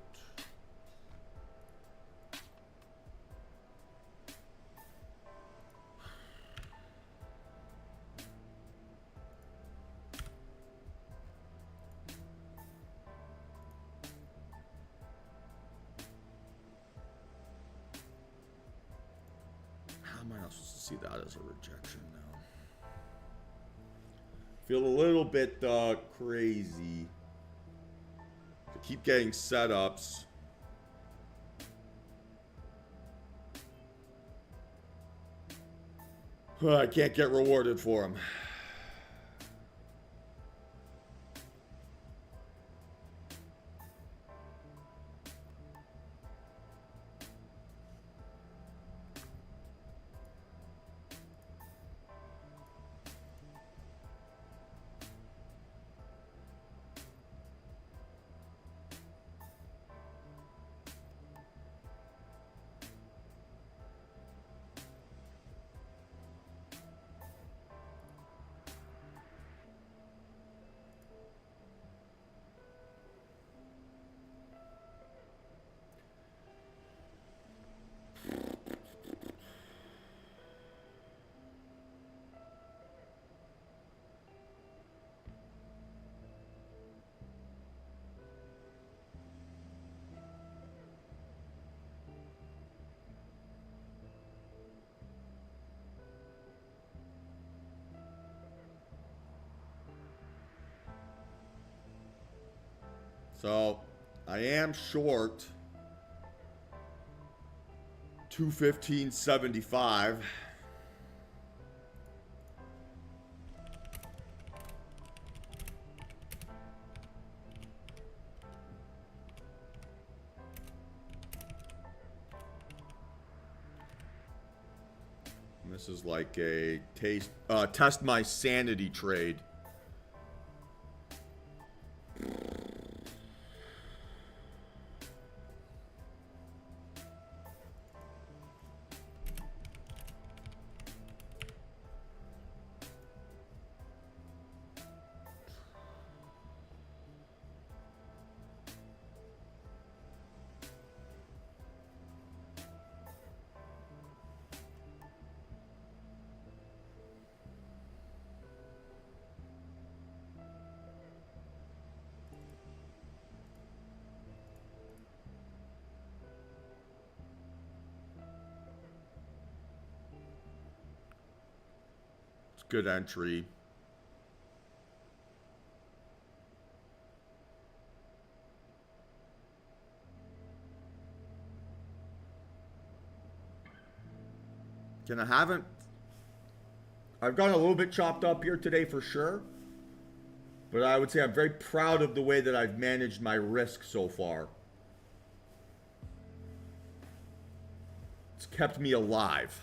How am I not supposed to see that as a rejection now? Feel a little bit crazy to keep getting setups. I can't get rewarded for them. So I am short 215.75. This is like a test my sanity trade. Good entry. I've gotten a little bit chopped up here today for sure, but I would say I'm very proud of the way that I've managed my risk so far. It's kept me alive.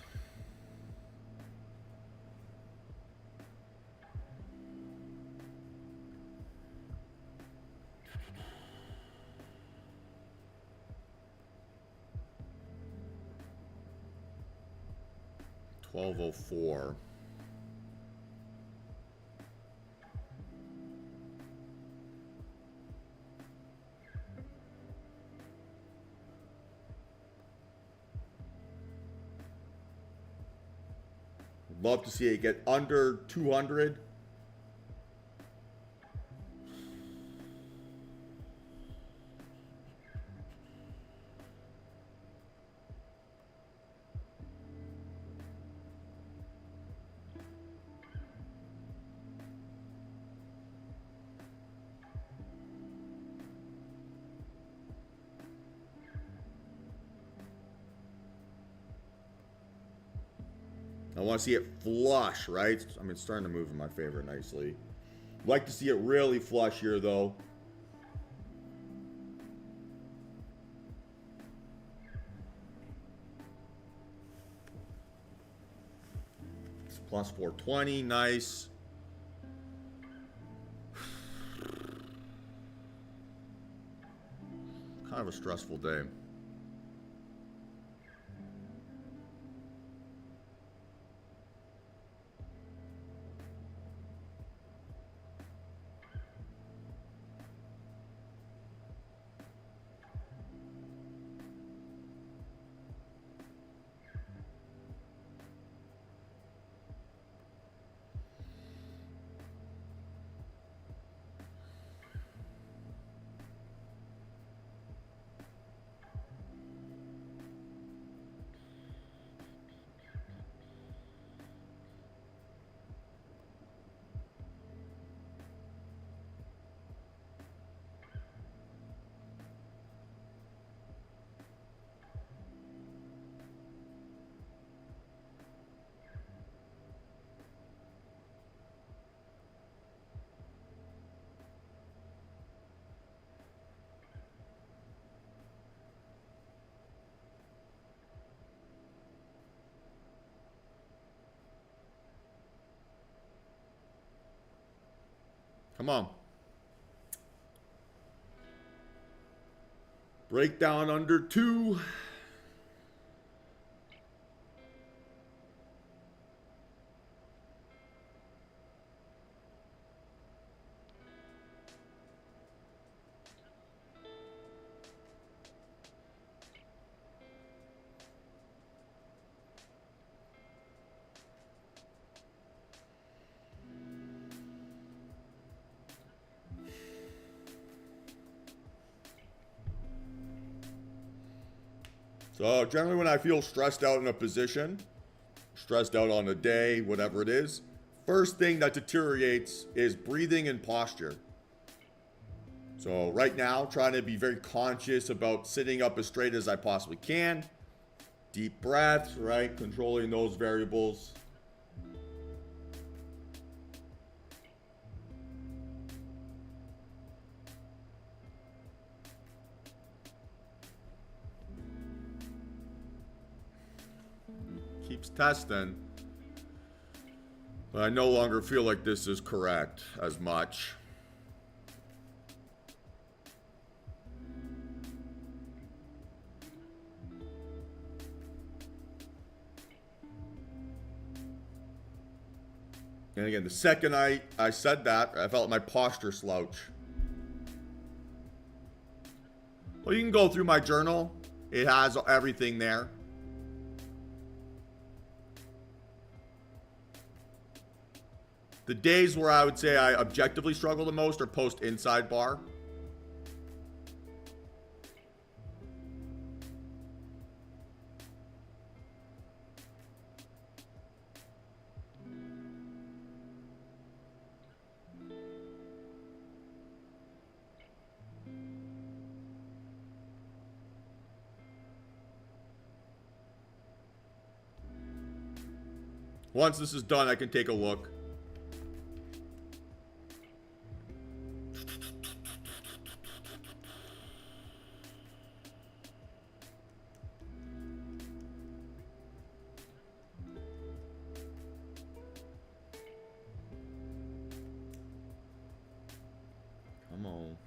$12.04. Love to see it get under 200. I want to see it flush, right? I mean, it's starting to move in my favor nicely. Like to see it really flush here, though. It's plus 420, nice. Kind of a stressful day. Come on. Breakdown under 2. So generally when I feel stressed out in a position, stressed out on a day, whatever it is, first thing that deteriorates is breathing and posture. So right now, trying to be very conscious about sitting up as straight as I possibly can. Deep breaths, right? Controlling those variables. Keeps testing. But I no longer feel like this is correct as much. And again, the second I said that, I felt my posture slouch. Well, you can go through my journal. It has everything there. The days where I would say I objectively struggle the most are post inside bar. Once this is done, I can take a look. Come on.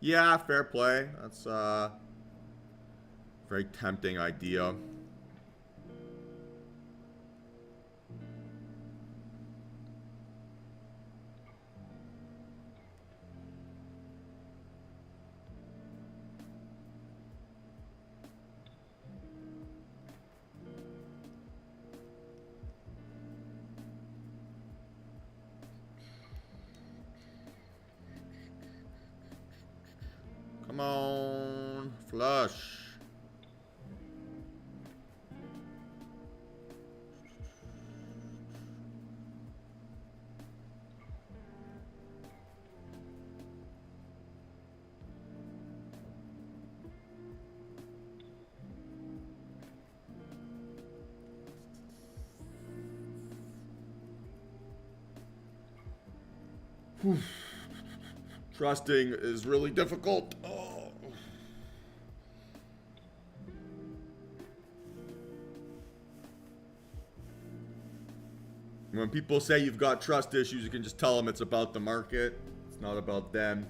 Yeah, fair play. That's a very tempting idea. Come on. Flush. Whew. Trusting is really difficult. Oh. When people say you've got trust issues, you can just tell them it's about the market. It's not about them.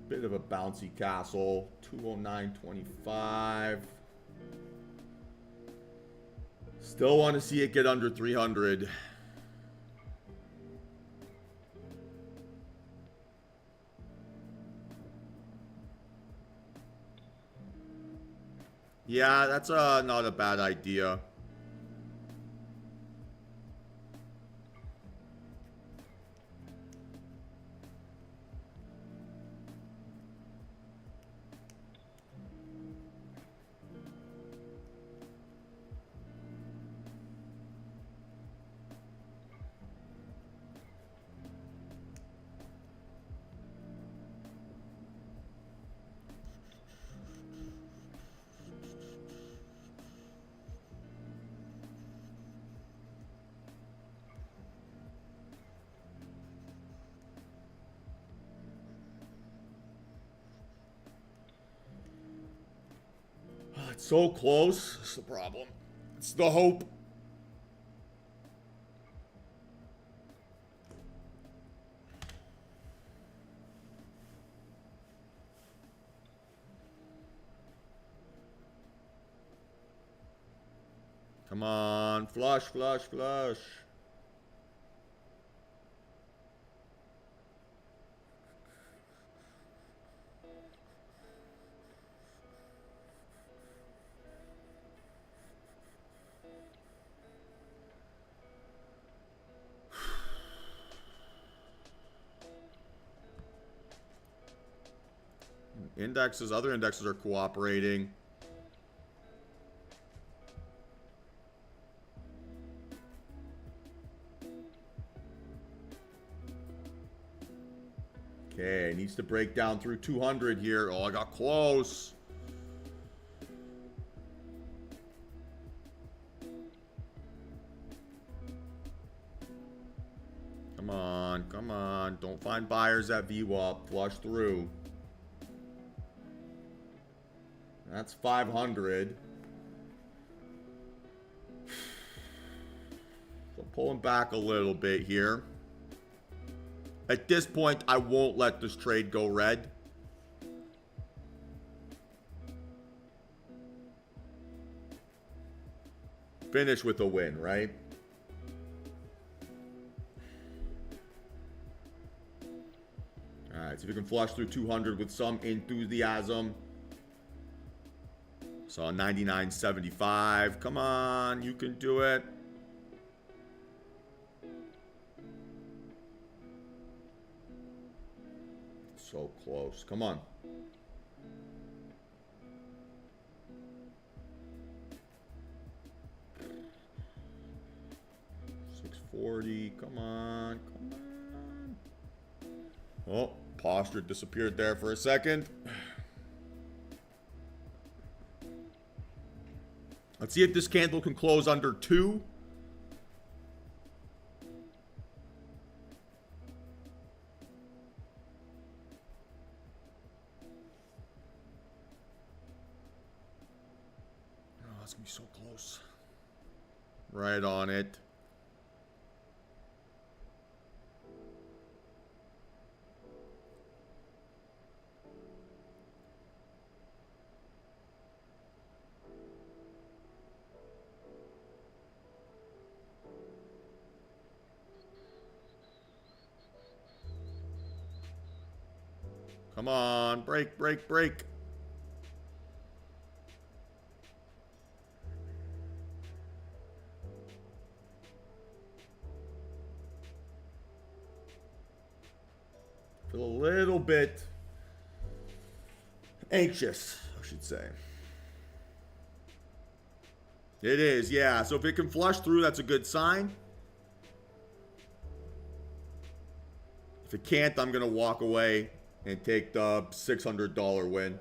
Bit of a bouncy castle. 209.25. Still want to see it get under 300. Yeah, that's not a bad idea. It's so close. That's the problem. It's the hope. Come on. Flush, flush, flush. Indexes, other indexes are cooperating. Okay, needs to break down through 200 here. Oh, I got close. Come on, come on. Don't find buyers at VWAP. Flush through. That's 500. So pulling back a little bit here. At this point, I won't let this trade go red. Finish with a win, right? All right, so if you can flush through 200 with some enthusiasm. So 99.75. Come on, you can do it. So close. Come on. $640. Come on. Come on. Oh, posture disappeared there for a second. Let's see if this candle can close under 2. Oh, that's going to be so close. Right on it. Come on, break, break, break. Feel a little bit anxious, I should say. It is, yeah. So if it can flush through, that's a good sign. If it can't, I'm going to walk away and take the $600 win.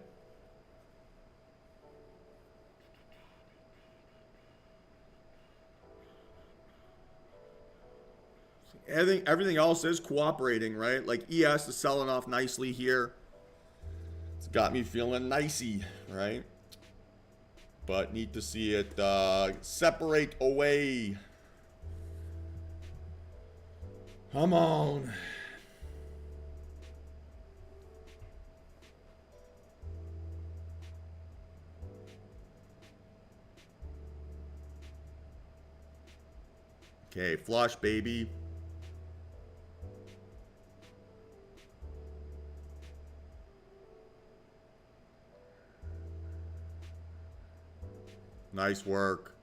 Everything else is cooperating, right? Like ES is selling off nicely here. It's got me feeling nicey, right? But need to see it separate away. Come on. Okay, flush, baby. Nice work.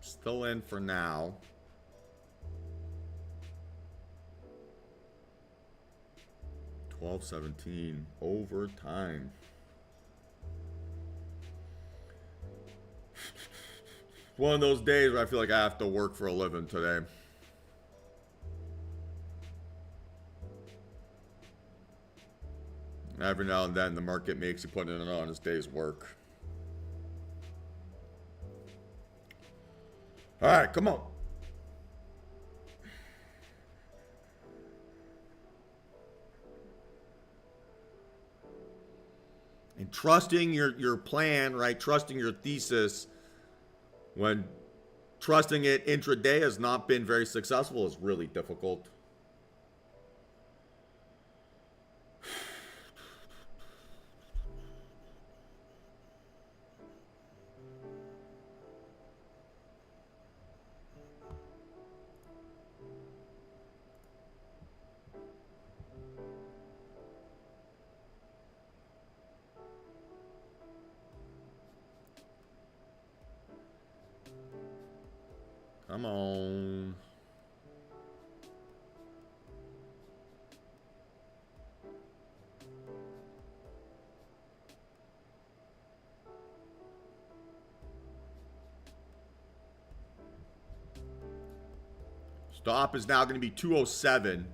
Still in for now. $12.17 overtime. One of those days where I feel like I have to work for a living today. Every now and then the market makes you put in an honest day's work. All right, come on. And trusting your plan, right? Trusting your thesis when trusting it intraday has not been very successful is really difficult. Come on. Stop is now going to be 207.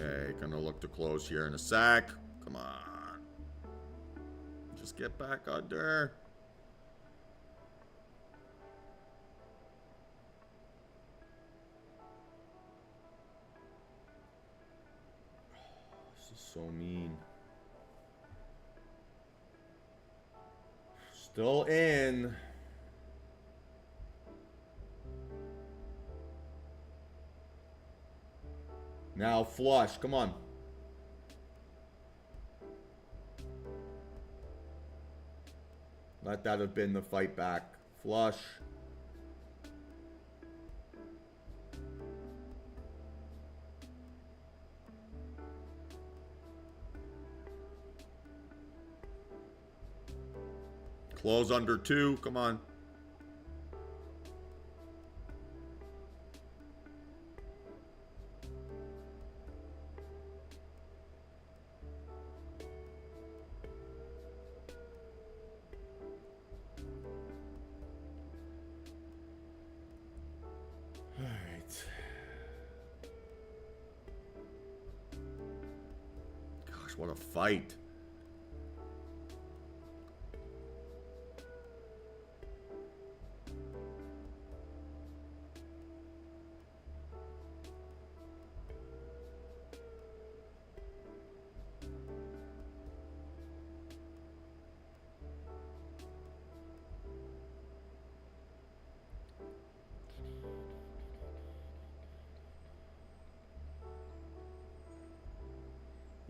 Okay, gonna look to close here in a sec. Come on. Just get back under. This is so mean. Still in. Now flush, come on. Let that have been the fight back. Flush. Close under 2, come on. what a fight.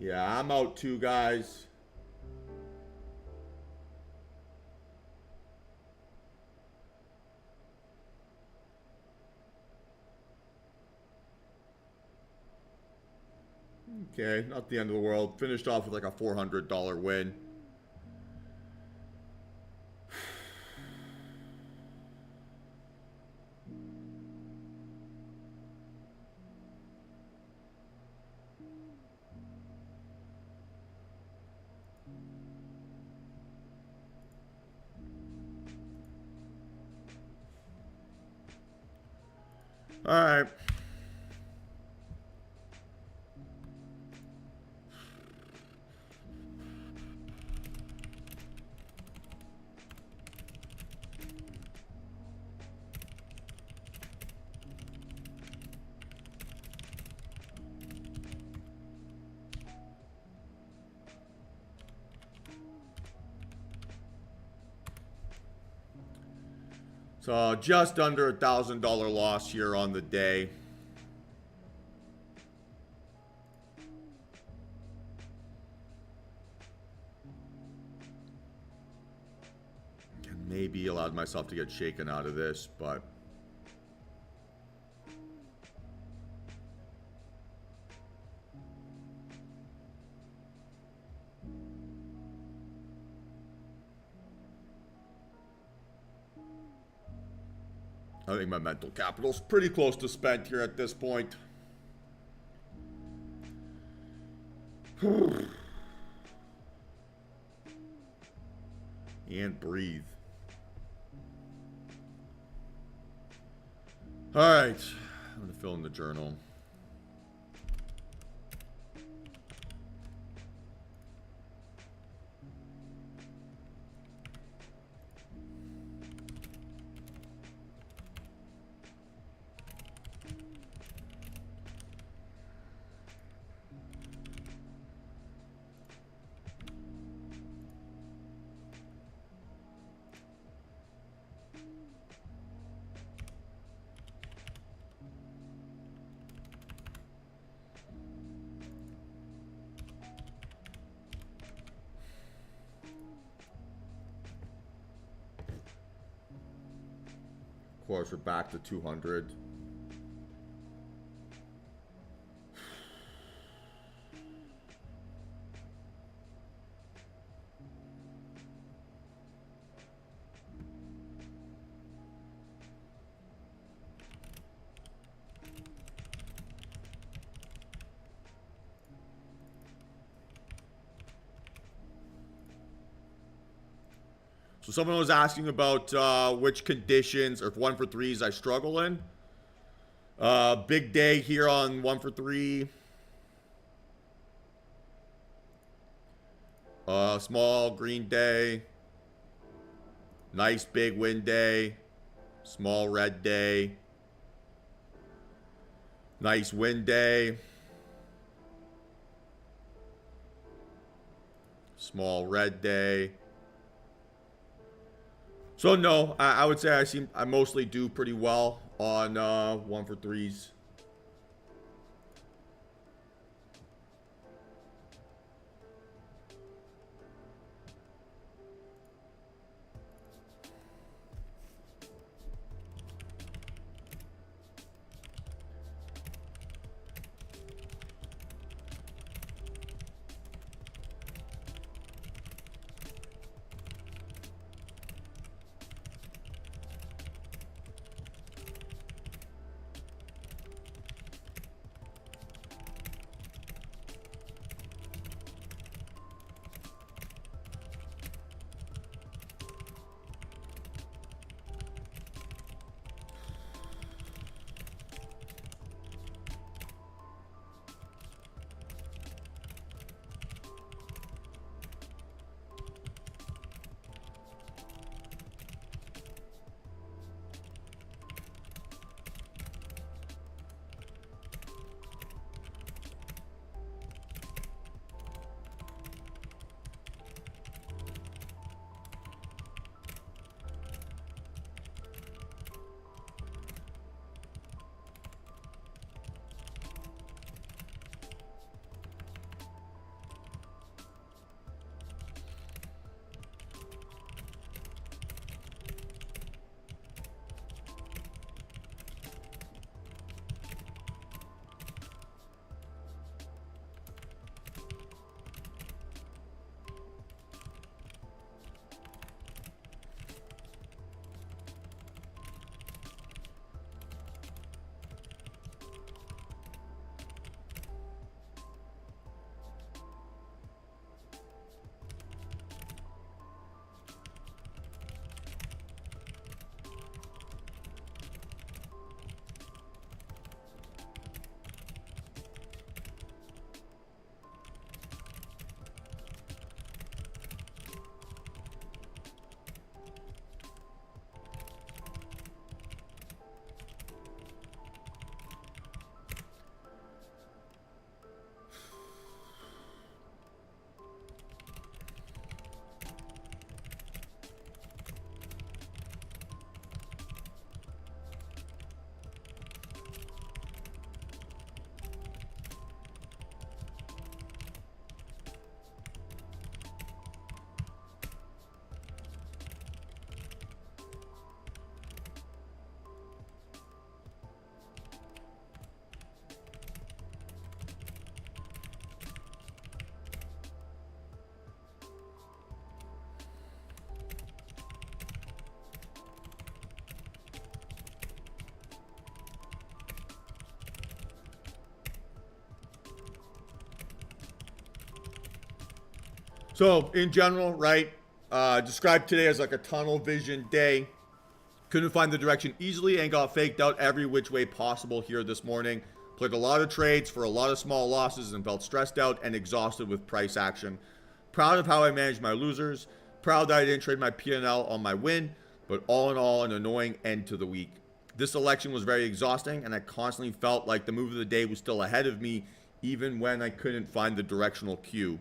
Yeah, I'm out too, guys. Okay, not the end of the world. Finished off with like a $400 win. All right. So just under $1,000 loss here on the day. Maybe allowed myself to get shaken out of this, but I think my mental capital's pretty close to spent here at this point. And breathe. All right, I'm gonna fill in the journal. Of course, we're back to 200. So someone was asking about which conditions or 1 for 3s I struggle in. Big day here on 1 for 3. Small green day. Nice big win day. Small red day. Nice win day. Small red day. So no, I would say I mostly do pretty well on 1 for 3s. So in general, right, described today as like a tunnel vision day. Couldn't find the direction easily and got faked out every which way possible here this morning. Played a lot of trades for a lot of small losses and felt stressed out and exhausted with price action. Proud of how I managed my losers. Proud that I didn't trade my P&L on my win. But all in all, an annoying end to the week. This election was very exhausting, and I constantly felt like the move of the day was still ahead of me, even when I couldn't find the directional cue.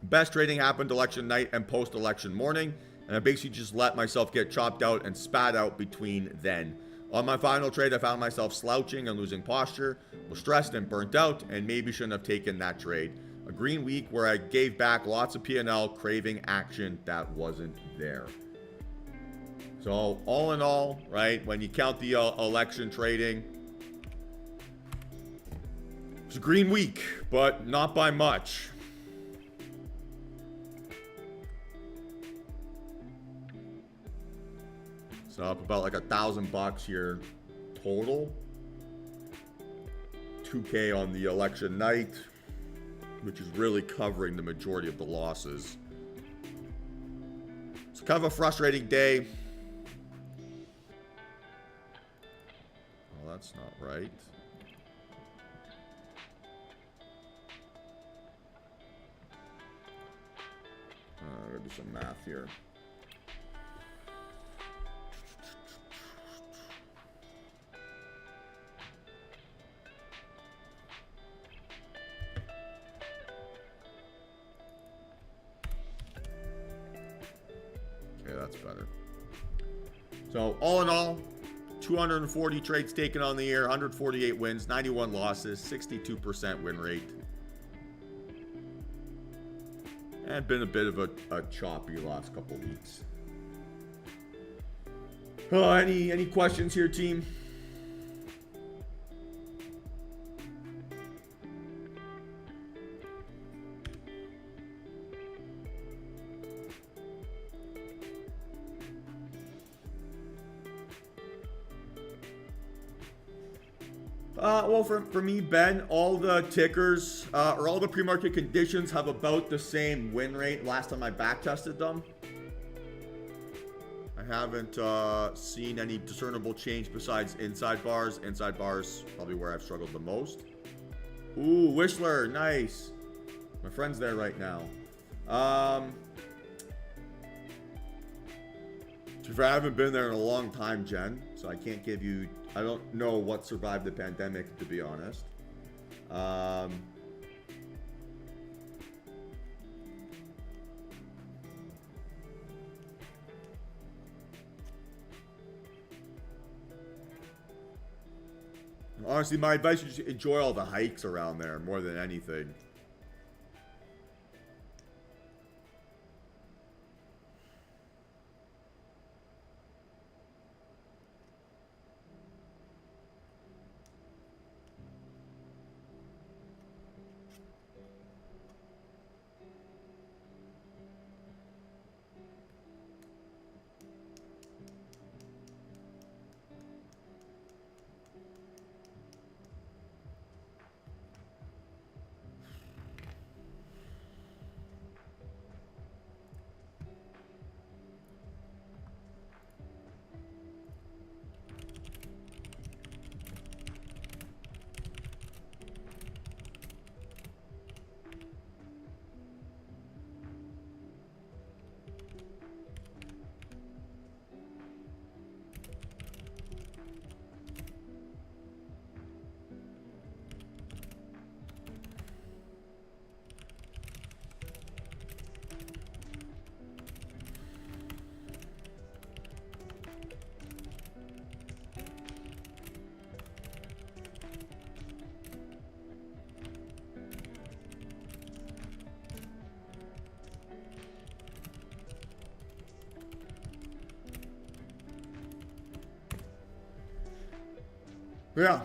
Best trading happened election night and post-election morning, and I basically just let myself get chopped out and spat out between then. On my final trade, I found myself slouching and losing posture, was stressed and burnt out, and maybe shouldn't have taken that trade. A green week where I gave back lots of P&L, craving action that wasn't there. So all in all, right, when you count the election trading, it's a green week, but not by much. So up about like $1,000 here total. 2K on the election night, which is really covering the majority of the losses. It's kind of a frustrating day. Oh, that's not right. I'm gonna do some math here. Okay, that's better. So all in all, 240 trades taken on the year, 148 wins, 91 losses, 62% win rate. And been a bit of a choppy last couple weeks. Any questions here, team? Well, for me, Ben, all the tickers or all the pre-market conditions have about the same win rate last time I back tested them. I haven't seen any discernible change besides inside bars. Inside bars probably where I've struggled the most. Ooh, Whistler, nice. My friend's there right now. I haven't been there in a long time, Jen, so I can't give you. I don't know what survived the pandemic, to be honest. Honestly, my advice is just enjoy all the hikes around there more than anything. Yeah.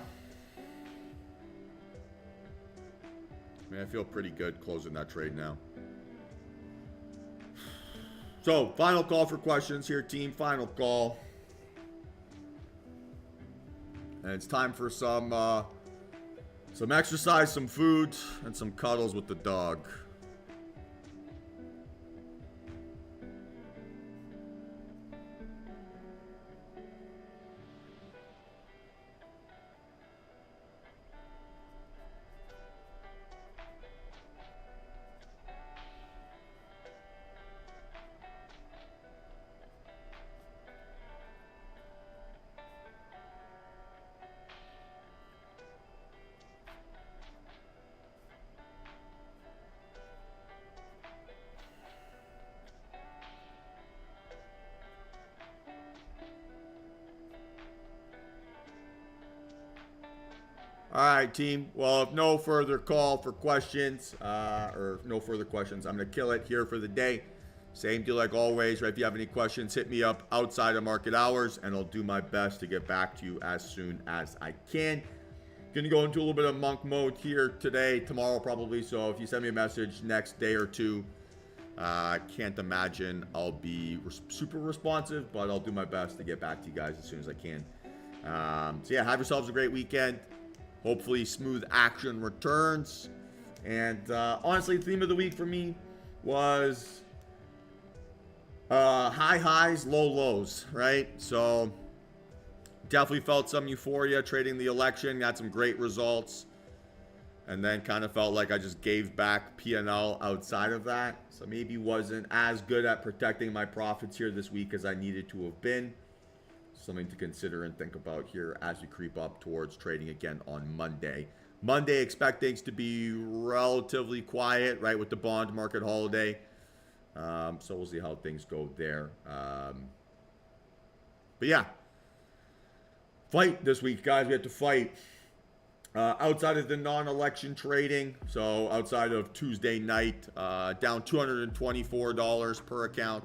I mean, I feel pretty good closing that trade now. So, final call for questions here, team. Final call. And it's time for some exercise, some food, and some cuddles with the dog. All right, team. Well, if no further call for questions, or no further questions, I'm going to kill it here for the day. Same deal like always, right? If you have any questions, hit me up outside of market hours, and I'll do my best to get back to you as soon as I can. Going to go into a little bit of monk mode here today, tomorrow probably. So if you send me a message next day or two, I can't imagine I'll be super responsive, but I'll do my best to get back to you guys as soon as I can. So yeah, have yourselves a great weekend. Hopefully smooth action returns. And honestly, the theme of the week for me was high highs, low lows, right? So definitely felt some euphoria trading the election, got some great results, and then kind of felt like I just gave back P&L outside of that. So maybe wasn't as good at protecting my profits here this week as I needed to have been. Something to consider and think about here as we creep up towards trading again on Monday. Monday, expect things to be relatively quiet, right, with the bond market holiday. So we'll see how things go there. But yeah, fight this week, guys. We have to fight. Outside of the non-election trading, so outside of Tuesday night, down $224 per account.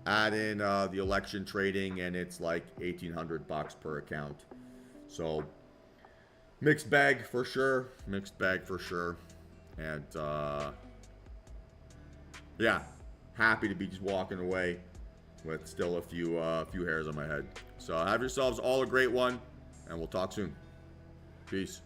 Add in the election trading, and it's like $1,800 per account. So mixed bag for sure. Mixed bag for sure. And yeah, happy to be just walking away with still a few hairs on my head. So have yourselves all a great one, and we'll talk soon. Peace.